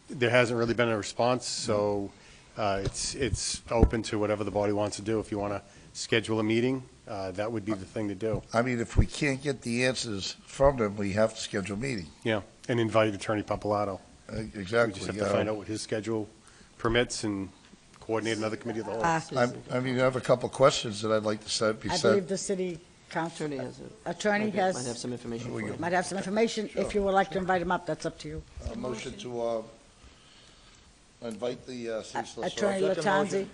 there hasn't really been a response, so it's open to whatever the body wants to do. If you want to schedule a meeting, that would be the thing to do. I mean, if we can't get the answers from them, we have to schedule a meeting. Yeah, and invite Attorney Papalato. Exactly. We just have to find out what his schedule permits and coordinate another committee of the whole. I mean, I have a couple questions that I'd like to be I sent. believe the city council. Attorney has it. Attorney Might has. have some information for you. Might have some information. If you would like to invite him up, that's up to you. A motion to invite the city solicitor. Attorney Latanzi. Do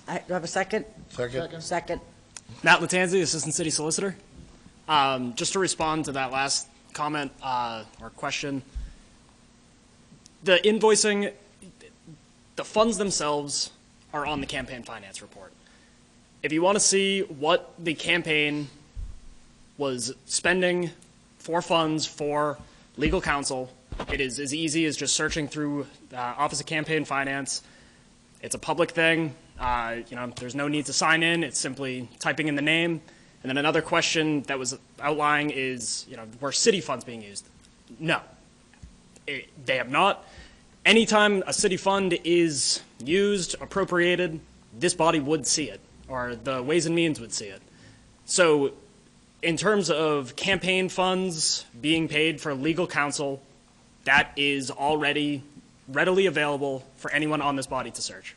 I have a second? Second. Second. Matt Latanzi, Assistant City Solicitor. Just to respond to that last comment or question, the invoicing, the funds themselves are on the campaign finance report. If you want to see what the campaign was spending for funds for legal counsel, it is as easy as just searching through the Office of Campaign Finance. It's a public thing. There's no need to sign in. It's simply typing in the name. And then another question that was outlying is, were city funds being used? No. They have not. Anytime a city fund is used, appropriated, this body would see it, or the Ways and Means would see it. So in terms of campaign funds being paid for legal counsel, that is already readily available for anyone on this body to search.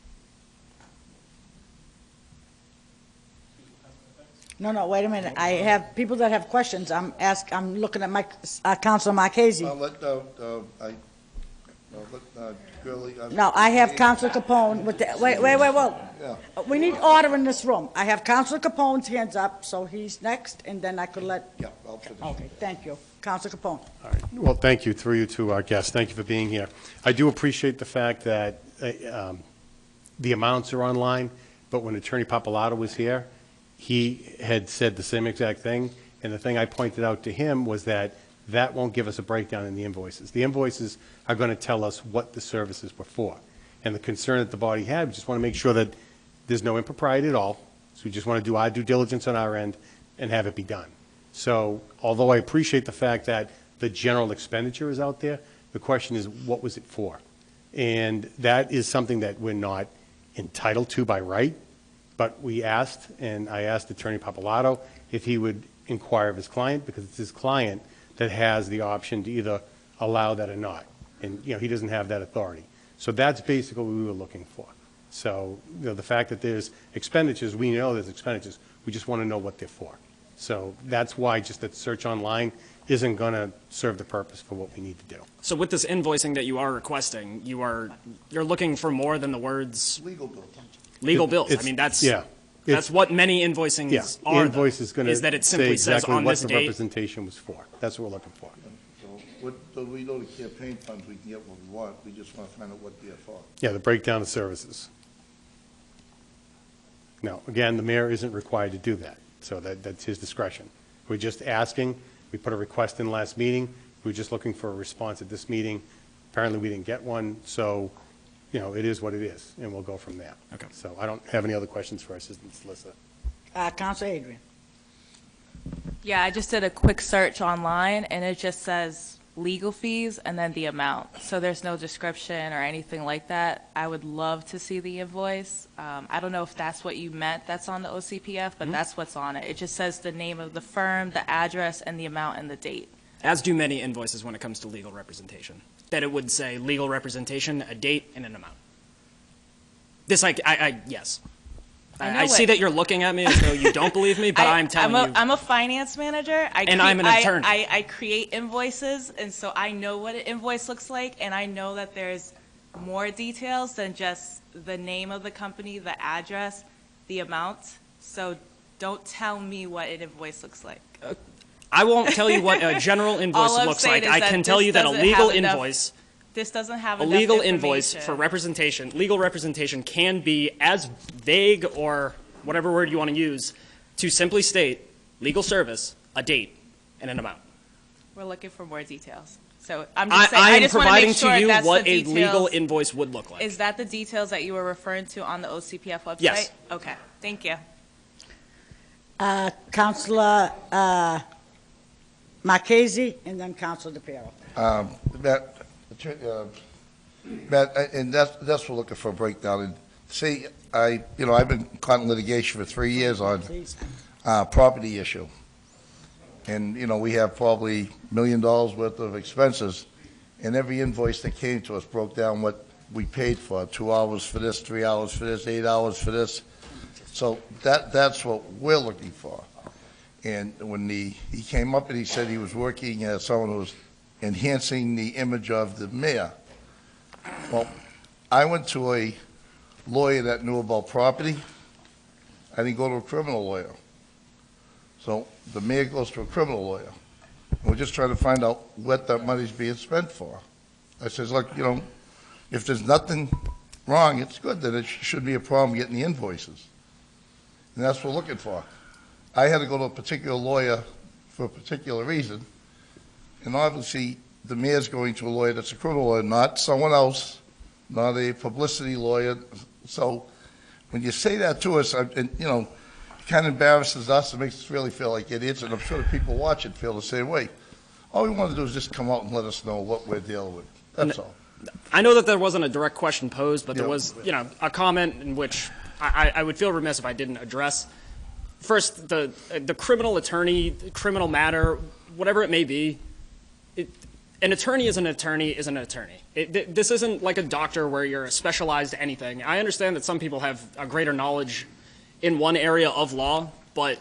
No, wait a minute. I have people that have questions. I'm looking at my, Councilor Marchese. No, I have Councilor Capone with the, wait. Yeah. We need order in this room. I have Councilor Capone's hands up, so he's next, and then I could let. Yeah, I'll finish. Okay, thank you. Councilor Capone. All right. Well, thank you, through you to our guests. Thank you for being here. I do appreciate the fact that the amounts are online, but when Attorney Papalato was here, he had said the same exact thing, and the thing I pointed out to him was that won't give us a breakdown in the invoices. The invoices are going to tell us what the services were for. And the concern that the body had, we just want to make sure that there's no impropriety at all. So we just want to do our due diligence on our end and have it be done. So although I appreciate the fact that the general expenditure is out there, the question is, what was it for? And that is something that we're not entitled to by right, but we asked, and I asked Attorney Papalato if he would inquire of his client, because it's his client that has the option to either allow that or not. And, he doesn't have that authority. So that's basically what we were looking for. So, the fact that there's expenditures, we know there's expenditures. We just want to know what they're for. So that's why just that search online isn't going to serve the purpose for what we need to do. So with this invoicing that you are requesting, you're looking for more than the words Legal bills. legal bills. I It's- mean, that's yeah. that's what many invoicings Yeah, are. the invoice is going to is that it say simply says exactly on what this the date. representation was for. That's what we're looking for. So we know the campaign funds, we can get what we want, we just want to find out what they're for. Yeah, the breakdown of services. No, again, the mayor isn't required to do that, so that's his discretion. We're just asking, we put a request in last meeting, we were just looking for a response at this meeting. Apparently, we didn't get one, so, you know, it is what it is, and we'll go from there. Okay. So I don't have any other questions for our assistant solicitor. Council Adrian. Yeah, I just did a quick search online, and it just says legal fees and then the amount. So there's no description or anything like that. I would love to see the invoice. I don't know if that's what you meant that's on the OCPF, but that's what's on it. It just says the name of the firm, the address, and the amount and the date. As do many invoices when it comes to legal representation. That it would say legal representation, a date, and an amount. This, yes. I see that you're looking at me as though you don't believe me, but I'm telling you. I'm a finance manager. And I'm an attorney. I create invoices, and so I know what an invoice looks like, and I know that there's more details than just the name of the company, the address, the amount. So don't tell me what an invoice looks like. I won't tell you what a general invoice All I'm looks saying like. is I that can tell this you that a doesn't legal have enough- invoice, This doesn't have a enough legal invoice information. for representation, legal representation can be as vague or whatever word you want to use to simply state legal service, a date, and an amount. We're looking for more details. So I'm just saying, I I am just want to providing make sure to you that's what the a details. legal invoice would look like. Is that the details that you were referring to on the OCPF website? Yes. Okay, thank you. Councilor Marchese, and then Councilor DePiero. Matt, and that's what we're looking for a breakdown. And see, I've been caught in litigation for 3 years on property issue. And, we have probably $1 million worth of expenses, and every invoice that came to us broke down what we paid for, 2 hours for this, 3 hours for this, 8 hours for this. So that's what we're looking for. And when he came up and he said he was working as someone who was enhancing the image of the mayor, well, I went to a lawyer that knew about property. I didn't go to a criminal lawyer. So the mayor goes to a criminal lawyer. We're just trying to find out what that money's being spent for. I says, look, if there's nothing wrong, it's good, then it shouldn't be a problem getting the invoices. And that's what we're looking for. I had to go to a particular lawyer for a particular reason, and obviously the mayor's going to a lawyer that's a criminal lawyer, not someone else, not a publicity lawyer. So when you say that to us, it kind of embarrasses us and makes us really feel like idiots, and I'm sure the people watching feel the same way. All we want to do is just come out and let us know what we're dealing with. That's all. I know that there wasn't a direct question posed, but there Yeah. was, a comment in which I would feel remiss if I didn't address. First, the criminal attorney, criminal matter, whatever it may be, an attorney is an attorney is an attorney. This isn't like a doctor where you're specialized to anything. I understand that some people have a greater knowledge in one area of law, but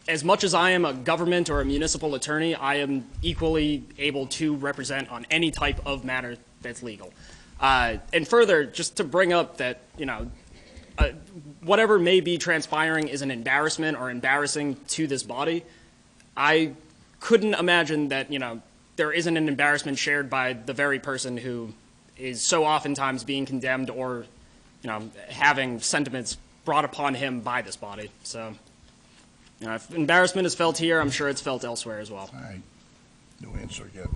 as much as I am a government or a municipal attorney, I am equally able to represent on any type of matter that's legal. And further, just to bring up that, whatever may be transpiring is an embarrassment or embarrassing to this body, I couldn't imagine that, there isn't an embarrassment shared by the very person who is so oftentimes being condemned or, having sentiments brought upon him by this body. So, if embarrassment is felt here, I'm sure it's felt elsewhere as well. All right. No answer again.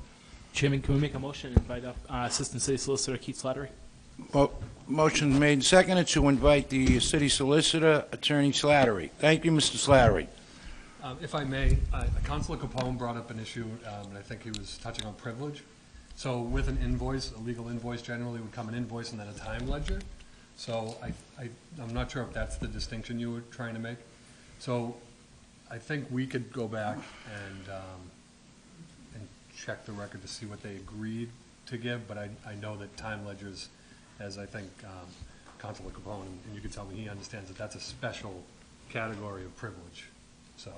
Chairman, can we make a motion and invite up Assistant City Solicitor Keith Slattery? Well, motion made and seconded to invite the city solicitor, Attorney Slattery. Thank you, Mr. Slattery. If I may, Councilor Capone brought up an issue, and I think he was touching on privilege. So with an invoice, a legal invoice generally would come an invoice and then a time ledger. So I'm not sure if that's the distinction you were trying to make. So I think we could go back and check the record to see what they agreed to give, but I know that time ledgers, as I think Councilor Capone, and you can tell me he understands that that's a special category of privilege. So,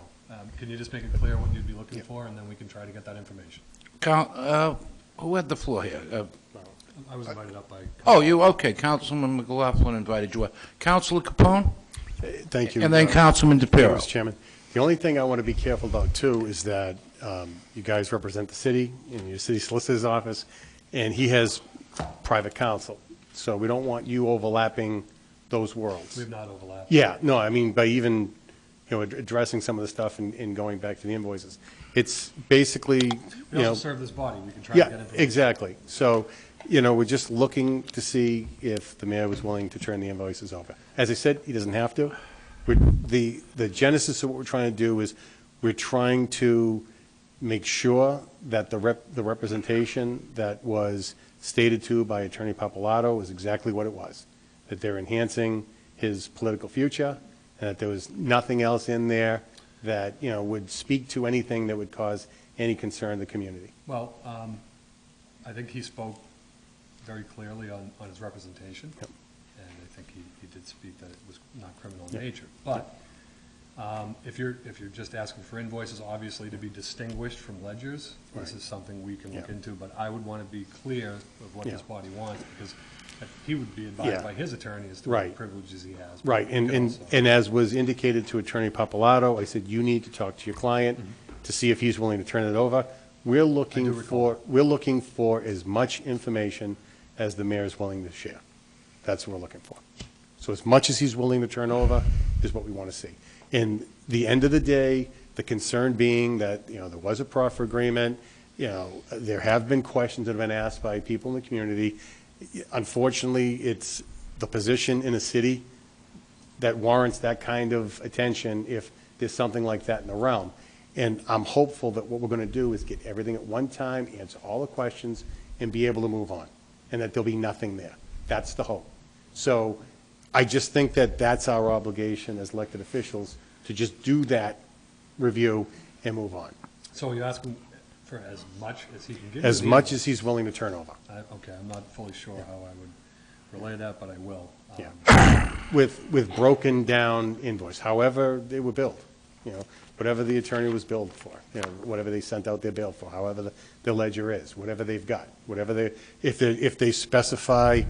can you just make it clear what you'd be looking for, and then we can try to get that information? Who had the floor here? I was invited up by... Oh, you, okay, Councilman McLaughlin invited you up. Councilor Capone? Thank you. And then Councilman DePiero. Mr. Chairman. The only thing I want to be careful about, too, is that you guys represent the city in your city solicitor's office, and he has private counsel. So we don't want you overlapping those worlds. We've not overlapped. Yeah, no, I mean, by even, addressing some of the stuff and going back to the invoices. It's basically, We also serve this body. We can try to get yeah, information. exactly. So, we're just looking to see if the mayor was willing to turn the invoices over. As I said, he doesn't have to. The genesis of what we're trying to do is we're trying to make sure that the representation that was stated to by Attorney Papalato is exactly what it was, that they're enhancing his political future, and that there was nothing else in there that, would speak to anything that would cause any concern to the community. Well, I think he spoke very clearly on his representation. Yep. And I think he did speak that it was not criminal in Yep. nature. But if you're just asking for invoices, obviously to be distinguished from ledgers, this is something we can look Yeah. into. But I would want to be clear of what Yeah. this body wants, because he would be advised Yeah. by his attorney as to Right. what privileges he has. Right, But he and could also- as was indicated to Attorney Papalato, I said, you need to talk to your client to see if he's willing to turn it over. We're looking for as much information as the mayor is willing to share. That's what we're looking for. So as much as he's willing to turn over is what we want to see. In the end of the day, the concern being that, there was a proffer agreement, there have been questions that have been asked by people in the community. Unfortunately, it's the position in a city that warrants that kind of attention if there's something like that in the realm. And I'm hopeful that what we're going to do is get everything at one time, answer all the questions, and be able to move on, and that there'll be nothing there. That's the hope. So I just think that that's our obligation as elected officials, to just do that review and move on. So you're asking for as much as he can give you? As much as he's willing to turn over. Okay, I'm not fully sure how I would relay that, but I will. Yeah. With broken down invoice, however they were billed, whatever the attorney was billed for, whatever they sent out their bill for, however the ledger is, whatever they've got, if they specify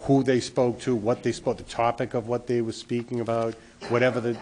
who they spoke to, what they spoke, the topic of what they were speaking about, whatever the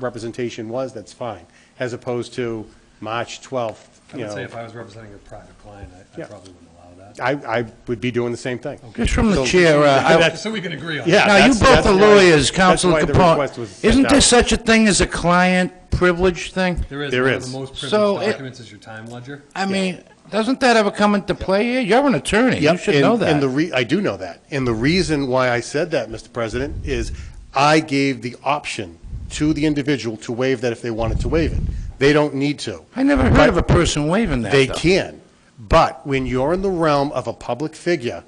representation was, that's fine, as opposed to March 12th, I would say if I was representing a private client, I Yeah. probably wouldn't allow that. I would be doing the same thing. Just from the So- chair, So we can agree on Yeah, that. now, you that's both are why- lawyers, that's Councilor why the request Capone. was sent Isn't there out. such a thing as a client privilege thing? There is. There One is. of the most So privileged it- documents is your time ledger. I mean, doesn't that ever come into play here? You're an attorney. You Yep, should and- know that. And I do know that. And the reason why I said that, Mr. President, is I gave the option to the individual to waive that if they wanted to waive it. They don't need to. I never heard of a person waiving that, They though. can. But when you're in the realm of a public figure,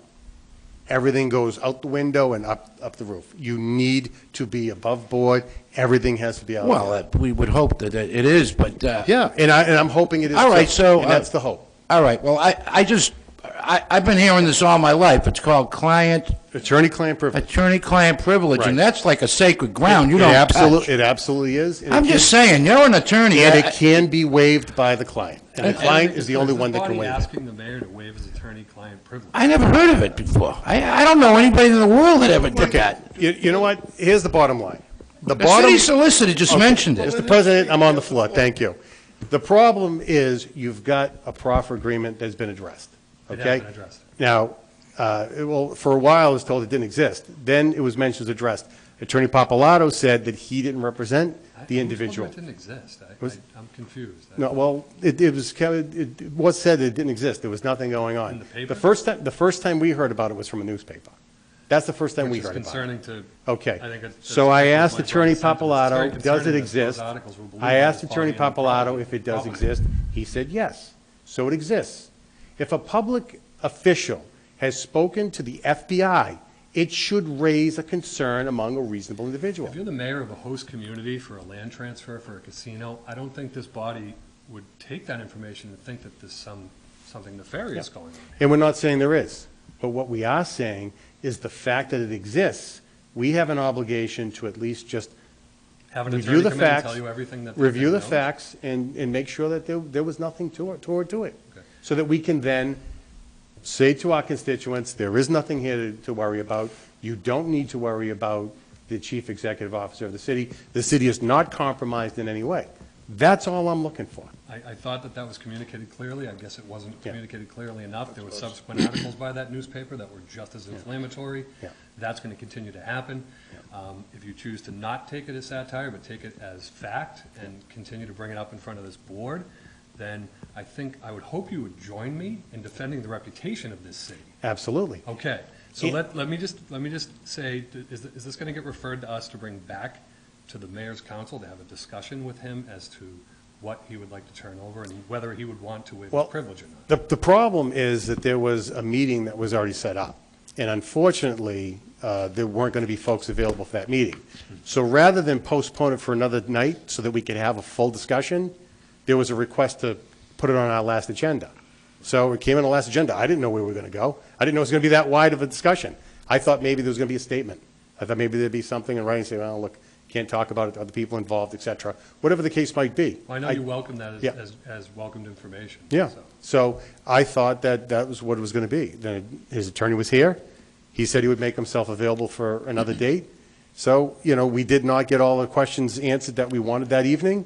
everything goes out the window and up the roof. You need to be above board. Everything has to be out there. Well, we would hope that it is, but... Yeah, and I'm hoping it is. All right, too. so... And that's the hope. All right, well, I've been hearing this all my life. It's called Attorney-client privilege. attorney-client privilege, and Right. that's like a sacred ground you It don't absolutely, touch. It absolutely is. and I'm it just can- saying, you're an attorney. And it can be waived by the client. And the client is the only one that can Is waive the it. body asking the mayor to waive his attorney-client privilege? I never heard of it before. I don't know anybody in the world that ever did that. You know what? Here's the bottom line. The city solicitor just mentioned it. Mr. President, I'm on the floor. Thank you. The problem is you've got a proffer agreement that's been addressed, It has okay? been addressed. Now, for a while, I was told it didn't exist. Then it was mentioned as addressed. Attorney Papalato said that he didn't represent the individual. It didn't exist. Was- I'm confused. No, well, it was said that it didn't exist. There was nothing going on. In the paper? The first time we heard about it was from a newspaper. That's the first time we Which is heard about it. concerning to. Okay. I think that's So I my asked broad Attorney sentiment. It's very Papalato, does concerning it that those exist? articles were believed I by asked this Attorney body and Papalato if it does probably- exist. He said yes. So it exists. If a public official has spoken to the FBI, it should raise a concern among a reasonable individual. If you're the mayor of a host community for a land transfer for a casino, I don't think this body would take that information and think that there's something nefarious going on. And we're not saying there is. But what we are saying is the fact that it exists, we have an obligation to at least just Have an review attorney the come in and facts, tell you everything that review the knows? facts, and make sure that there was nothing to it, so that we can then say to our constituents, there is nothing here to worry about. You don't need to worry about the chief executive officer of the city. The city is not compromised in any way. That's all I'm looking for. I thought that was communicated clearly. I guess it wasn't communicated clearly enough. There were subsequent articles by that newspaper that were just as inflammatory. Yeah. That's going to continue to happen. If you choose to not take it as satire, but take it as fact and continue to bring it up in front of this board, then I would hope you would join me in defending the reputation of this city. Absolutely. Okay. So let me just say, is this going to get referred to us to bring back to the mayor's council to have a discussion with him as to what he would like to turn over and whether he would want to waive his privilege or not? The problem is that there was a meeting that was already set up, and unfortunately, there weren't going to be folks available for that meeting. So rather than postpone it for another night so that we could have a full discussion, there was a request to put it on our last agenda. So it came on the last agenda. I didn't know where we were going to go. I didn't know it was going to be that wide of a discussion. I thought maybe there was going to be a statement. I thought maybe there'd be something in writing, say, well, look, can't talk about it to other people involved, et cetera, whatever the case might be. Well, I know you welcome that as welcomed information. Yeah. So I thought that was what it was going to be. Then his attorney was here. He said he would make himself available for another date. So, we did not get all the questions answered that we wanted that evening.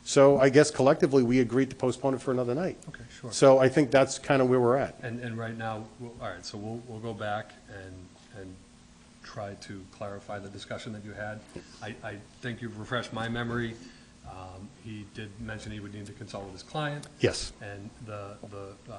So I guess collectively, we agreed to postpone it for another night. Okay, sure. So I think that's kind of where we're at. And right now, all right, so we'll go back and try to clarify the discussion that you had. I think you've refreshed my memory. He did mention he would need to consult with his client. Yes. And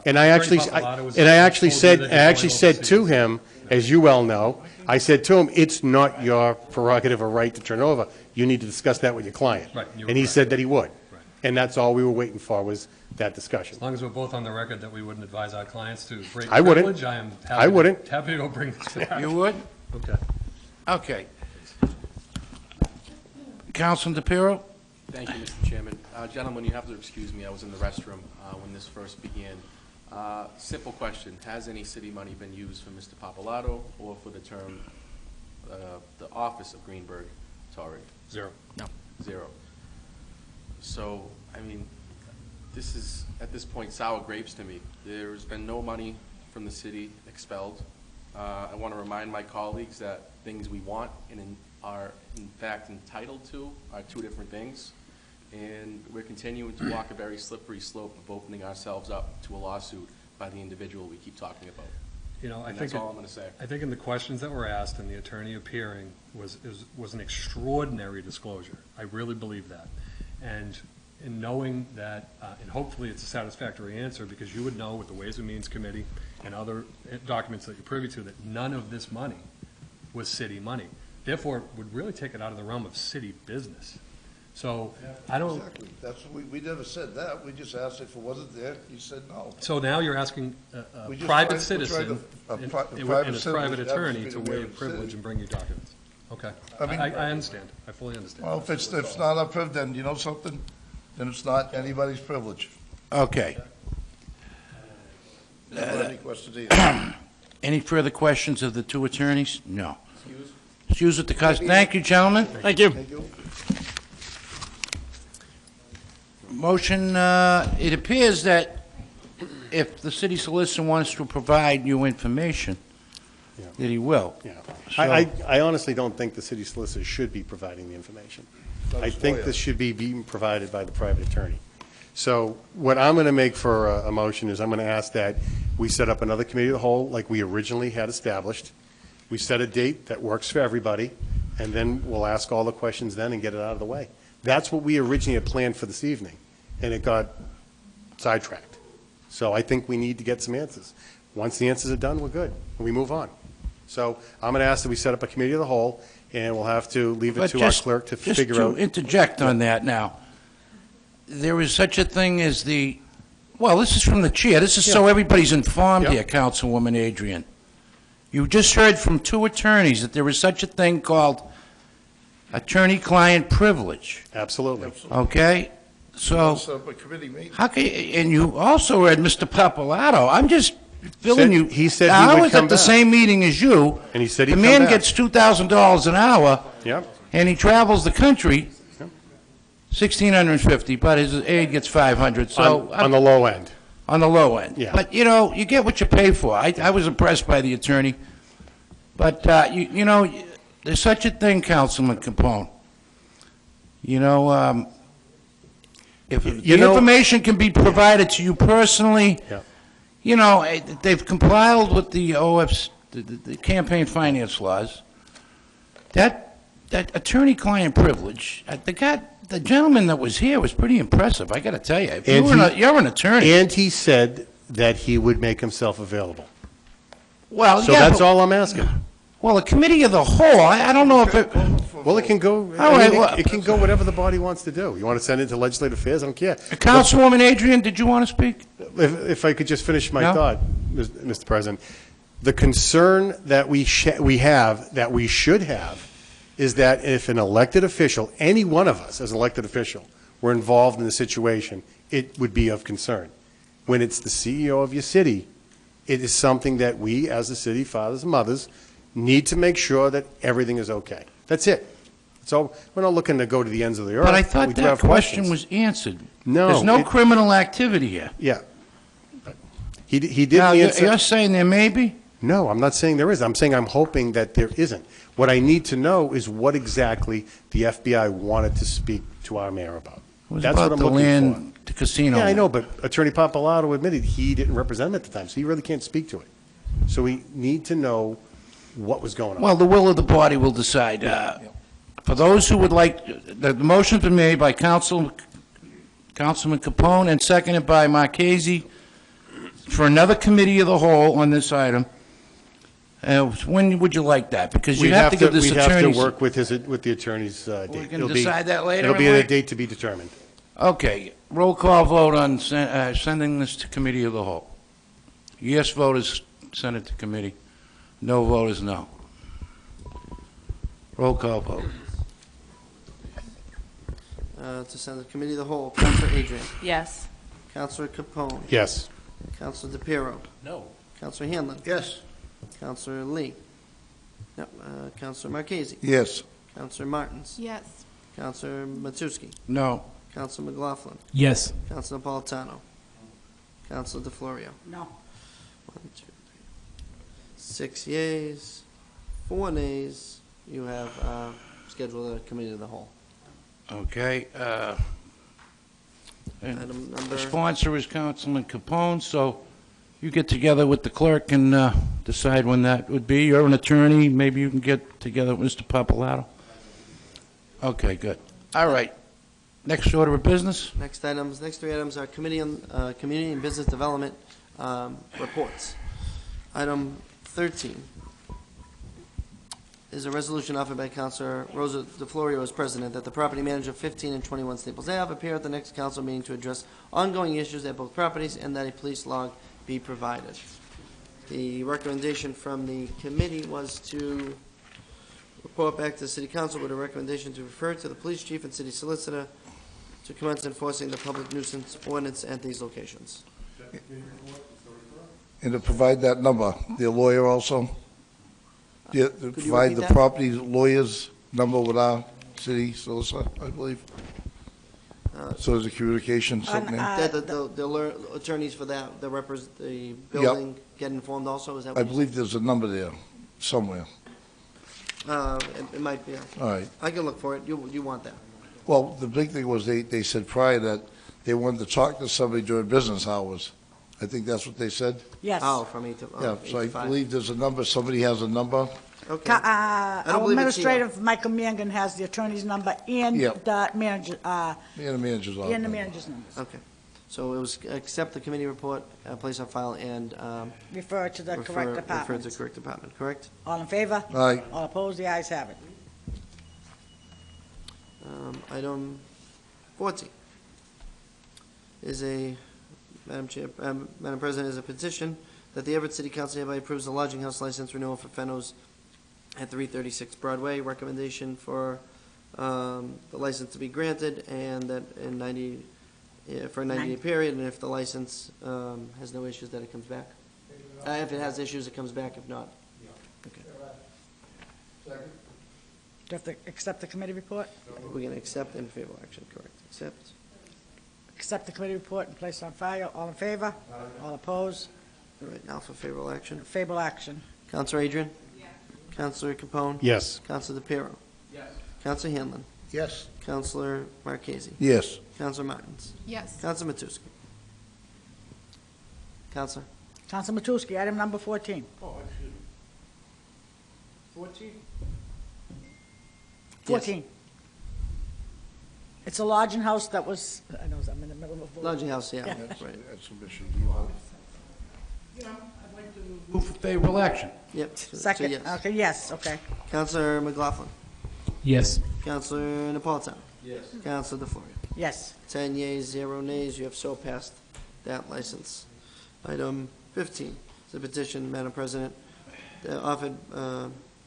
And I actually said to him, as you well know, I said to him, it's not your prerogative or right to turn over. You need to discuss that with your client. Right, you were And he correct. said that he would. Right. And that's all we were waiting for was that discussion. As long as we're both on the record that we wouldn't advise our clients to break I wouldn't. privilege, I am I wouldn't. happy to go bring this back. You would? Okay. Okay. Councilman DePiero? Thank you, Mr. Chairman. Gentlemen, you have to excuse me. I was in the restroom when this first began. Simple question. Has any city money been used for Mr. Papalato or for the term, the office of Greenberg Torrey? Zero. No. Zero. So, I mean, this is, at this point, sour grapes to me. There's been no money from the city expelled. I want to remind my colleagues that things we want and are in fact entitled to are two different things. And we're continuing to walk a very slippery slope of opening ourselves up to a lawsuit by the individual we keep talking about. That's all I'm going to say. I think in the questions that were asked and the attorney appearing was an extraordinary disclosure. I really believe that. And in knowing that, and hopefully it's a satisfactory answer, because you would know with the Ways and Means Committee and other documents that you're privy to that none of this money was city money. Therefore, it would really take it out of the realm of city business. So I don't. Exactly. That's what we never said that. We just asked if it wasn't there. You said no. So now you're asking a We just private tried- we're citizen trying to- and private his citizen private would attorney have to to be waive the privilege city. and bring you documents. Okay. I mean- I understand. I fully understand. Well, if it's not our privilege, then you know something? Then it's not anybody's privilege. Okay. Never any questions either. Any further questions of the two attorneys? No. Excuse at the custom. Thank you, gentlemen. Thank you. Thank you. Motion, it appears that if the city solicitor wants to provide you information, that he will. Yeah. So- I honestly don't think the city solicitor should be providing the information. I think this should be being provided by the private attorney. So what I'm going to make for a motion is I'm going to ask that we set up another committee of the whole like we originally had established. We set a date that works for everybody, and then we'll ask all the questions then and get it out of the way. That's what we originally had planned for this evening, and it got sidetracked. So I think we need to get some answers. Once the answers are done, we're good, and we move on. So I'm going to ask that we set up a committee of the whole, and we'll have to leave it But to our just- clerk to just figure to out. interject on that now. There is such a thing as well, this is from the chair. This is so everybody's informed here, Councilwoman Adrian. You just heard from two attorneys that there is such a thing called attorney-client privilege. Absolutely. Okay? So, Set up a committee meeting. how can, and you also read Mr. Papalato. I'm just filling you. He said he I would was come at the back. same meeting as you. And he said he'd The come man back. gets $2,000 an hour, Yep. and he travels the country $1,650, but his aide gets $500, so. On the low end. On the low end. Yeah. But, you get what you pay for. I was impressed by the attorney. But, there's such a thing, Councilman Capone. If the information can be provided to you personally, they've compiled with the the campaign finance laws. That attorney-client privilege, the gentleman that was here was pretty impressive, I got to tell you. If you're an attorney. And he said that he would make himself available. Well, so that's all I'm asking. Well, a committee of the whole, I don't know if it... Well, it can go, it can go whatever the body wants to do. You want to send it to legislative affairs? I don't care. Councilwoman Adrian, did you want to speak? If I could just finish my thought, Mr. President. The concern that we have, that we should have, is that if an elected official, any one of us as an elected official, were involved in the situation, it would be of concern. When it's the CEO of your city, it is something that we, as the city fathers and mothers, need to make sure that everything is okay. That's it. So we're not looking to go to the ends of the earth. But I thought We do that have question questions. was answered. No. There's no criminal activity here. Yeah. He did Now, answer. you're saying there may be? No, I'm not saying there is. I'm saying I'm hoping that there isn't. What I need to know is what exactly the FBI wanted to speak to our mayor about. It was That's about what I'm the looking land, the casino. Yeah, I land. know, but Attorney Papalato admitted he didn't represent him at the time, so he really can't speak to it. So we need to know what was going on. Well, the will of the body will decide. For those who would like, the motion's been made by Councilman Capone and seconded by Marchese for another committee of the whole on this item. When would you like that? Because you have to give this attorney... We'd have to work with the attorney's date. We can decide that later? It'll be at a date to be determined. Okay, roll call vote on sending this to committee of the whole. Yes vote is send it to committee. No vote is no. Roll call vote. To send the committee of the whole, Councilor Adrian. Yes. Councilor Capone. Yes. Councilor DePiero. No. Councilor Hanlon. Yes. Councilor Lee. No, Councilor Marchese. Yes. Councilor Martins. Yes. Councilor Matusky. No. Councilor McLaughlin. Yes. Councilor Napolitano. Councilor DeFlorio. No. 1, 2, 3. 6 yeas, 4 nays. You have scheduled a committee of the whole. Okay. And Item number... the sponsor is Councilman Capone, so you get together with the clerk and decide when that would be. You're an attorney, maybe you can get together with Mr. Papalato. Okay, good. All right. Next order of business? Next 3 items are committee on community and business development reports. Item 13 is a resolution offered by Councilor Rosa DeFlorio as president that the property manager of 15 and 21 Staples Ave appear at the next council meeting to address ongoing issues at both properties and that a police log be provided. The recommendation from the committee was to report back to the city council with a recommendation to refer to the police chief and city solicitor to commence enforcing the public nuisance ordinance at these locations. And to provide that number, the lawyer also? Yeah, to Could you provide repeat the that? property lawyer's number with our city solicitor, I believe. So there's a communication, something. That the attorneys for that, the building get informed also, is that what I you said? believe there's a number there somewhere. It might be. All right. I can look for it. You want that? Well, the big thing was they said prior that they wanted to talk to somebody during business hours. I think that's what they said. Yes. Oh, from 8 to Yeah, 8 so I to 5. believe there's a number, somebody has a number. Okay. Our believe it's here. administrative, Michael Mangan, has the attorney's number and Yep. the manager, And the manager's office. and the manager's numbers. Okay. So it was accept the committee report, place on file, and Refer to the correct refer to department. the correct department, correct? All in favor? Aye. All opposed? The ayes have it. Item 14 is a, Madam President, is a petition that the Everett City Council hereby approves the lodging house license renewal for Fenno's at 336 Broadway. Recommendation for the license to be granted, and that in 90, for a 90-day period, and if the license has no issues, that it comes back. If it has issues, it comes back. If not, okay. Do you have to accept the committee report? We're going to accept in favor action, correct. Accept. Accept the committee report and place on file. All in favor? All opposed? All right, now for favorable action. Favorable action. Counselor Adrian? Yes. Counselor Capone? Yes. Counselor DePiero? Yes. Counselor Hanlon? Yes. Counselor Marchese? Yes. Counselor Martins? Yes. Counselor Matusky? Counselor? Council Matusky, item number 14. Oh, excuse me. 14? 14. It's a lodging house that was, I know I'm in the middle of a vote. Lodging house, yeah. Yeah. Right. That's submission. You want- Yeah, I'd like to move for favorable action. Yep. So Second, yes. okay, yes, okay. Counselor McLaughlin? Yes. Counselor Napolitano? Yes. Counselor DeFlorio? Yes. 10 yeas, 0 nays. You have so passed that license. Item 15 is a petition, Madam President, offered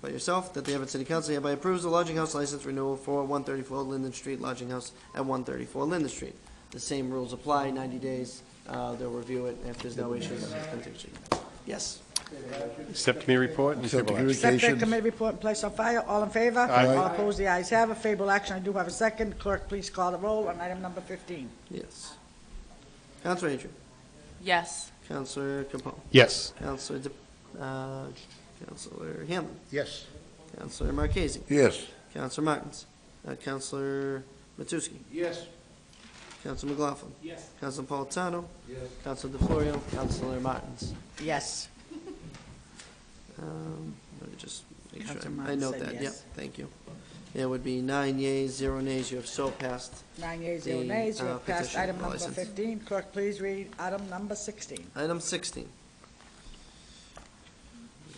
by yourself, that the Everett City Council hereby approves the lodging house license renewal for 134 Linden Street, lodging house at 134 Linden Street. The same rules apply, 90 days. They'll review it, and if there's no issues, continue. Yes. Accept committee report and Accept favorable action. Accept the Communications. committee report and place on file. All in favor? Aye. All opposed? The ayes have it. Favorable action. I do have a second. Clerk, please call the roll on item number 15. Yes. Counselor Adrian? Yes. Counselor Capone? Yes. Counselor Counselor Hanlon? Yes. Counselor Marchese? Yes. Counselor Martins? Counselor Matusky? Yes. Counselor McLaughlin? Yes. Counselor Napolitano? Yes. Counselor DeFlorio? Counselor Martins? Yes. Let me just make sure Counselor I Martins note said that. yes. Yep, thank you. It would be 9 yeas, 0 nays. You have so passed. 9 yeas, 0 The, nays. You have passed petition item number license. 15. Clerk, please read item number 16. Item 16.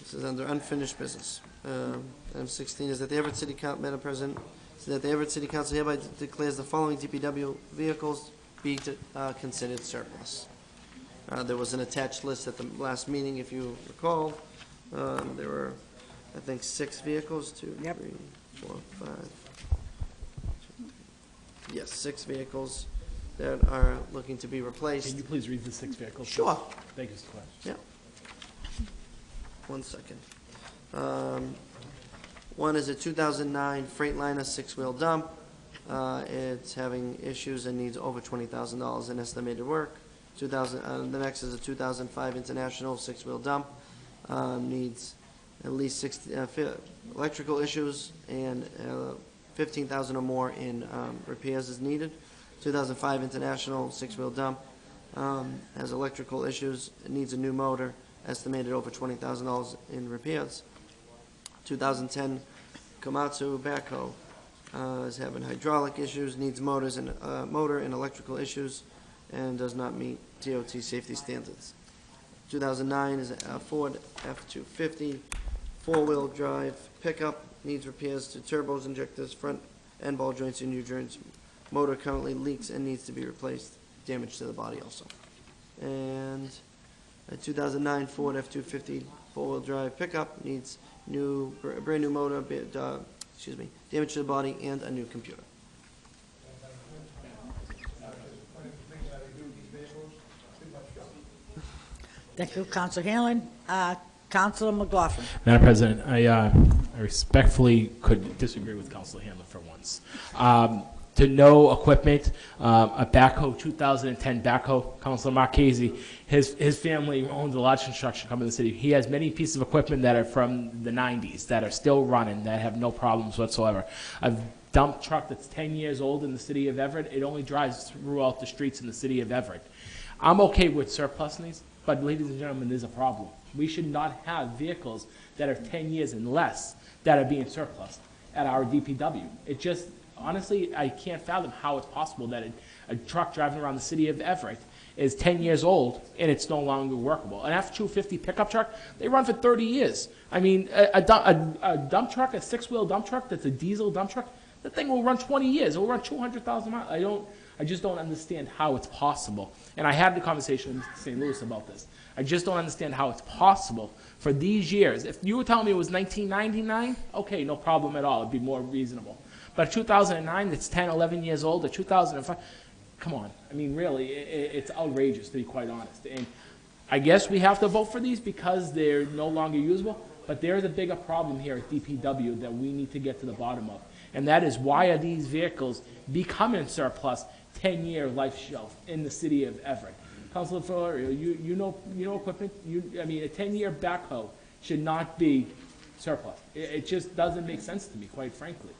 This is under unfinished business. Item 16 is that the Everett City Council, Madam President, is that the Everett City Council hereby declares the following DPW vehicles be considered surplus. There was an attached list at the last meeting, if you recall. There were, I think, 6 vehicles, 2, Yep. 3, 4, 5. Yes, 6 vehicles that are looking to be replaced. Can you please read the 6 vehicles? please? Sure. Thank you, Mr. Clerk. Yeah. 1 second. One is a 2009 Freightliner 6-wheel dump. It's having issues and needs over $20,000 in estimated work. The next is a 2005 International 6-wheel dump. Needs at least 60 electrical issues, and 15,000 or more in repairs is needed. 2005 International 6-wheel dump has electrical issues. It needs a new motor, estimated over $20,000 in repairs. 2010 Komatsu backhoe is having hydraulic issues, needs motors and motor and electrical issues, and does not meet DOT safety standards. 2009 is a Ford F-250 4-wheel drive pickup, needs repairs to turbos, injectors, front end ball joints, and new joints. Motor currently leaks and needs to be replaced. Damage to the body also. And a 2009 Ford F-250 4-wheel drive pickup needs a brand new motor, damage to the body, and a new computer. Thank you, Council Hanlon. Councilor McLaughlin. Madam President, I respectfully could disagree with Councilor Hanlon for once. To know equipment, a backhoe, 2010 backhoe, Councilor Marchese, his family owns a large construction company in the city. He has many pieces of equipment that are from the 90s that are still running, that have no problems whatsoever. A dump truck that's 10 years old in the city of Everett, it only drives throughout the streets in the city of Everett. I'm okay with surplus these, but ladies and gentlemen, there's a problem. We should not have vehicles that are 10 years and less that are being surplus at our DPW. It just, honestly, I can't fathom how it's possible that a truck driving around the city of Everett is 10 years old and it's no longer workable. An F-250 pickup truck, they run for 30 years. I mean, a dump truck, a 6-wheel dump truck that's a diesel dump truck, that thing will run 20 years. It will run 200,000 miles. I just don't understand how it's possible. And I had the conversation with St. Louis about this. I just don't understand how it's possible for these years. If you were telling me it was 1999, okay, no problem at all. It'd be more reasonable. But 2009, that's 10, 11 years old, or 2005, come on. I mean, really, it's outrageous, to be quite honest. And I guess we have to vote for these because they're no longer usable, but there is a bigger problem here at DPW that we need to get to the bottom of. And that is, why are these vehicles becoming surplus 10-year life shelf in the city of Everett. Councilor Florio, you know equipment, I mean, a 10-year backhoe should not be surplus. It just doesn't make sense to me, quite frankly.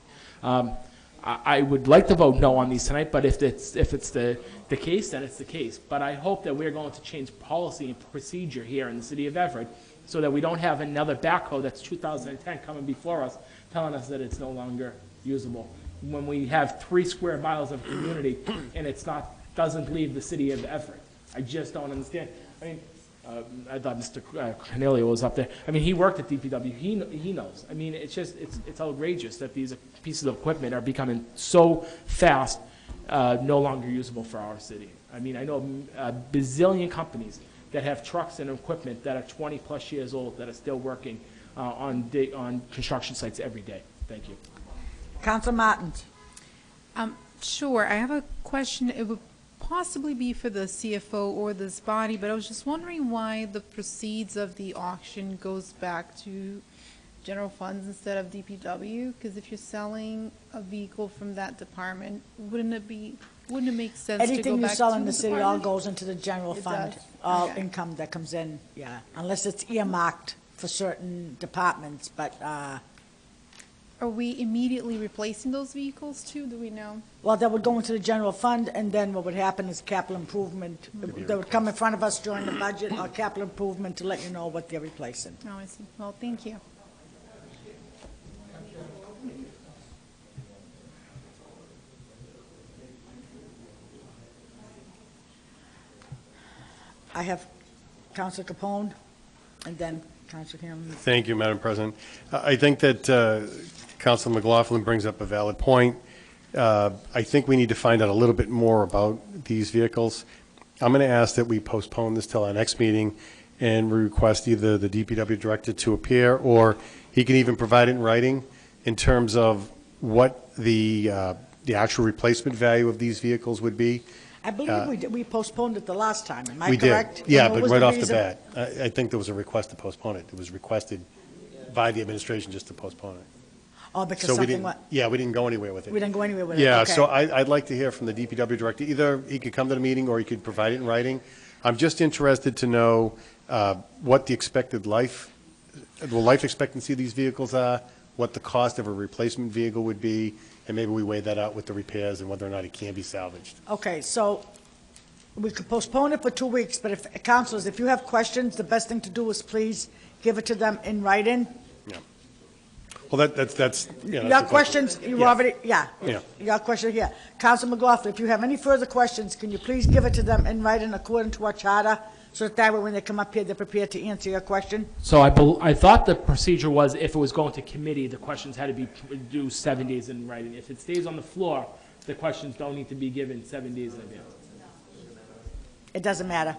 I would like to vote no on these tonight, but if it's the case, then it's the case. But I hope that we're going to change policy and procedure here in the city of Everett so that we don't have another backhoe that's 2010 coming before us telling us that it's no longer usable. When we have 3 square miles of community and doesn't leave the city of Everett. I just don't understand. I mean, I thought Mr. Cornelio was up there. I mean, he worked at DPW. He knows. I mean, it's outrageous that these pieces of equipment are becoming so fast, no longer usable for our city. I mean, I know a bazillion companies that have trucks and equipment that are 20-plus years old that are still working on construction sites every day. Thank you. Council Martins. Sure. I have a question. It would possibly be for the CFO or this body, but I was just wondering why the proceeds of the auction goes back to general funds instead of DPW, because if you're selling a vehicle from that department, wouldn't it make sense to go back to Anything you sell in the city all department? goes into the general It fund, does? all Okay. income that comes in, yeah, unless it's earmarked for certain departments, but, Are we immediately replacing those vehicles too? Do we know? well, that would go into the general fund, and then what would happen is capital improvement. They would come in front of us during the budget or capital improvement to let you know what they're replacing. Oh, I see. Well, thank you. I have Council Capone, and then Council Hanlon. Thank you, Madam President. I think that Council McLaughlin brings up a valid point. I think we need to find out a little bit more about these vehicles. I'm going to ask that we postpone this till our next meeting and request either the DPW director to appear, or he can even provide it in writing in terms of what the actual replacement value of these vehicles would be. I believe we postponed it the last time, am I We correct? did, yeah, And what but was right off the reason? bat, I think there was a request to postpone it. It was requested by the administration just to postpone it. Oh, because So we something didn't, went, yeah, we didn't go anywhere with it. we didn't go anywhere with it, Yeah, okay. so I'd like to hear from the DPW director. Either he could come to the meeting or he could provide it in writing. I'm just interested to know what the expected life expectancy of these vehicles are, what the cost of a replacement vehicle would be, and maybe we weigh that out with the repairs and whether or not it can be salvaged. Okay, so we could postpone it for 2 weeks, but if, councilors, if you have questions, the best thing to do is please give it to them in writing. Yeah. Well, that's, yeah. You that's got the questions, question. you Yeah. already, yeah. Yeah. You got a question here. Council McLaughlin, if you have any further questions, can you please give it to them in writing according to our charter, so that way when they come up here, they're prepared to answer your question? So I thought the procedure was if it was going to committee, the questions had to be due 7 days in writing. If it stays on the floor, the questions don't need to be given 7 days in advance. It doesn't matter.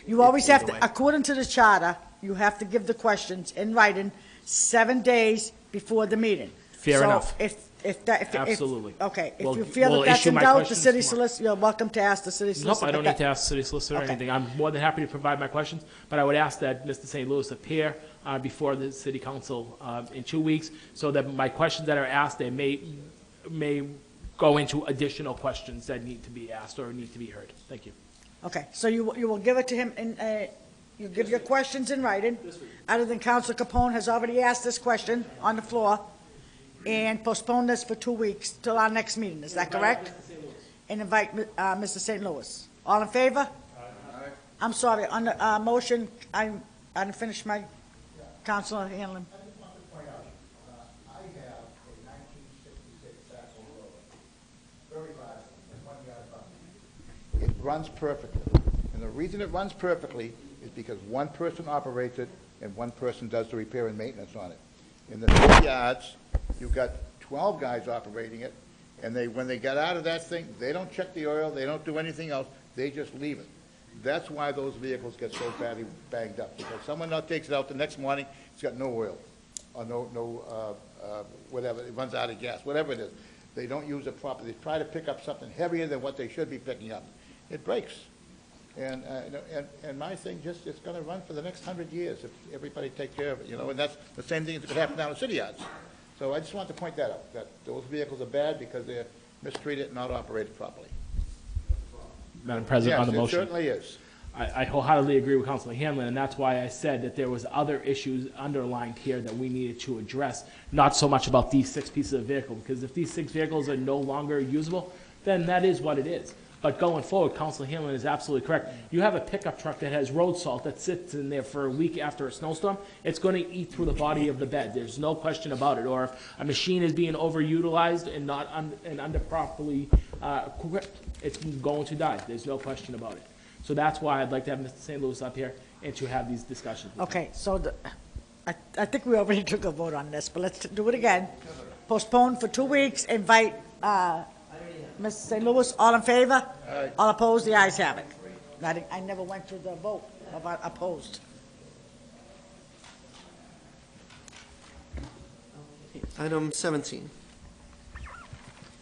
You always have to, according to the charter, you have to give the questions in writing 7 days before the meeting. Fair enough. So if Absolutely. okay, if We'll- you feel we'll that that's issue in my doubt, the questions city tomorrow. solicitor, you're welcome to ask the city Nope, solicitor. I don't but need to ask the city solicitor or Okay. anything. I'm more than happy to provide my questions, but I would ask that Mr. St. Louis appear before the city council in 2 weeks, so that my questions that are asked, they may go into additional questions that need to be asked or need to be heard. Thank you. Okay, so you will give it to him in, you give your questions in writing, other than Council Capone has already asked this question on the floor, and postpone this for 2 weeks till our next meeting, is that correct? And invite Mr. St. Louis. All in favor? I'm sorry, on the motion, I didn't finish my, Councilor Hanlon. I just want to point out, I have a 1966 Sackville Road, very large, and 1 yard buffer. It runs perfectly, and the reason it runs perfectly is because one person operates it and one person does the repair and maintenance on it. In the 3 yards, you've got 12 guys operating it, and when they get out of that thing, they don't check the oil, they don't do anything else, they just leave it. That's why those vehicles get so badly banged up, because someone now takes it out the next morning, it's got no oil, or whatever, it runs out of gas, whatever it is. They don't use it properly. They try to pick up something heavier than what they should be picking up. It breaks. And my thing, just, it's gonna run for the next 100 years if everybody takes care of it, and that's the same thing that could happen down in city yards. So I just want to point that out, that those vehicles are bad because they're mistreated and not operated properly. Madam President, on the motion. Yes, it certainly is. I wholeheartedly agree with Councilor Hanlon, and that's why I said that there was other issues underlined here that we needed to address, not so much about these 6 pieces of vehicle, because if these 6 vehicles are no longer usable, then that is what it is. But going forward, Councilor Hanlon is absolutely correct. You have a pickup truck that has road salt that sits in there for a week after a snowstorm, it's going to eat through the body of the bed. There's no question about it. Or if a machine is being overutilized and not under properly equipped, it's going to die. There's no question about it. So that's why I'd like to have Mr. St. Louis up here and to have these discussions. Okay, so I think we already took a vote on this, but let's do it again. Postpone for 2 weeks, invite Mr. St. Louis, all in favor? Aye. All opposed? The ayes have it. I never went to the vote about opposed. Item 17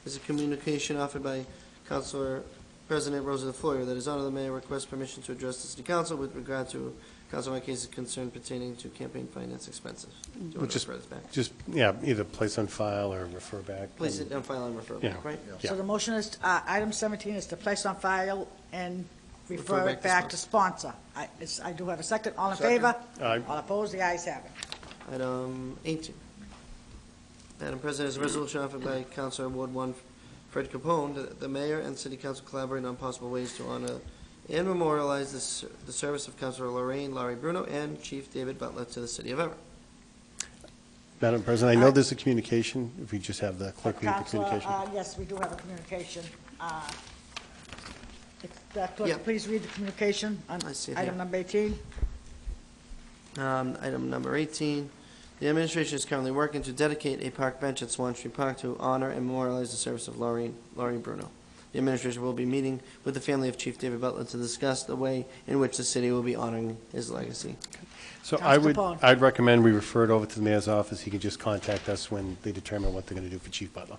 is a communication offered by Councilor President Rosa DeFlorio that His Honor the Mayor requests permission to address the City Council with regard to Councilor Marquez's concern pertaining to campaign finance expenses. Do you want to refer this back? Just, yeah, either place on file or refer back. Place it on file and refer Yeah. back, right? Yeah. So the motion is, item 17 is to place on file and refer Refer it back to sponsor. I do have a second. All in favor? Aye. All opposed? The ayes have it. Item 18. Madam President, is a resolution offered by Councilor Ward 1 Fred Capone that the mayor and city council collaborate on possible ways to honor and memorialize the service of Councilor Laurie Bruno and Chief David Butler to the city of Everett. Madam President, I know there's a communication, if we just have the clerk read the Counselor, communication. yes, we do have a communication. If the clerk, Yeah. please read the communication on I see it item here. number 18. Item number 18, the administration is currently working to dedicate a park bench at Swan Street Park to honor and memorialize the service of Laurie Bruno. The administration will be meeting with the family of Chief David Butler to discuss the way in which the city will be honoring his legacy. So Councilor Capone. I'd recommend we refer it over to the mayor's office. He can just contact us when they determine what they're going to do for Chief Butler.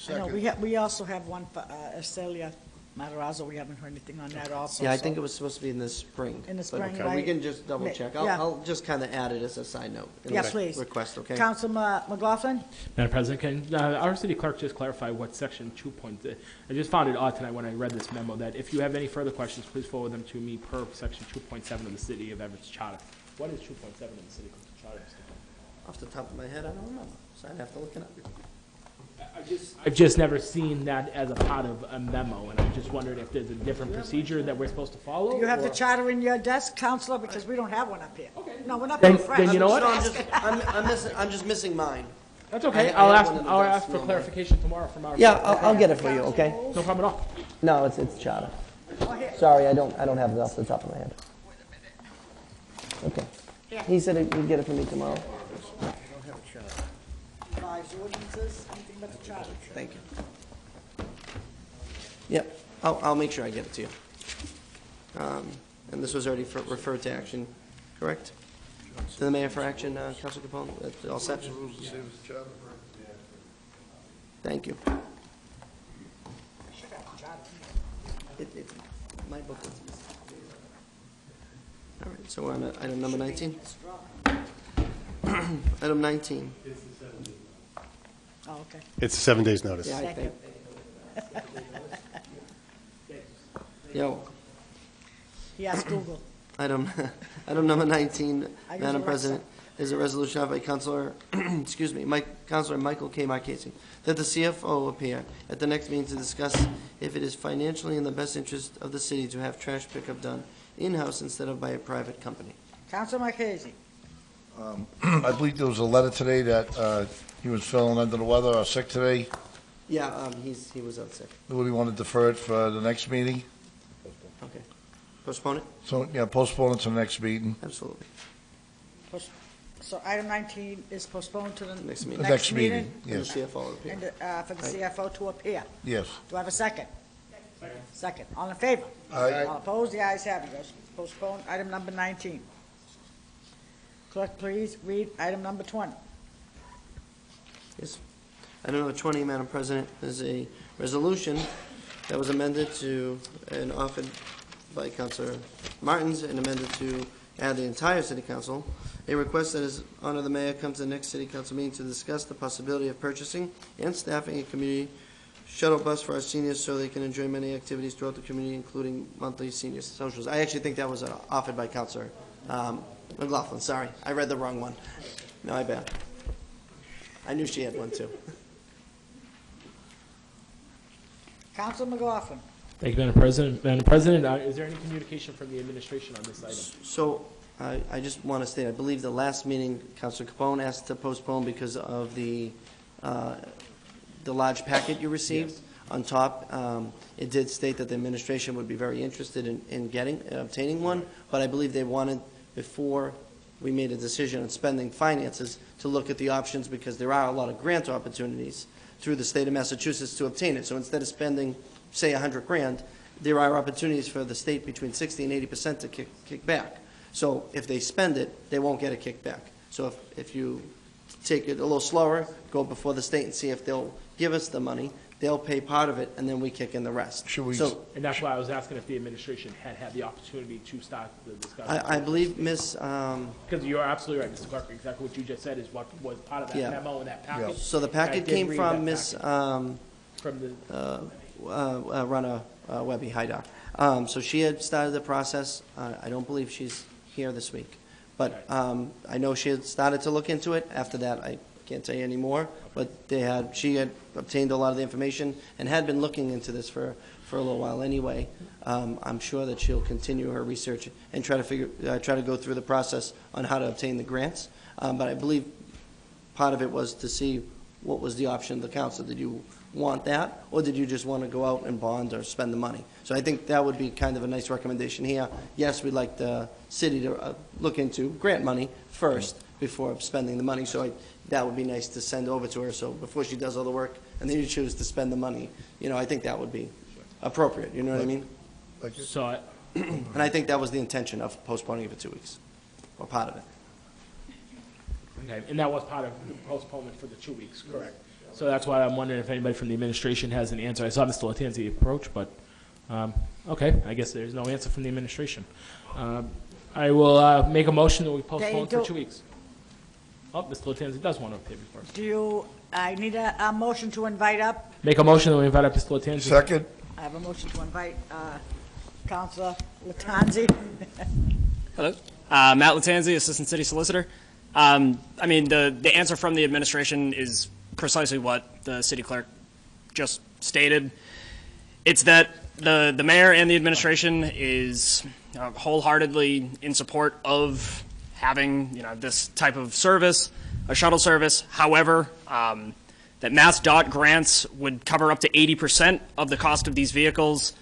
I know, we also have one for Estelia Matarazzo. We haven't heard anything on that also. Yeah, I so- think it was supposed to be in the spring. In the but spring, We right. can just double check. Yeah. I'll just kind of add it as a side note. in Yeah, the please. Request, okay? Councilor McLaughlin? Madam President, can our city clerk just clarify what section 2 point, I just found it odd tonight when I read this memo that if you have any further questions, please forward them to me per section 2.7 of the City of Everett's charter. What is 2.7 of the city charter, Mr. Clerk? Off the top of my head, I don't remember, so I'd have to look it up. I've just never seen that as a part of a memo, and I just wondered if there's a different procedure that we're supposed to follow? Do you have the or- charter in your desk, Counselor? Because we don't have one up here. No, we're not Then- being friends. then you know what? No, I'm just missing mine. That's okay. I have one in the I'll desk, ask for no, clarification tomorrow from our. Yeah, I'll get it for you, okay? No problem at all. No, it's charter. Sorry, I don't have it off the top of my head. Okay. He said he'd get it for me tomorrow. Lives, ordinances, anything but the charter. Thank you. Yep, I'll make sure I get it to you. And this was already referred to action, correct? To the mayor for action, Councilor Capone, that's all set? Thank you. My book is missing. All right, so we're on item number 19. Item 19. Oh, okay. It's 7 days' notice. Yeah, I Thank think. Yo, He asked Google. item number 19, I use Madam Alexa. President, is a resolution offered by Councilor, excuse me, Councilor Michael K. Marchese, that the CFO appear at the next meeting to discuss if it is financially in the best interest of the city to have trash pickup done in-house instead of by a private company. Councilor Marchese. I believe there was a letter today that he was feeling under the weather or sick today. Yeah, he was out sick. Do we want to defer it for the next meeting? Okay. Postpone it? So, yeah, postpone it to the next meeting. Absolutely. So item 19 is postponed to the Next The meeting. next meeting, And the yes. CFO will appear. And for the CFO to appear. Yes. Do I have a second? Second. All in favor? Aye. All opposed? The ayes have it. Goes postpone item number 19. Clerk, please read item number 20. Yes. Item number 20, Madam President, is a resolution that was amended to, and offered by Councilor Martins, and amended to add the entire city council. A request that His Honor the Mayor come to the next city council meeting to discuss the possibility of purchasing and staffing a community shuttle bus for our seniors so they can enjoy many activities throughout the community, including monthly senior socials. I actually think that was offered by Counselor McLaughlin. Sorry, I read the wrong one. No, I bad. I knew she had one too. Councilor McLaughlin. Thank you, Madam President. Madam President, is there any communication from the administration on this item? So I just want to state, I believe the last meeting, Counselor Capone asked to postpone because of the large packet you received. Yes. On top, it did state that the administration would be very interested in obtaining one, but I believe they wanted, before we made a decision on spending finances, to look at the options, because there are a lot of grant opportunities through the state of Massachusetts to obtain it. So instead of spending, say, $100 grand, there are opportunities for the state between 60 and 80% to kick back. So if they spend it, they won't get a kickback. So if you take it a little slower, go before the state and see if they'll give us the money, they'll pay part of it, and then we kick in the rest. And that's why I was asking if the administration had the opportunity to start the discussion. I believe Ms. Because you're absolutely right, Mr. Clark. Exactly what you just said is what was part of that Yeah. memo and that package. So the packet I did came read from that Ms. package. From the Rana Webby Haidar. So she had started the process. I don't believe she's here this week. But I know she had started to look into it. After that, I can't tell you anymore. But she had obtained a lot of the information and had been looking into this for a little while anyway. I'm sure that she'll continue her research and try to go through the process on how to obtain the grants. But I believe part of it was to see what was the option of the council. Did you want that, or did you just want to go out and bond or spend the money? So I think that would be kind of a nice recommendation here. Yes, we'd like the city to look into grant money first before spending the money. So that would be nice to send over to her. So before she does all the work and then you choose to spend the money, I think that would be appropriate. You know what I mean? So and I think that was the intention of postponing it for 2 weeks, or part of it. Okay, and that was part of the postponement for the 2 weeks, correct? So that's why I'm wondering if anybody from the administration has an answer. I saw Mr. Latanzi approach, but, okay, I guess there's no answer from the administration. I will make a motion that we postpone for 2 weeks. Oh, Mr. Latanzi does want to appear before. I need a motion to invite up. Make a motion that we invite up Mr. Latanzi. Second. I have a motion to invite Councilor Latanzi. Hello. Matt Latanzi, Assistant City Solicitor. The answer from the administration is precisely what the city clerk just stated. It's that the mayor and the administration is wholeheartedly in support of having this type of service, a shuttle service. However, that MassDOT grants would cover up to 80% of the cost of these vehicles,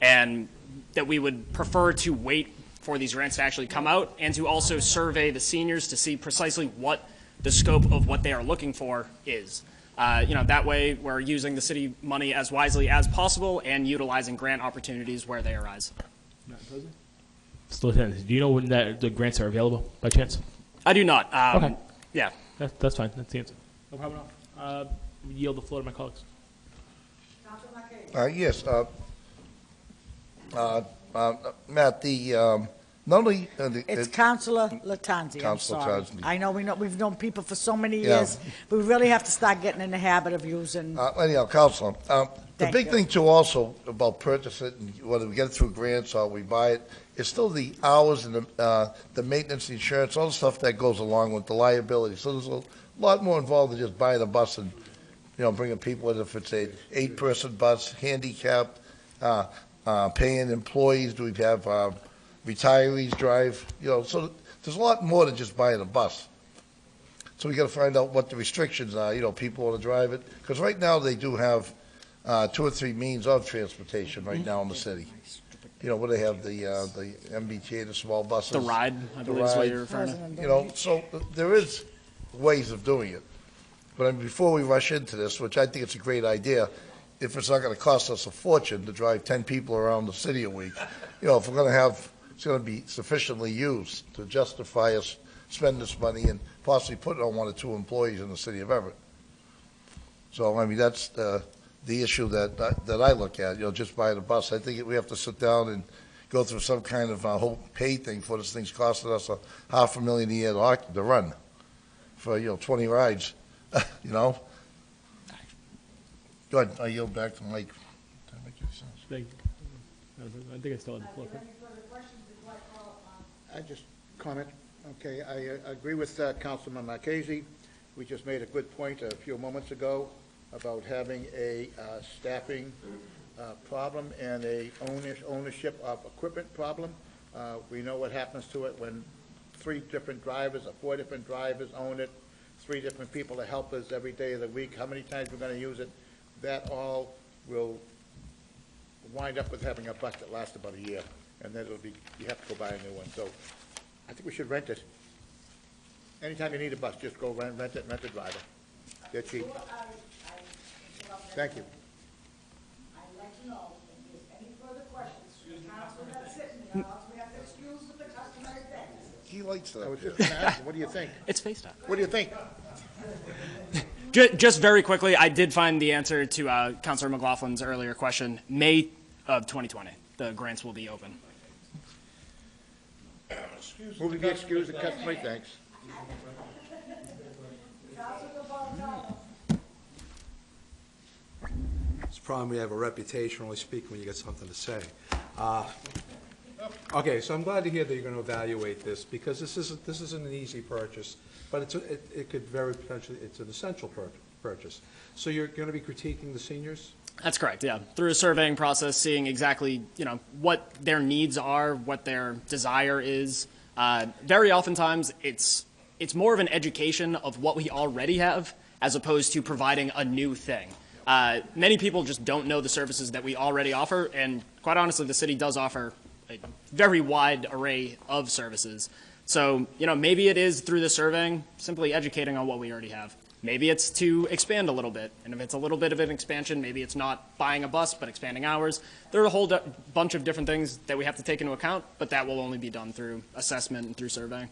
and that we would prefer to wait for these grants to actually come out and to also survey the seniors to see precisely what the scope of what they are looking for is. That way we're using the city money as wisely as possible and utilizing grant opportunities where they arise. Mr. Latanzi, do you know when the grants are available by chance? I do not. Okay. Yeah. That's fine. That's the answer. No problem at all. Yield the floor to my colleagues. Yes. Matt, not only It's Councilor Latanzi. I'm Councilor sorry. Latanzi. I know we've known people for so many Yeah. years. We really have to start getting in the habit of using. Anyhow, Councilor, the Thank big you. thing too also about purchasing it, and whether we get it through grants or we buy it, is still the hours and the maintenance, the insurance, all the stuff that goes along with the liability. So there's a lot more involved than just buying a bus and, bringing people in. If it's a 8-person bus, handicap, paying employees, do we have retirees drive? So there's a lot more than just buying a bus. So we got to find out what the restrictions are. People want to drive it, because right now they do have 2 or 3 means of transportation right now in the city. Where they have the MBTA, the small buses. The ride, I believe is what you're referring to. So there is ways of doing it. But before we rush into this, which I think it's a great idea, if it's not going to cost us a fortune to drive 10 people around the city a week, if we're going to have, it's going to be sufficiently used to justify us spending this money and possibly put it on 1 or 2 employees in the city of Everett. So, that's the issue that I look at, just buying a bus. I think we have to sit down and go through some kind of whole pay thing for this thing's costing us $500,000 a year to run for, 20 rides, Go ahead, I yield back to Mike. Thank you. I think I still have the floor. I just comment, okay, I agree with Councilman Marchese. We just made a good point a few moments ago about having a staffing problem and a ownership of equipment problem. We know what happens to it when 3 different drivers or 4 different drivers own it, 3 different people are helpers every day of the week, how many times we're gonna use it. That all will wind up with having a bus that lasts about a year, and then it'll be, you have to go buy a new one. So I think we should rent it. Anytime you need a bus, just go rent it, rent a driver. They're cheap. Thank you. I'd like to know if there's any further questions from the council that's sitting here, or else we have to excuse the customary things. He likes that. I was just gonna ask him, what do you think? It's FaceTime. What do you think? Just very quickly, I did find the answer to Councilor McLaughlin's earlier question. May of 2020, the grants will be open. Move to be excused, the customary thanks. It's a problem, we have a reputation, only speak when you get something to say. Okay, so I'm glad to hear that you're going to evaluate this, because this isn't an easy purchase, but it could very potentially, it's an essential purchase. So you're going to be critiquing the seniors? That's correct, yeah. Through a surveying process, seeing exactly, what their needs are, what their desire is. Very oftentimes, it's more of an education of what we already have, as opposed to providing a new thing. Many people just don't know the services that we already offer, and quite honestly, the city does offer a very wide array of services. So, maybe it is through the surveying, simply educating on what we already have. Maybe it's to expand a little bit, and if it's a little bit of an expansion, maybe it's not buying a bus, but expanding hours. There are a whole bunch of different things that we have to take into account, but that will only be done through assessment and through surveying.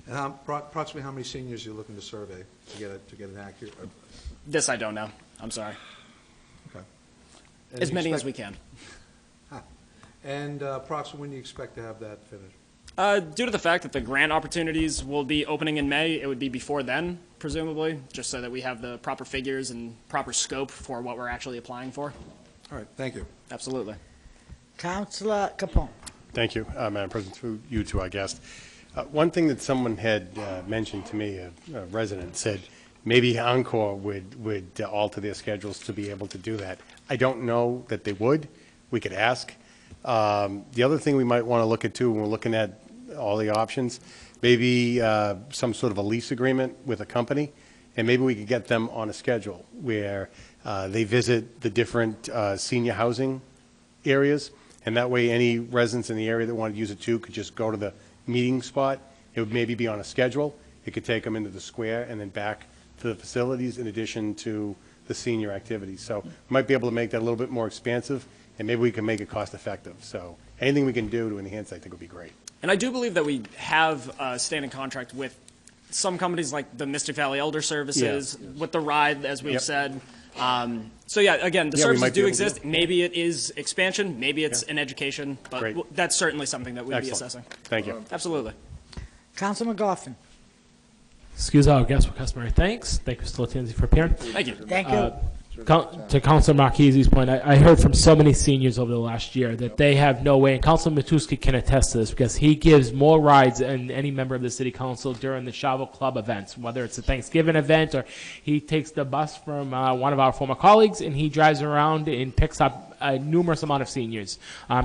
And approximately how many seniors are you looking to survey to get an accurate? This I don't know. I'm sorry. Okay. As many as we can. And approximately when do you expect to have that finished? Due to the fact that the grant opportunities will be opening in May, it would be before then, presumably, just so that we have the proper figures and proper scope for what we're actually applying for. All right, thank you. Absolutely. Councilor Capone. Thank you, Madam President, through you to our guest. One thing that someone had mentioned to me, a resident, said maybe Encore would alter their schedules to be able to do that. I don't know that they would. We could ask. The other thing we might want to look at, too, when we're looking at all the options, maybe some sort of a lease agreement with a company, and maybe we could get them on a schedule where they visit the different senior housing areas, and that way any residents in the area that want to use it too could just go to the meeting spot. It would maybe be on a schedule. It could take them into the square and then back to the facilities in addition to the senior activities. So we might be able to make that a little bit more expansive, and maybe we can make it cost effective. So anything we can do to enhance, I think, would be great. And I do believe that we have a standing contract with some companies like the Mystic Valley Elder Services, with the ride, as we've said. So yeah, again, the services do exist. Maybe it is expansion, maybe it's an education, but that's certainly something that we'd be assessing. Thank you. Absolutely. Councilor McLaughlin. Excuse our guests for customary thanks. Thank you, Mr. Latanzi, for appearing. Thank you. Thank you. To Councilor Marchese's point, I heard from so many seniors over the last year that they have no way, and Councilor Matuski can attest to this, because he gives more rides than any member of the city council during the Shovel Club events, whether it's a Thanksgiving event or he takes the bus from one of our former colleagues and he drives around and picks up a numerous amount of seniors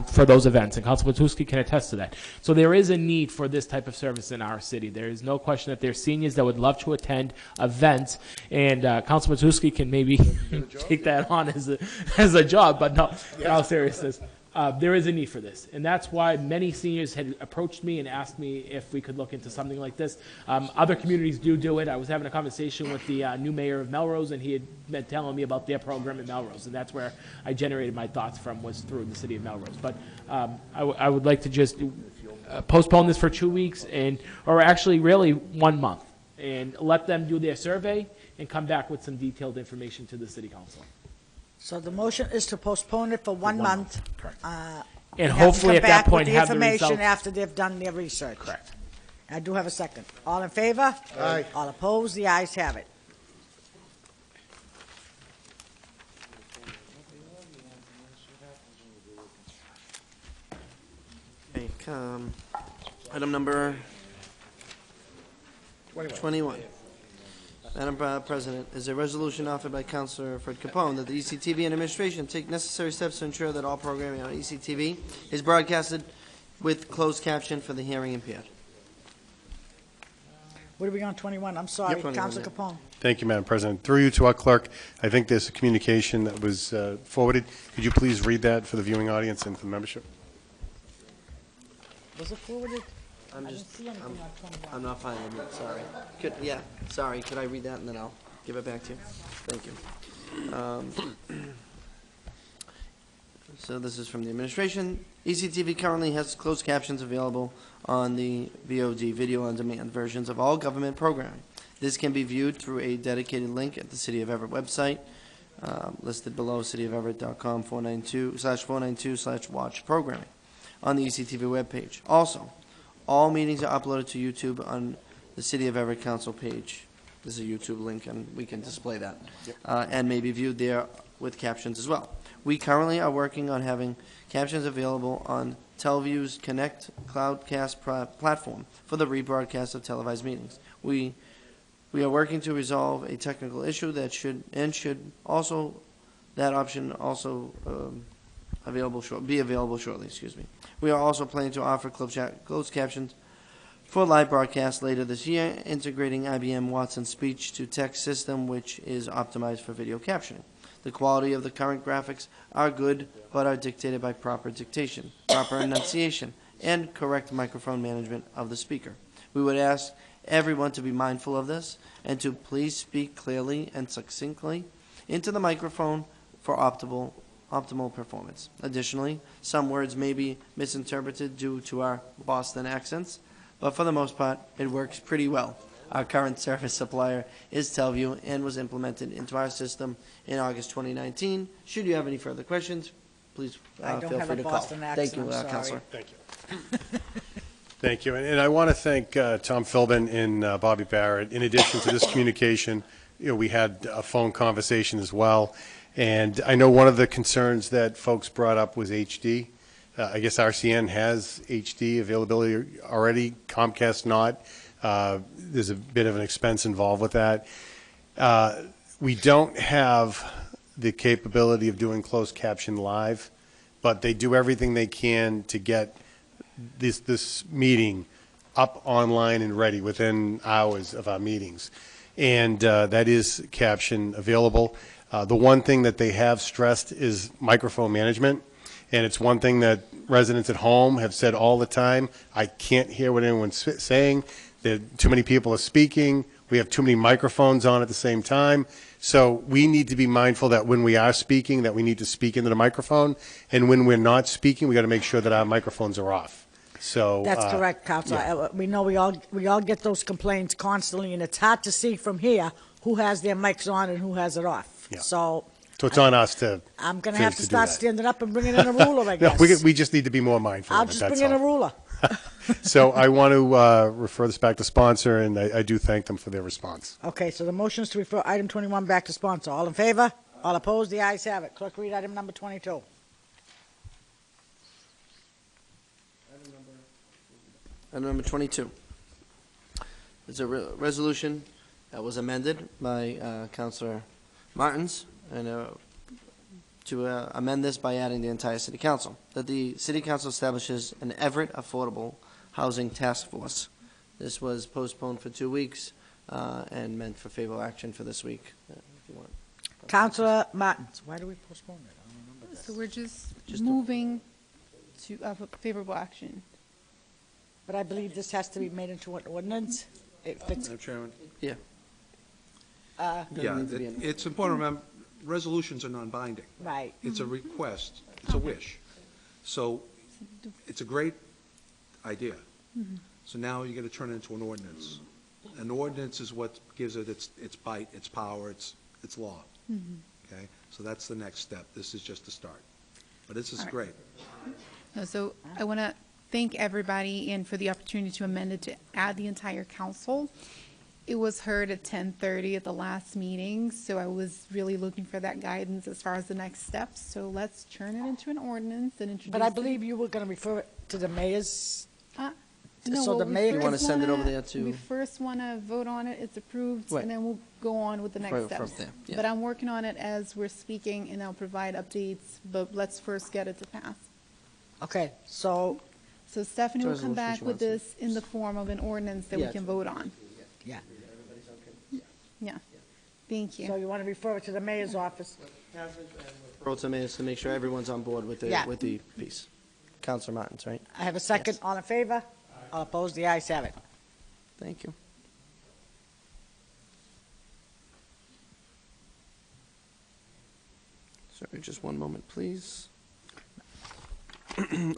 for those events, and Councilor Matuski can attest to that. So there is a need for this type of service in our city. There is no question that there's seniors that would love to attend events, and Councilor Matuski can maybe take that on as a job, but no, in all seriousness, there is a need for this, and that's why many seniors had approached me and asked me if we could look into something like this. Other communities do it. I was having a conversation with the new mayor of Melrose, and he had been telling me about their program in Melrose, and that's where I generated my thoughts from, was through the city of Melrose. But I would like to just postpone this for 2 weeks, or actually really 1 month, and let them do their survey and come back with some detailed information to the city council. So the motion is to postpone it for 1 month. Correct. And hopefully at that point have the information results. after they've done their research. Correct. I do have a second. All in favor? Aye. All opposed? The ayes have it. Item number 21. Madam President, is a resolution offered by Councilor Fred Capone that the ECTV and administration take necessary steps to ensure that all programming on ECTV is broadcasted with closed caption for the hearing impaired. What are we on, 21? I'm sorry, 21, Councilor yeah. Capone. Thank you, Madam President. Through you to our clerk, I think there's a communication that was forwarded. Could you please read that for the viewing audience and for the membership? Was it forwarded? I'm I just, didn't see anything on 21. I'm not finding it, sorry. Sorry, could I read that and then I'll give it back to you? Thank you. So this is from the administration. ECTV currently has closed captions available on the VOD, Video On Demand versions of all government programming. This can be viewed through a dedicated link at the City of Everett website, listed below, cityoferett.com /492/watch programming on the ECTV webpage. Also, all meetings are uploaded to YouTube on the City of Everett Council page. This is a YouTube link, and we can display that. And may be viewed there with captions as well. We currently are working on having captions available on Telview's Connect Cloudcast platform for the rebroadcast of televised meetings. We are working to resolve a technical issue that should also, that option also be available shortly. Excuse me. We are also planning to offer closed captions for live broadcast later this year, integrating IBM Watson speech-to-text system, which is optimized for video captioning. The quality of the current graphics are good, but are dictated by proper dictation, proper enunciation, and correct microphone management of the speaker. We would ask everyone to be mindful of this and to please speak clearly and succinctly into the microphone for optimal performance. Additionally, some words may be misinterpreted due to our Boston accents, but for the most part, it works pretty well. Our current service supplier is Telview and was implemented into our system in August 2019. Should you have any further questions, please I don't feel have free a to call. Boston accent, Thank you, I'm sorry. Counselor. Thank you. Thank you. And I want to thank Tom Philbin and Bobby Barrett. In addition to this communication, we had a phone conversation as well. And I know one of the concerns that folks brought up was HD. I guess RCN has HD availability already, Comcast not. There's a bit of an expense involved with that. We don't have the capability of doing closed caption live, but they do everything they can to get this meeting up online and ready within hours of our meetings. And that is caption available. The one thing that they have stressed is microphone management. And it's one thing that residents at home have said all the time. I can't hear what anyone's saying. Too many people are speaking. We have too many microphones on at the same time. So we need to be mindful that when we are speaking, that we need to speak into the microphone. And when we're not speaking, we got to make sure that our microphones are off. So That's correct, Counselor. yeah. We know we all get those complaints constantly, and it's hard to see from here who has their mics on and who has it off. Yeah. So it's on us to. I'm going to have to do start that. standing up and bringing in a ruler, I guess. No, we just need to be more mindful I'll of it, just that's bring in a all. ruler. So I want to refer this back to sponsor, and I do thank them for their response. Okay, so the motion is to refer item 21 back to sponsor. All in favor? All opposed? The ayes have it. Clerk, read item number 22. Item number 22. It's a resolution that was amended by Councilor Martins, and to amend this by adding the entire City Council, that the City Council establishes an Everett Affordable Housing Task Force. This was postponed for 2 weeks and meant for favorable action for this week. If you want. Councilor Martins, why do we postpone it? I don't remember this. So we're just moving to favorable action. But I believe this has to be made into an ordinance. If it's, Madam Chairman? Yeah. Yeah, it's important to remember, resolutions are non-binding. Right. It's a request, it's a wish. So it's a great idea. So now you got to turn it into an ordinance. An ordinance is what gives it its bite, its power, its law. Okay? So that's the next step. This is just the start. But this is All right. great. So I want to thank everybody and for the opportunity to amend it to add the entire council. It was heard at 10:30 at the last meeting, so I was really looking for that guidance as far as the next steps. So let's turn it into an ordinance and introduce but I it. believe you were going to refer it to the mayor's? No, So well, the we mayor You want to first send it over wanna- there to? We first want to vote on it, it's approved, Right. and then we'll go on with the next From steps. there, yeah. But I'm working on it as we're speaking, and I'll provide updates, but let's first get it to pass. Okay, so, So Stephanie will come Resolution back she with wants this in the form of an ordinance that we Yeah. can vote on. yeah. Yeah, thank So you. you want to refer it to the mayor's office? Pro tem is to make sure everyone's on board with Yeah. the piece. Counselor Martins, right? I have a second. All in favor? All opposed? The ayes have it. Thank you. Sorry, just one moment, please.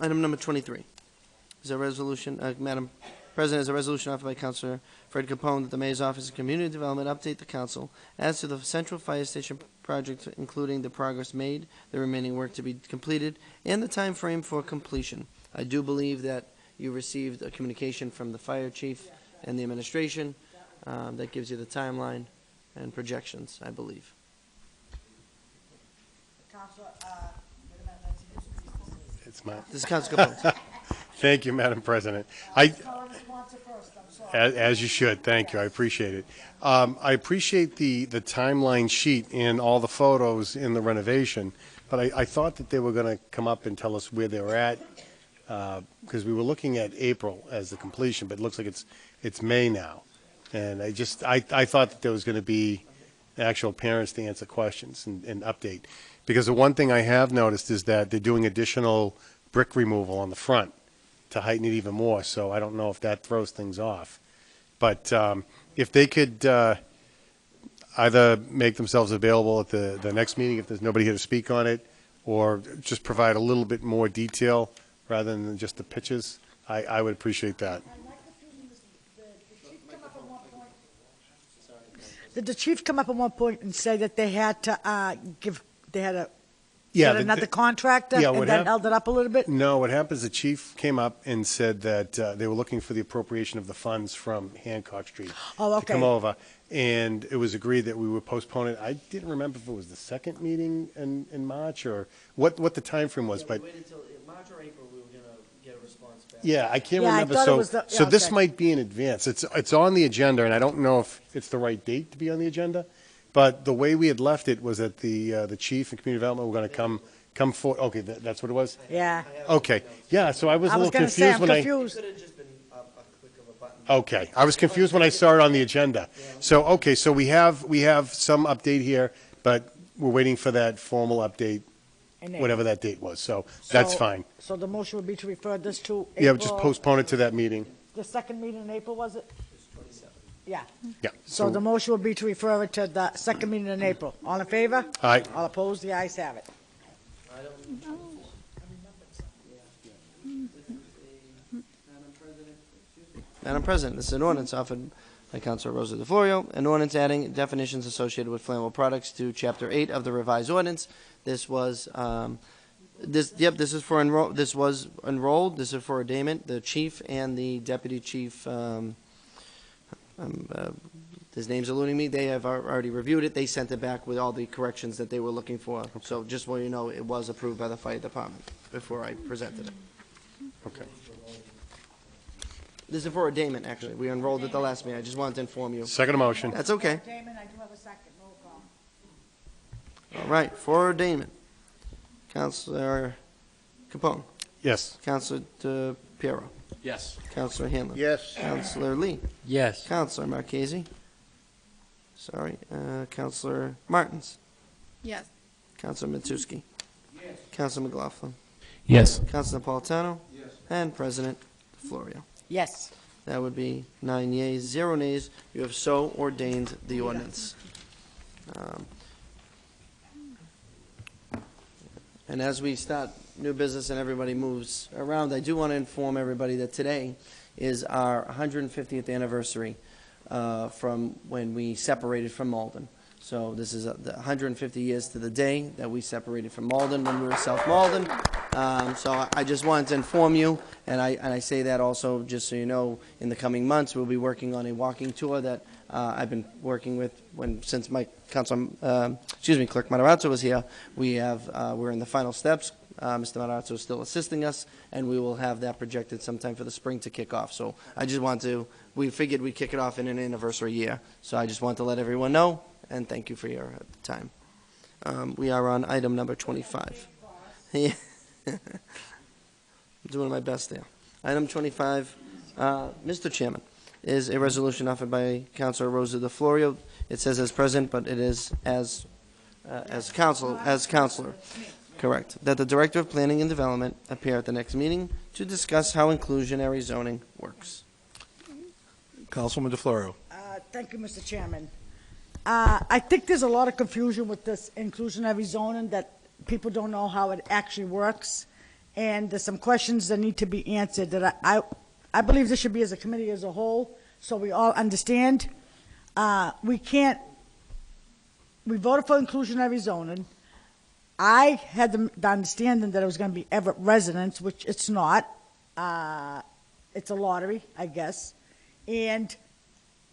Item number 23 is a resolution, Madam President, is a resolution offered by Councilor Fred Capone that the Mayor's Office of Community Development update the council as to the Central Fire Station project, including the progress made, the remaining work to be completed, and the time frame for completion. I do believe that you received a communication from the fire chief and the administration that gives you the timeline and projections, I believe. It's my, This is Councilor Capone. thank you, Madam President. As you should, thank you, I appreciate it. I appreciate the timeline sheet and all the photos in the renovation, but I thought that they were going to come up and tell us where they were at, because we were looking at April as the completion, but it looks like it's May now. And I thought that there was going to be actual parents to answer questions and update. Because the one thing I have noticed is that they're doing additional brick removal on the front to heighten it even more, so I don't know if that throws things off. But if they could either make themselves available at the next meeting, if there's nobody here to speak on it, or just provide a little bit more detail rather than just the pictures, I would appreciate that. Did the chief come up at one point and say that they had to get Yeah, another contractor yeah, and what then hap- held it up a little bit? No, what happened is the chief came up and said that they were looking for the appropriation of the funds from Hancock Street Oh, to come okay. over, and it was agreed that we would postpone it. I didn't remember if it was the second meeting in March or what the timeframe was, but waited until March or April, we were going to get a response back. yeah, I can't Yeah, I remember. thought it So, was the- so yeah, this okay. might be in advance. It's on the agenda, and I don't know if it's the right date to be on the agenda. But the way we had left it was that the chief and community development were going to come forward. Okay, that's what it was. Yeah. Okay, yeah. So I was a I was little going to say, confused I'm when I. confused. Could have just been a click of a button. Okay, I was confused when I saw it on the agenda. So okay, so we have some update here, but we're waiting for that formal update, In April. whatever that date was. So that's So- fine. So the motion would be to refer this to April? Yeah, just postpone it to that meeting. The second meeting in April, was it? Yeah. Yeah. So the motion will be to refer it to the second meeting in April. All in favor? Aye. All opposed? The ayes have it. Madam President, this is an ordinance offered by Councilor Rosa DeFlorio, an ordinance adding definitions associated with flammable products to Chapter 8 of the revised ordinance. This was, this was enrolled, this is for arraignment. The chief and the deputy chief, his name's eluding me, they have already reviewed it. They sent it back with all the corrections that they were looking for. So just so you know, it was approved by the fire department before I presented it. Okay. This is for arraignment, actually. We enrolled at the last meeting. I just wanted to inform you. Second motion. That's okay. Damon, I do have a second. No problem. All right, for arraignment. Councilor Capone. Yes. Councilor Piero. Yes. Councilor Hanlon. Yes. Councilor Lee. Yes. Councilor Marchese. Sorry. Councilor Martins. Yes. Councilor Matusky. Yes. Councilor McLaughlin. Yes. Councilor Napolitano. Yes. And President Florio. Yes. That would be 9 yeas, 0 nays. You have so ordained the ordinance. And as we start new business and everybody moves around, I do want to inform everybody that today is our 150th anniversary from when we separated from Malden. So this is the 150 years to the day that we separated from Malden when we were South Malden. So I just wanted to inform you, and I say that also just so you know, in the coming months, we'll be working on a walking tour that I've been working with since my Clerk Matarazzo was here. We're in the final steps. Mr. Matarazzo is still assisting us, and we will have that projected sometime for the spring to kick off. So I just want to, we figured we'd kick it off in an anniversary year. So I just want to let everyone know, and thank you for your time. We are on item number 25. Yeah. I'm doing my best there. Item 25, Mr. Chairman, is a resolution offered by Councilor Rosa DeFlorio. It says as present, but it is as counselor. Correct. That the Director of Planning and Development appear at the next meeting to discuss how inclusionary zoning works. Councilwoman DeFlorio. Thank you, Mr. Chairman. I think there's a lot of confusion with this inclusionary zoning, that people don't know how it actually works, and there's some questions that need to be answered that I believe this should be as a committee as a whole, so we all understand. We voted for inclusionary zoning. I had the understanding that it was going to be Everett residents, which it's not. It's a lottery, I guess. And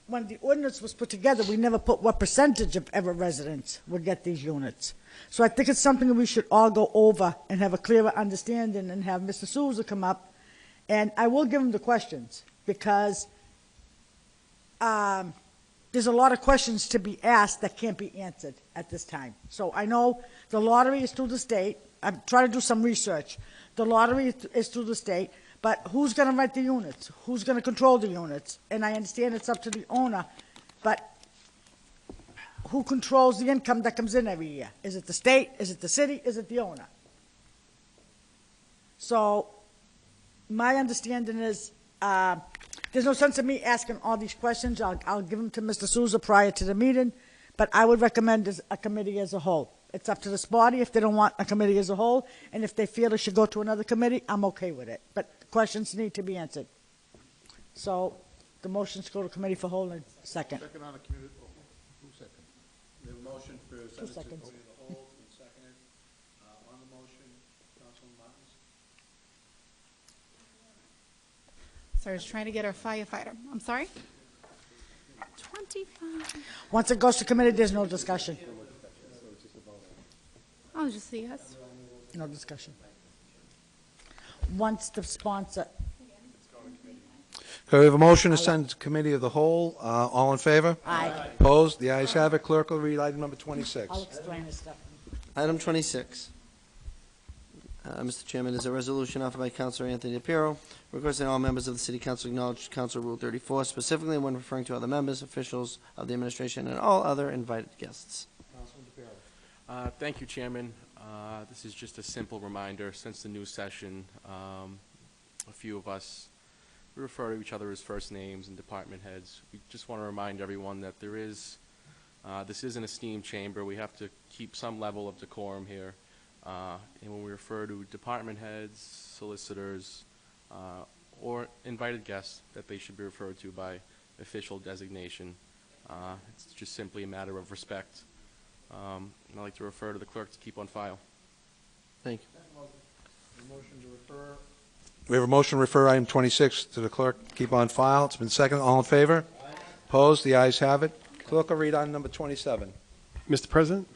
when the ordinance was put together, we never put what percentage of Everett residents would get these units. So I think it's something that we should all go over and have a clearer understanding, and have Mr. Souza come up. And I will give him the questions, because there's a lot of questions to be asked that can't be answered at this time. So I know the lottery is through the state. I'm trying to do some research. The lottery is through the state, but who's going to rent the units? Who's going to control the units? And I understand it's up to the owner, but who controls the income that comes in every year? Is it the state? Is it the city? Is it the owner? So my understanding is there's no sense in me asking all these questions. I'll give them to Mr. Souza prior to the meeting, but I would recommend as a committee as a whole. It's up to this body if they don't want a committee as a whole, and if they feel it should go to another committee, I'm okay with it. But questions need to be answered. So the motions go to committee for whole and second. Second on the committee, who second? We have a motion for send it to committee of the whole, and seconded. On the motion, Councilman Martins. Sorry, I was trying to get our firefighter. I'm sorry? 25. Once it goes to committee, there's no discussion. Oh, just a yes. No discussion. Once the sponsor, Okay, we have a motion to send to committee of the whole. All in favor? Aye. Opposed? The ayes have it. Clerk will read item number 26. I'll explain this stuff. Item 26. Mr. Chairman, is a resolution offered by Councilor Anthony DePiero requesting all members of the City Council acknowledge Council Rule 34, specifically when referring to other members, officials of the administration, and all other invited guests. Thank you, Chairman. This is just a simple reminder. Since the new session, a few of us, we refer to each other as first names and department heads. We just want to remind everyone that there is, this is an esteemed chamber. We have to keep some level of decorum here. And when we refer to department heads, solicitors, or invited guests, that they should be referred to by official designation. It's just simply a matter of respect. And I'd like to refer to the clerk to keep on file. Thank you. We have a motion to refer item 26 to the clerk. Keep on file. It's been seconded. All in favor? Opposed? The ayes have it. Clerk will read item number 27. Mr. President?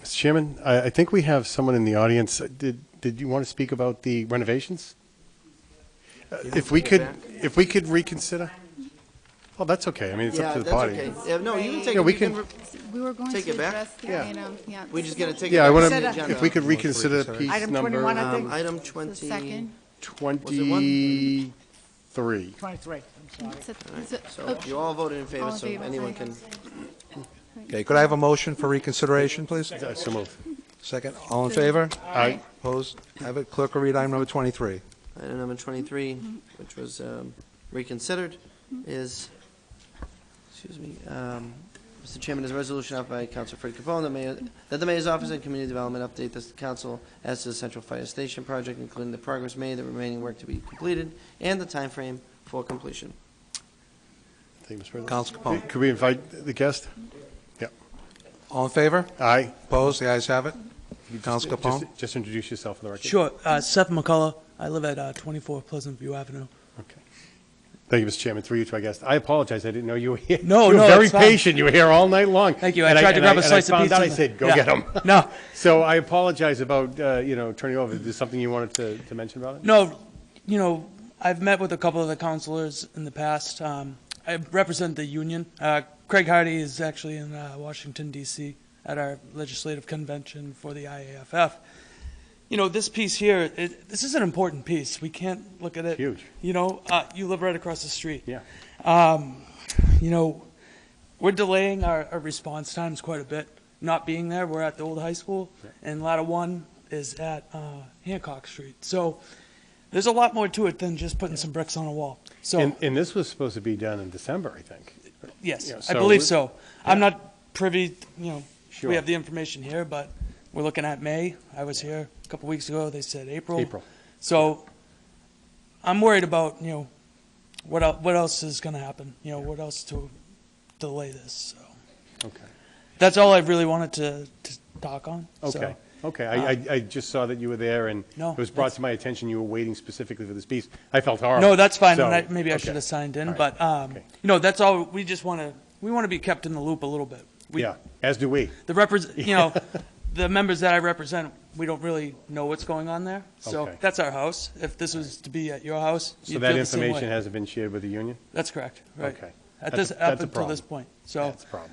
Mr. Chairman, I think we have someone in the audience. Did you want to speak about the renovations? If we could reconsider? Oh, that's okay. I mean, it's up to the body. Yeah, that's okay. Yeah, no, you can take Yeah, it. we You can- We were going Take to it back? address the Yeah. item, yeah. We just got to take it Yeah, I back want to the to, agenda. if we could reconsider piece Item number 21, I think. Item 20. The second. 23. 23, I'm sorry. It's a- So you all voted in favor, All in so favor, anyone sorry. can. Okay, could I have a motion for reconsideration, please? So move. Second. All in favor? Aye. Opposed? Have it. Clerk will read item number 23. Item number 23, which was reconsidered, is, excuse me, Mr. Chairman, is a resolution offered by Councilor Fred Capone that the Mayor's Office and Community Development update the Council as to the Central Fire Station project, including the progress made, the remaining work to be completed, and the time frame for completion. Thank you, Mr. President. Council Capone. Could we invite the guest? Yeah. All in favor? Aye. Opposed? The ayes have it. Council Capone. Just introduce yourself on the record. Sure. Seth McCullough. I live at 24 Pleasant View Avenue. Okay. Thank you, Mr. Chairman. Through you to our guest. I apologize. I didn't know you were here. No, you were no, very it's fine. patient. You were here all night long. Thank you. I tried to grab a slice of pizza. I said, go Yeah. get them. No. So I apologize about, turning over. Is there something you wanted to mention about it? No, I've met with a couple of the counselors in the past. I represent the union. Craig Hardy is actually in Washington, D.C. at our legislative convention for the IAFF. This piece here, this is an important piece. We can't look at it. Huge. You live right across the street. Yeah. We're delaying our response times quite a bit. Not being there, we're at the old high school, and Ladder 1 is at Hancock Street. So there's a lot more to it than just putting some bricks on a wall. So, And this was supposed to be done in December, I think. yes, So I believe so. Yeah. I'm not privy, Sure. we have the information here, but we're looking at May. I was here a couple weeks ago. They said April. April. So I'm worried about, what else is going to happen? What else to delay this? So Okay. that's all I really wanted to talk on. Okay. So, Okay. I just saw that you were there, and No, it was brought that's- to my attention you were waiting specifically for this piece. I felt horrible. no, that's fine. So, And maybe I okay. should have signed in, All right. but Okay. that's all. We just want to be kept in the loop a little bit. Yeah, as do we. The members that I represent, we don't really know what's going on there. So Okay. that's our house. If this was to be at your house, So you'd that feel the same way. information hasn't been shared with the union? That's correct, right. Okay. Up That's a until problem. this point. So, That's a problem.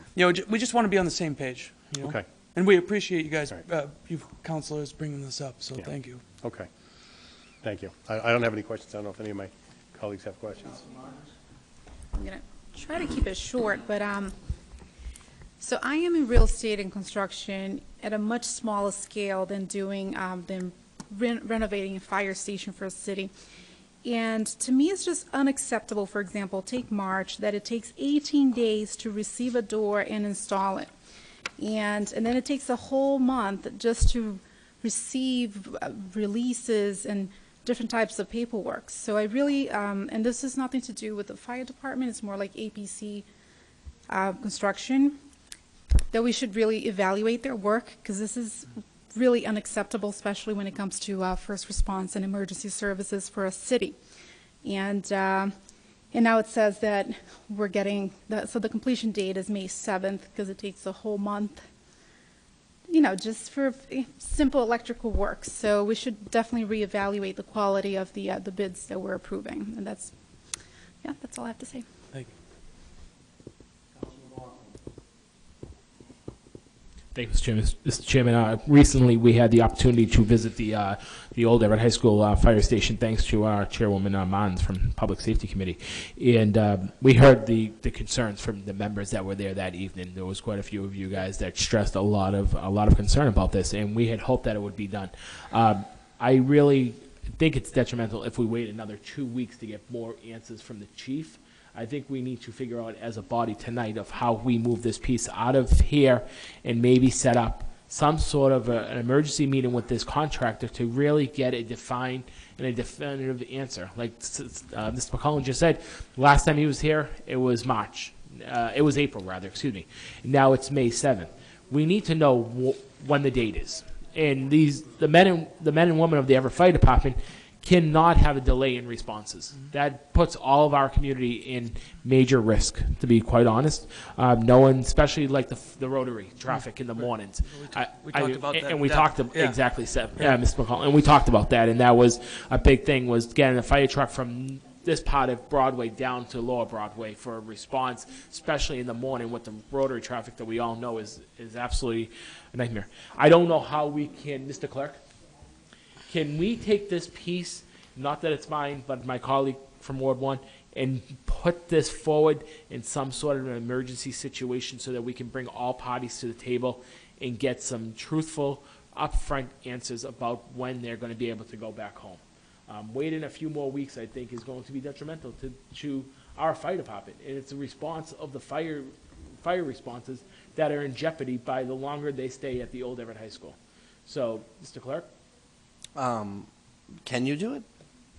we just want to be on the same page. Okay. And we appreciate you guys, All you counselors bringing this up, so Yeah. thank you. Okay. Thank you. I don't have any questions. I don't know if any of my colleagues have questions. I'm going to try to keep it short, but so I am in real estate and construction at a much smaller scale than doing than renovating a fire station for a city. And to me, it's just unacceptable, for example, take March, that it takes 18 days to receive a door and install it. And then it takes a whole month just to receive releases and different types of paperwork. So I really, and this has nothing to do with the fire department, it's more like APC construction, that we should really evaluate their work, because this is really unacceptable, especially when it comes to first response and emergency services for a city. And now it says that we're getting, so the completion date is May 7th, because it takes a whole month, just for simple electrical work. So we should definitely reevaluate the quality of the bids that we're approving. And that's all I have to say. Thank you. Thank you, Mr. Chairman. Recently, we had the opportunity to visit the old Everett High School fire station, thanks to our Chairwoman Mons from Public Safety Committee. And we heard the concerns from the members that were there that evening. There was quite a few of you guys that stressed a lot of concern about this, and we had hoped that it would be done. I really think it's detrimental if we wait another 2 weeks to get more answers from the chief. I think we need to figure out as a body tonight of how we move this piece out of here and maybe set up some sort of an emergency meeting with this contractor to really get a defined and a definitive answer. Like Mr. McCollum just said, last time he was here, it was April rather, excuse me. Now it's May 7th. We need to know when the date is. And the men and women of the Everett Fire Department cannot have a delay in responses. That puts all of our community in major risk, to be quite honest. Knowing, especially like the rotary traffic in the mornings. We talked about that. And we Yeah. talked exactly, Seth. Yeah, Mr. McCollum. And we talked about that, and that was a big thing, was getting a fire truck from this part of Broadway down to Lower Broadway for a response, especially in the morning with the rotary traffic that we all know is absolutely a nightmare. I don't know how we can, Mr. Clerk, can we take this piece, not that it's mine, but my colleague from Ward 1, and put this forward in some sort of an emergency situation so that we can bring all parties to the table and get some truthful, upfront answers about when they're going to be able to go back home? Waiting a few more weeks, I think, is going to be detrimental to our fire department. And it's a response of the fire responses that are in jeopardy by the longer they stay at the old Everett High School. So, Mr. Clerk? Can you do it?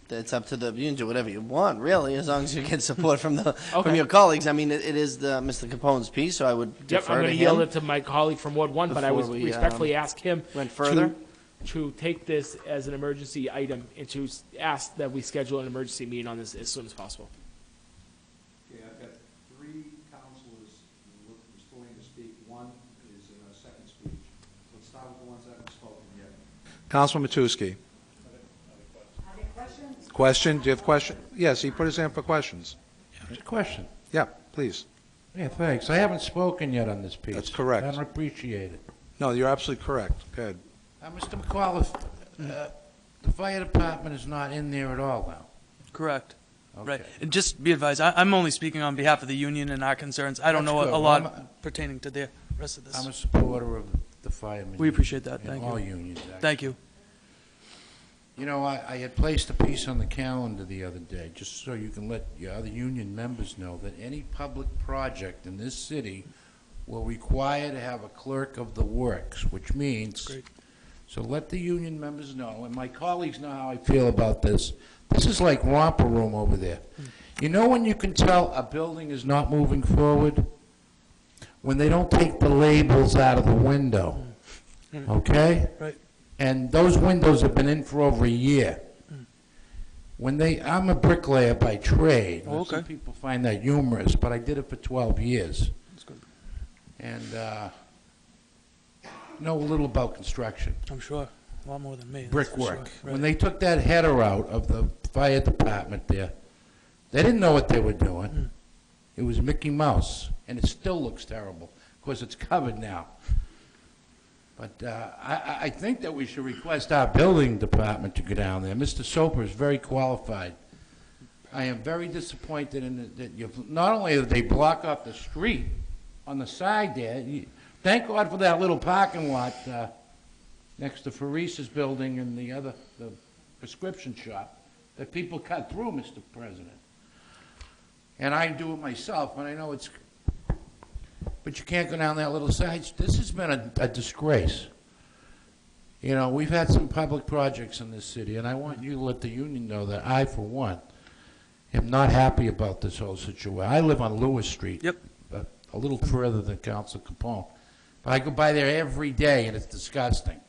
It's up to you can do whatever you want, really, as long as you get support from from your colleagues. I mean, it is Mr. Capone's piece, so I would defer I'm to going him. to yield it to my colleague from Ward 1, but I would respectfully ask him went further. To take this as an emergency item and to ask that we schedule an emergency meeting on this as soon as possible. Councilman Matusky. Question? Do you have a question? Yes, he put his hand for questions. There's a question. Yeah, please. Yeah, thanks. I haven't spoken yet on this piece. That's correct. I don't appreciate it. No, you're absolutely correct. Go ahead. Mr. McAuliffe, the fire department is not in there at all now. Correct. Okay. Right. And just be advised, I'm only speaking on behalf of the union and our concerns. I don't That's know good. a Well, lot pertaining to the rest of this. I'm a supporter of the firemen. We appreciate that. and Thank all you. unions, actually. Thank you. You know, I had placed a piece on the calendar the other day, just so you can let your other union members know that any public project in this city will require to have a clerk of the works, which means, so let the union members know, and my colleagues know how I feel about this. This is like romper room over there. You know when you can tell a building is not moving forward? When they don't take the labels out of the window, okay? Right. And those windows have been in for over a year. I'm a bricklayer by trade. Oh, okay. Some people find that humorous, but I did it for 12 years. That's good. And know a little about construction. I'm sure. A lot more than me. that's for Brickwork. sure. Right. When they took that header out of the fire department there, they didn't know what they were doing. It was Mickey Mouse, and it still looks terrible. Of course, it's covered now. But I think that we should request our building department to go down there. Mr. Soper is very qualified. I am very disappointed in that not only did they block off the street on the side there, thank God for that little parking lot next to Farisa's building and the prescription shop that people cut through, Mr. President. And I do it myself, and I know it's... But you can't go down that little side. This has been a disgrace. You know, we've had some public projects in this city, and I want you to let the union know that I, for one, am not happy about this whole situation. I live on Lewis Street. Yep. A little further than Council Capone. But I go by there every day, and it's disgusting.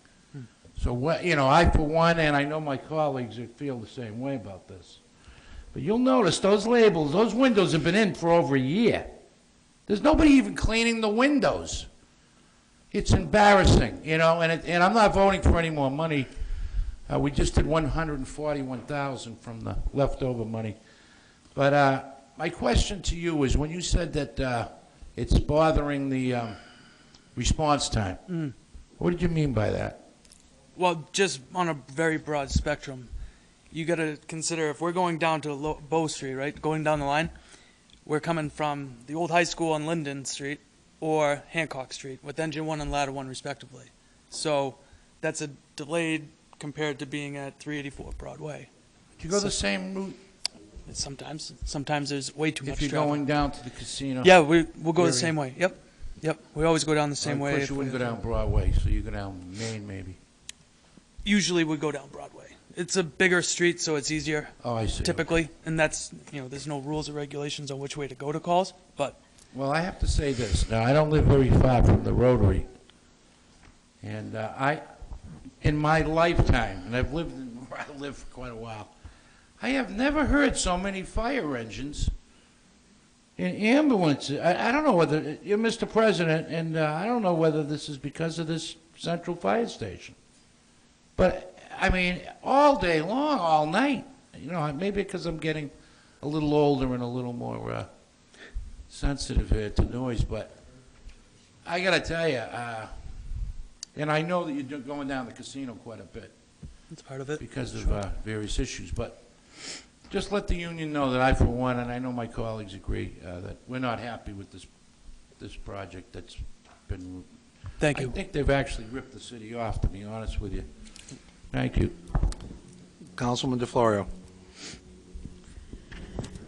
So, I, for one, and I know my colleagues feel the same way about this. But you'll notice those labels, those windows have been in for over a year. There's nobody even cleaning the windows. It's embarrassing, and I'm not voting for any more money. We just did $141,000 from the leftover money. But my question to you is, when you said that it's bothering the response time, what did you mean by that? Well, just on a very broad spectrum, you got to consider if we're going down to Bow Street, right, going down the line, we're coming from the old high school on Linden Street or Hancock Street with engine 1 and ladder 1 respectively. So that's a delayed compared to being at 384 Broadway. Do you go the same route? Sometimes there's way too much If you're traffic. going down to the casino? Yeah, we'll go the area? same way. Yep. We always go down the same way. Of course, you wouldn't go down Broadway, so you go down Main, maybe. Usually we go down Broadway. It's a bigger street, so it's easier. Oh, I see. Typically, and that's, there's no rules or regulations on which way to go to calls, but. Well, I have to say this. Now, I don't live very far from the Rotary. And in my lifetime, and I've lived where I live for quite a while, I have never heard so many fire engines and ambulances. I don't know whether, you're Mr. President, and I don't know whether this is because of this central fire station. But, I mean, all day long, all night. Maybe because I'm getting a little older and a little more sensitive here to noise, but I got to tell you, and I know that you're going down the casino quite a bit. That's part of it. Because of various issues, but just let the union know that I, for one, and I know my colleagues agree, that we're not happy with this project that's been... Thank you. I think they've actually ripped the city off, to be honest with you. Thank you. Councilman DeFlorio.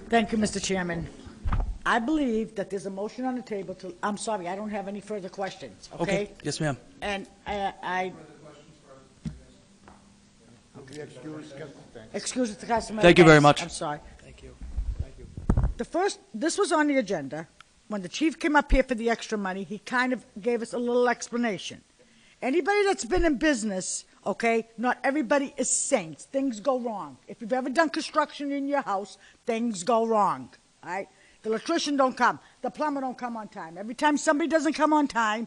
Thank you, Mr. Chairman. I believe that there's a motion on the table to, I'm sorry, I don't have any further questions, okay? Yes, ma'am. And excuse the customer. Thank you very much. I'm sorry. Thank you. This was on the agenda. When the chief came up here for the extra money, he kind of gave us a little explanation. Anybody that's been in business, okay, not everybody is saints. Things go wrong. If you've ever done construction in your house, things go wrong, all right? The electrician don't come. The plumber don't come on time. Every time somebody doesn't come on time,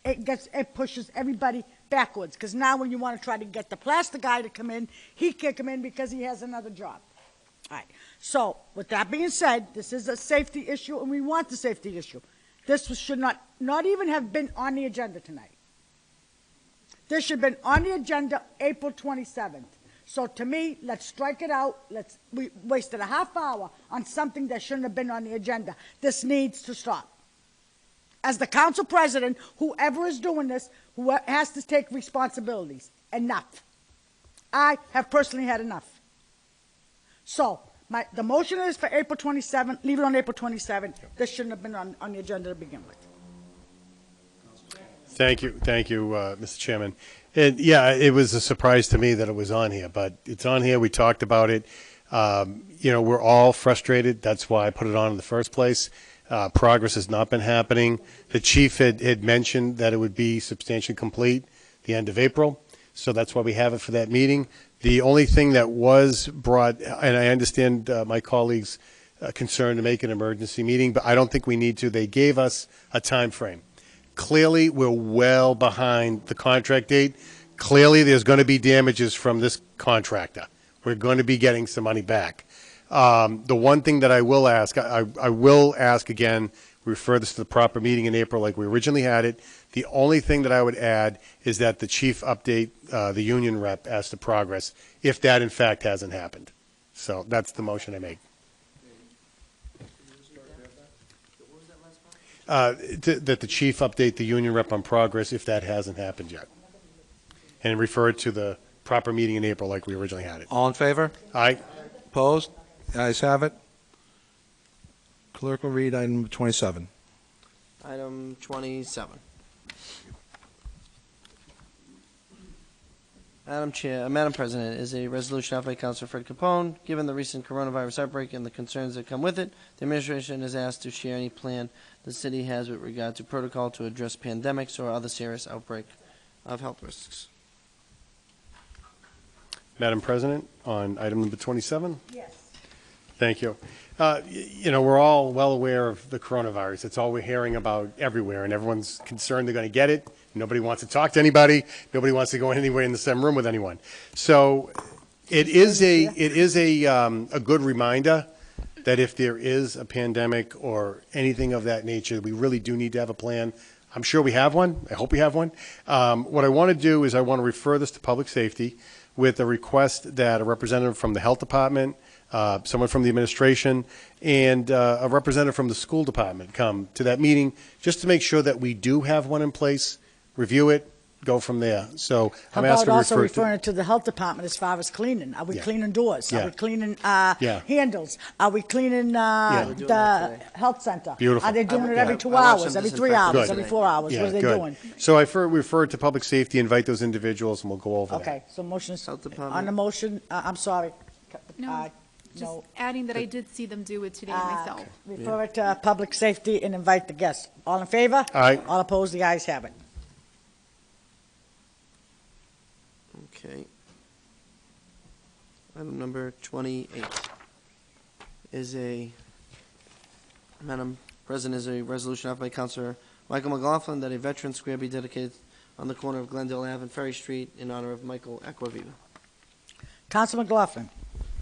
it pushes everybody backwards, because now when you want to try to get the plaster guy to come in, he can't come in because he has another job. All right, so with that being said, this is a safety issue, and we want the safety issue. This should not even have been on the agenda tonight. This should have been on the agenda April 27th. So to me, let's strike it out. We wasted a half hour on something that shouldn't have been on the agenda. This needs to stop. As the council president, whoever is doing this, who has to take responsibilities. Enough. I have personally had enough. So the motion is for April 27th. Leave it on April 27th. This shouldn't have been on the agenda to begin with. Thank you, Mr. Chairman. And yeah, it was a surprise to me that it was on here, but it's on here. We talked about it. We're all frustrated. That's why I put it on in the first place. Progress has not been happening. The chief had mentioned that it would be substantially complete the end of April, so that's why we have it for that meeting. The only thing that was brought, and I understand my colleagues' concern to make an emergency meeting, but I don't think we need to. They gave us a time frame. Clearly, we're well behind the contract date. Clearly, there's going to be damages from this contractor. We're going to be getting some money back. The one thing that I will ask, I will ask again, refer this to the proper meeting in April like we originally had it. The only thing that I would add is that the chief update the union rep as to progress, if that in fact hasn't happened. So that's the motion I make. That the chief update the union rep on progress if that hasn't happened yet. And refer it to the proper meeting in April like we originally had it. All in favor? Aye. Opposed? The ayes have it. Clerk will read item 27. Item 27. Madam President, is a resolution offered by Councilor Fred Capone. Given the recent coronavirus outbreak and the concerns that come with it, the administration is asked to share any plan the city has with regard to protocol to address pandemics or other serious outbreak of health risks. Madam President, on item number 27? Yes. Thank you. We're all well aware of the coronavirus. It's all we're hearing about everywhere, and everyone's concerned they're going to get it. Nobody wants to talk to anybody. Nobody wants to go anywhere in the same room with anyone. So it is a good reminder that if there is a pandemic or anything of that nature, we really do need to have a plan. I'm sure we have one. I hope we have one. What I want to do is I want to refer this to public safety with a request that a representative from the health department, someone from the administration, and a representative from the school department come to that meeting just to make sure that we do have one in place, review it, go from there. So How I'm about asking also to referring it to the health department as far as cleaning? Are we Yeah. cleaning doors? Yeah. Are we cleaning Yeah. handles? Are we cleaning the health center? Beautiful. Are they doing it Yeah, every 2 I watched hours, them every 3 disinfect hours, Good. every 4 hours? Yeah, What are they good. doing? So I refer it to public safety, invite those individuals, and we'll go over that. Okay, so motion is, Health department. on the motion, I'm sorry. No, just no. adding that I did see them do it today myself. Refer it to public safety and invite the guests. All in favor? Aye. All opposed? The ayes have it. Okay. Item number 28 is Madam President, is a resolution offered by Councilor Michael McLaughlin that a veteran square be dedicated on the corner of Glendale Ave and Ferry Street in honor of Michael Acquaviva. Council McLaughlin.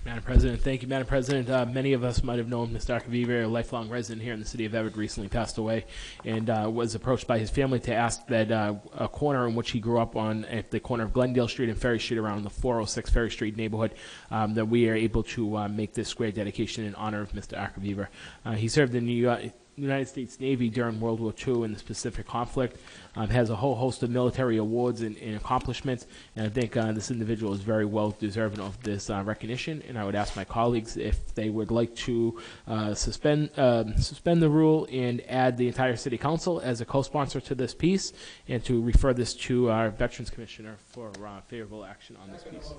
Madam President, thank you, Madam President. Many of us might have known Mr. Arcaviva, a lifelong resident here in the city of Everett, recently passed away, and was approached by his family to ask that a corner in which he grew up on, at the corner of Glendale Street and Ferry Street, around the 406 Ferry Street neighborhood, that we are able to make this square dedication in honor of Mr. Arcaviva. He served in the United States Navy during World War II in the Pacific conflict, has a whole host of military awards and accomplishments, and I think this individual is very well deserving of this recognition, and I would ask my colleagues if they would like to suspend the rule and add the entire City Council as a co-sponsor to this piece, and to refer this to our Veterans Commissioner for favorable action on this piece.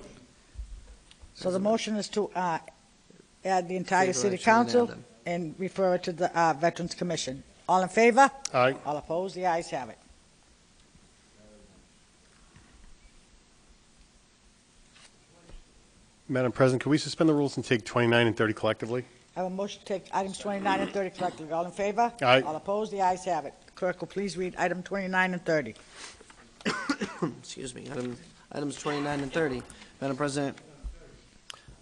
So the motion is to add the entire Favorable city action and council add them. and refer it to the Veterans Commission. All in favor? Aye. All opposed? The ayes have it. Madam President, can we suspend the rules and take 29 and 30 collectively? I have a motion to take items 29 and 30 collectively. All in favor? Aye. All opposed? The ayes have it. Clerk will please read item 29 and 30. excuse me, items 29 and 30. Madam President,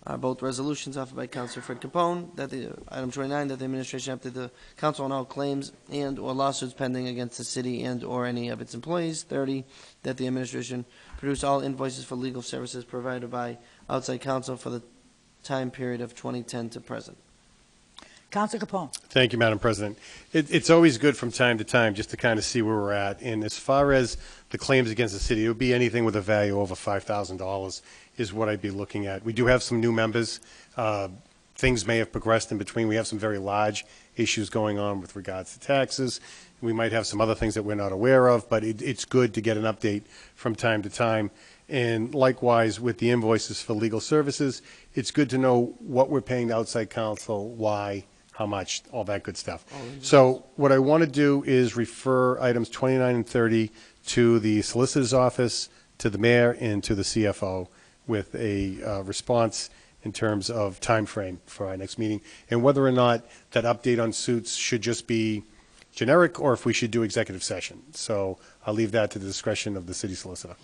are both resolutions offered by Councilor Fred Capone, that item 29, that the administration update the council on all claims and/or lawsuits pending against the city and/or any of its employees. 30, that the administration produce all invoices for legal services provided by outside counsel for the time period of 2010 to present. Councilor Capone. Thank you, Madam President. It's always good from time to time just to kind of see where we're at. And as far as the claims against the city, it would be anything with a value over $5,000 is what I'd be looking at. We do have some new members. Things may have progressed in between. We have some very large issues going on with regards to taxes. We might have some other things that we're not aware of, but it's good to get an update from time to time. And likewise, with the invoices for legal services, it's good to know what we're paying to outside counsel, why, how much, all that good stuff. So what I want to do is refer items 29 and 30 to the solicitor's office, to the mayor, and to the CFO with a response in terms of time frame for our next meeting, and whether or not that update on suits should just be generic or if we should do executive session. So I'll leave that to the discretion of the city solicitor.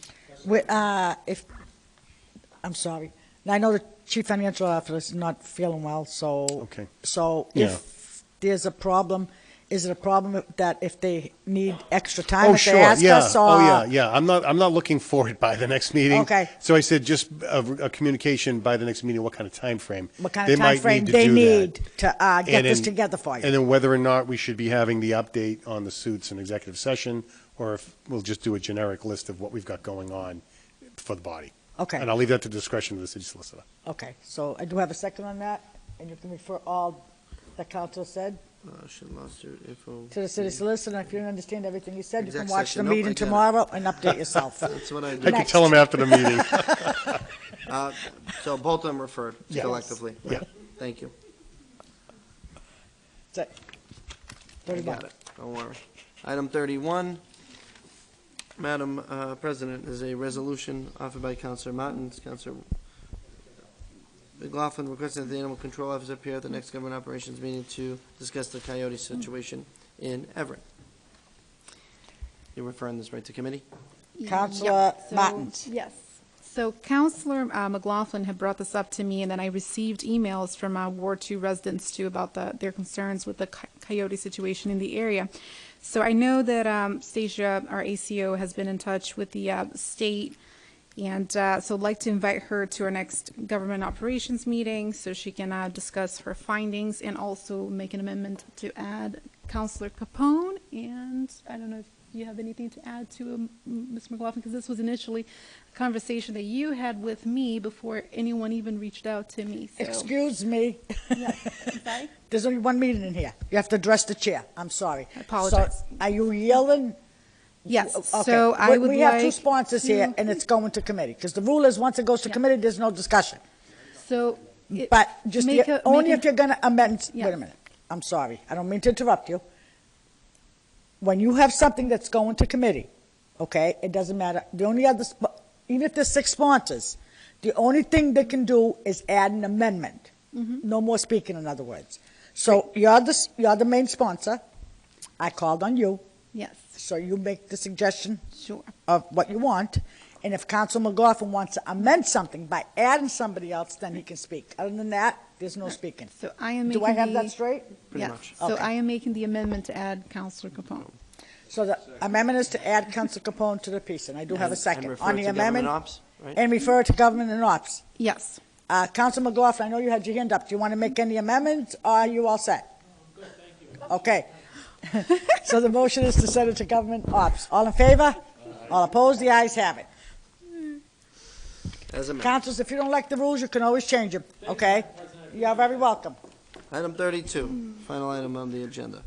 I'm sorry. Now, I know the chief financial officer is not feeling well, so. Okay. So Yeah. if there's a problem, is it a problem that if they need extra time, Oh, if sure, they ask yeah. us, or? Oh, yeah, yeah. I'm not looking for it by the next meeting. Okay. So I said just a communication by the next meeting, what kind of time frame. What kind they of time might frame need to they do need that. to get And this then- together for you? And then whether or not we should be having the update on the suits in executive session, or if we'll just do a generic list of what we've got going on for the body. Okay. And I'll leave that to the discretion of the city solicitor. Okay, so I do have a second on that, and you can refer all that council said Should lawsuit info. to the city solicitor. If you don't understand everything he said, you can Exec watch the session. Nope, I meeting get it. tomorrow and update yourself. That's what I do. I can tell him after the meeting. So both of them referred Yes. collectively? Yeah. Thank you. That's it. I 31. got it. Don't worry. Item 31, Madam President, is a resolution offered by Councilor Martins. Councilor McLaughlin requesting that the animal control officer appear at the next government operations meeting to discuss the coyote situation in Everett. You're referring this right to committee? Councilor Yeah, so- Martins. Yes. So Councilor McLaughlin had brought this up to me, and then I received emails from Ward 2 residents too about their concerns with the coyote situation in the area. So I know that Stacia, our ACO, has been in touch with the state, and so I'd like to invite her to our next government operations meeting so she can discuss her findings and also make an amendment to add Councilor Capone. And I don't know if you have anything to add to Ms. McLaughlin, because this was initially a conversation that you had with me before anyone even reached out to me. So. Excuse me. Yeah. I'm sorry? There's only one meeting in here. You have to address the chair. I'm sorry. I apologize. So are you yelling? Yes. Okay. So I would We have two like sponsors here, to- and it's going to committee, because the rule is, once it goes to committee, there's no discussion. So. But just, only if you're going to amend, Yeah. wait a minute. I'm sorry. I don't mean to interrupt you. When you have something that's going to committee, okay, it doesn't matter. The only other, even if there's 6 sponsors, the only thing they can do is add an amendment. No more speaking, in other words. So you're the main sponsor. I called on you. Yes. So you make the suggestion Sure. of what you want. And if Council McLaughlin wants to amend something by adding somebody else, then he can speak. Other than that, there's no speaking. So I am making Do I have that the- straight? Pretty Yes. much. So Okay. I am making the amendment to add Councilor Capone. So the amendment is to add Council Capone to the piece, and I do have a And second. refer On to the government amendment, ops, right? and refer to government and ops. Yes. Council McLaughlin, I know you had your hand up. Do you want to make any amendments, or are you all set? Okay. So the motion is to send it to government ops. All in favor? All opposed? The ayes have it. As amended. Councilors, if you don't like the rules, you can always change them, okay? You're very welcome. Item 32, final item on the agenda.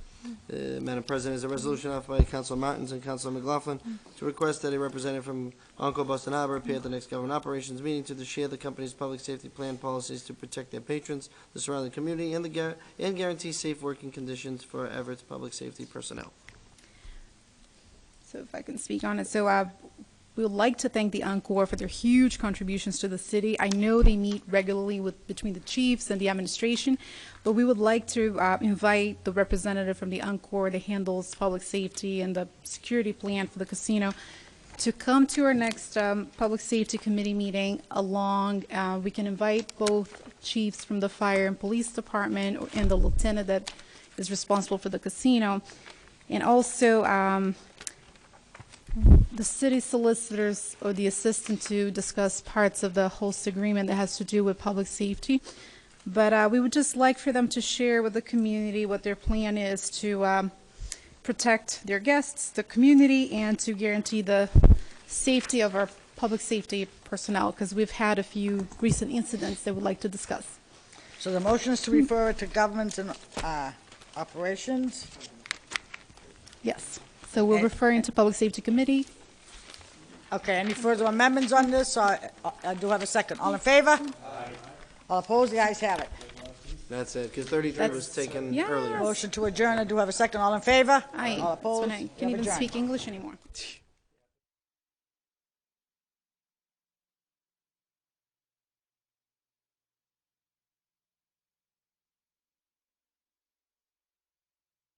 Madam President, is a resolution offered by Councilor Martins and Councilor McLaughlin to request that a representative from Onco Boston Harbor appear at the next government operations meeting to share the company's public safety plan policies to protect their patrons, the surrounding community, and guarantee safe working conditions for Everett's public safety personnel. So if I can speak on it. So we would like to thank the Encore for their huge contributions to the city. I know they meet regularly between the chiefs and the administration, but we would like to invite the representative from the Encore that handles public safety and the security plan for the casino to come to our next Public Safety Committee meeting along. We can invite both chiefs from the fire and police department and the lieutenant that is responsible for the casino. And also the city solicitors or the assistant to discuss parts of the host agreement that has to do with public safety. But we would just like for them to share with the community what their plan is to protect their guests, the community, and to guarantee the safety of our public safety personnel, because we've had a few recent incidents they would like to discuss. So the motion is to refer it to government and operations. Yes. So we're referring to Public Safety Committee. Okay, any further amendments on this? I do have a second. All in favor? Aye. All opposed? The ayes have it. That's it, because 33 was taken Yes. earlier. Motion to adjourn. I do have a second. All in favor? Aye. All opposed? So now I We can't have even adjourned. speak English anymore.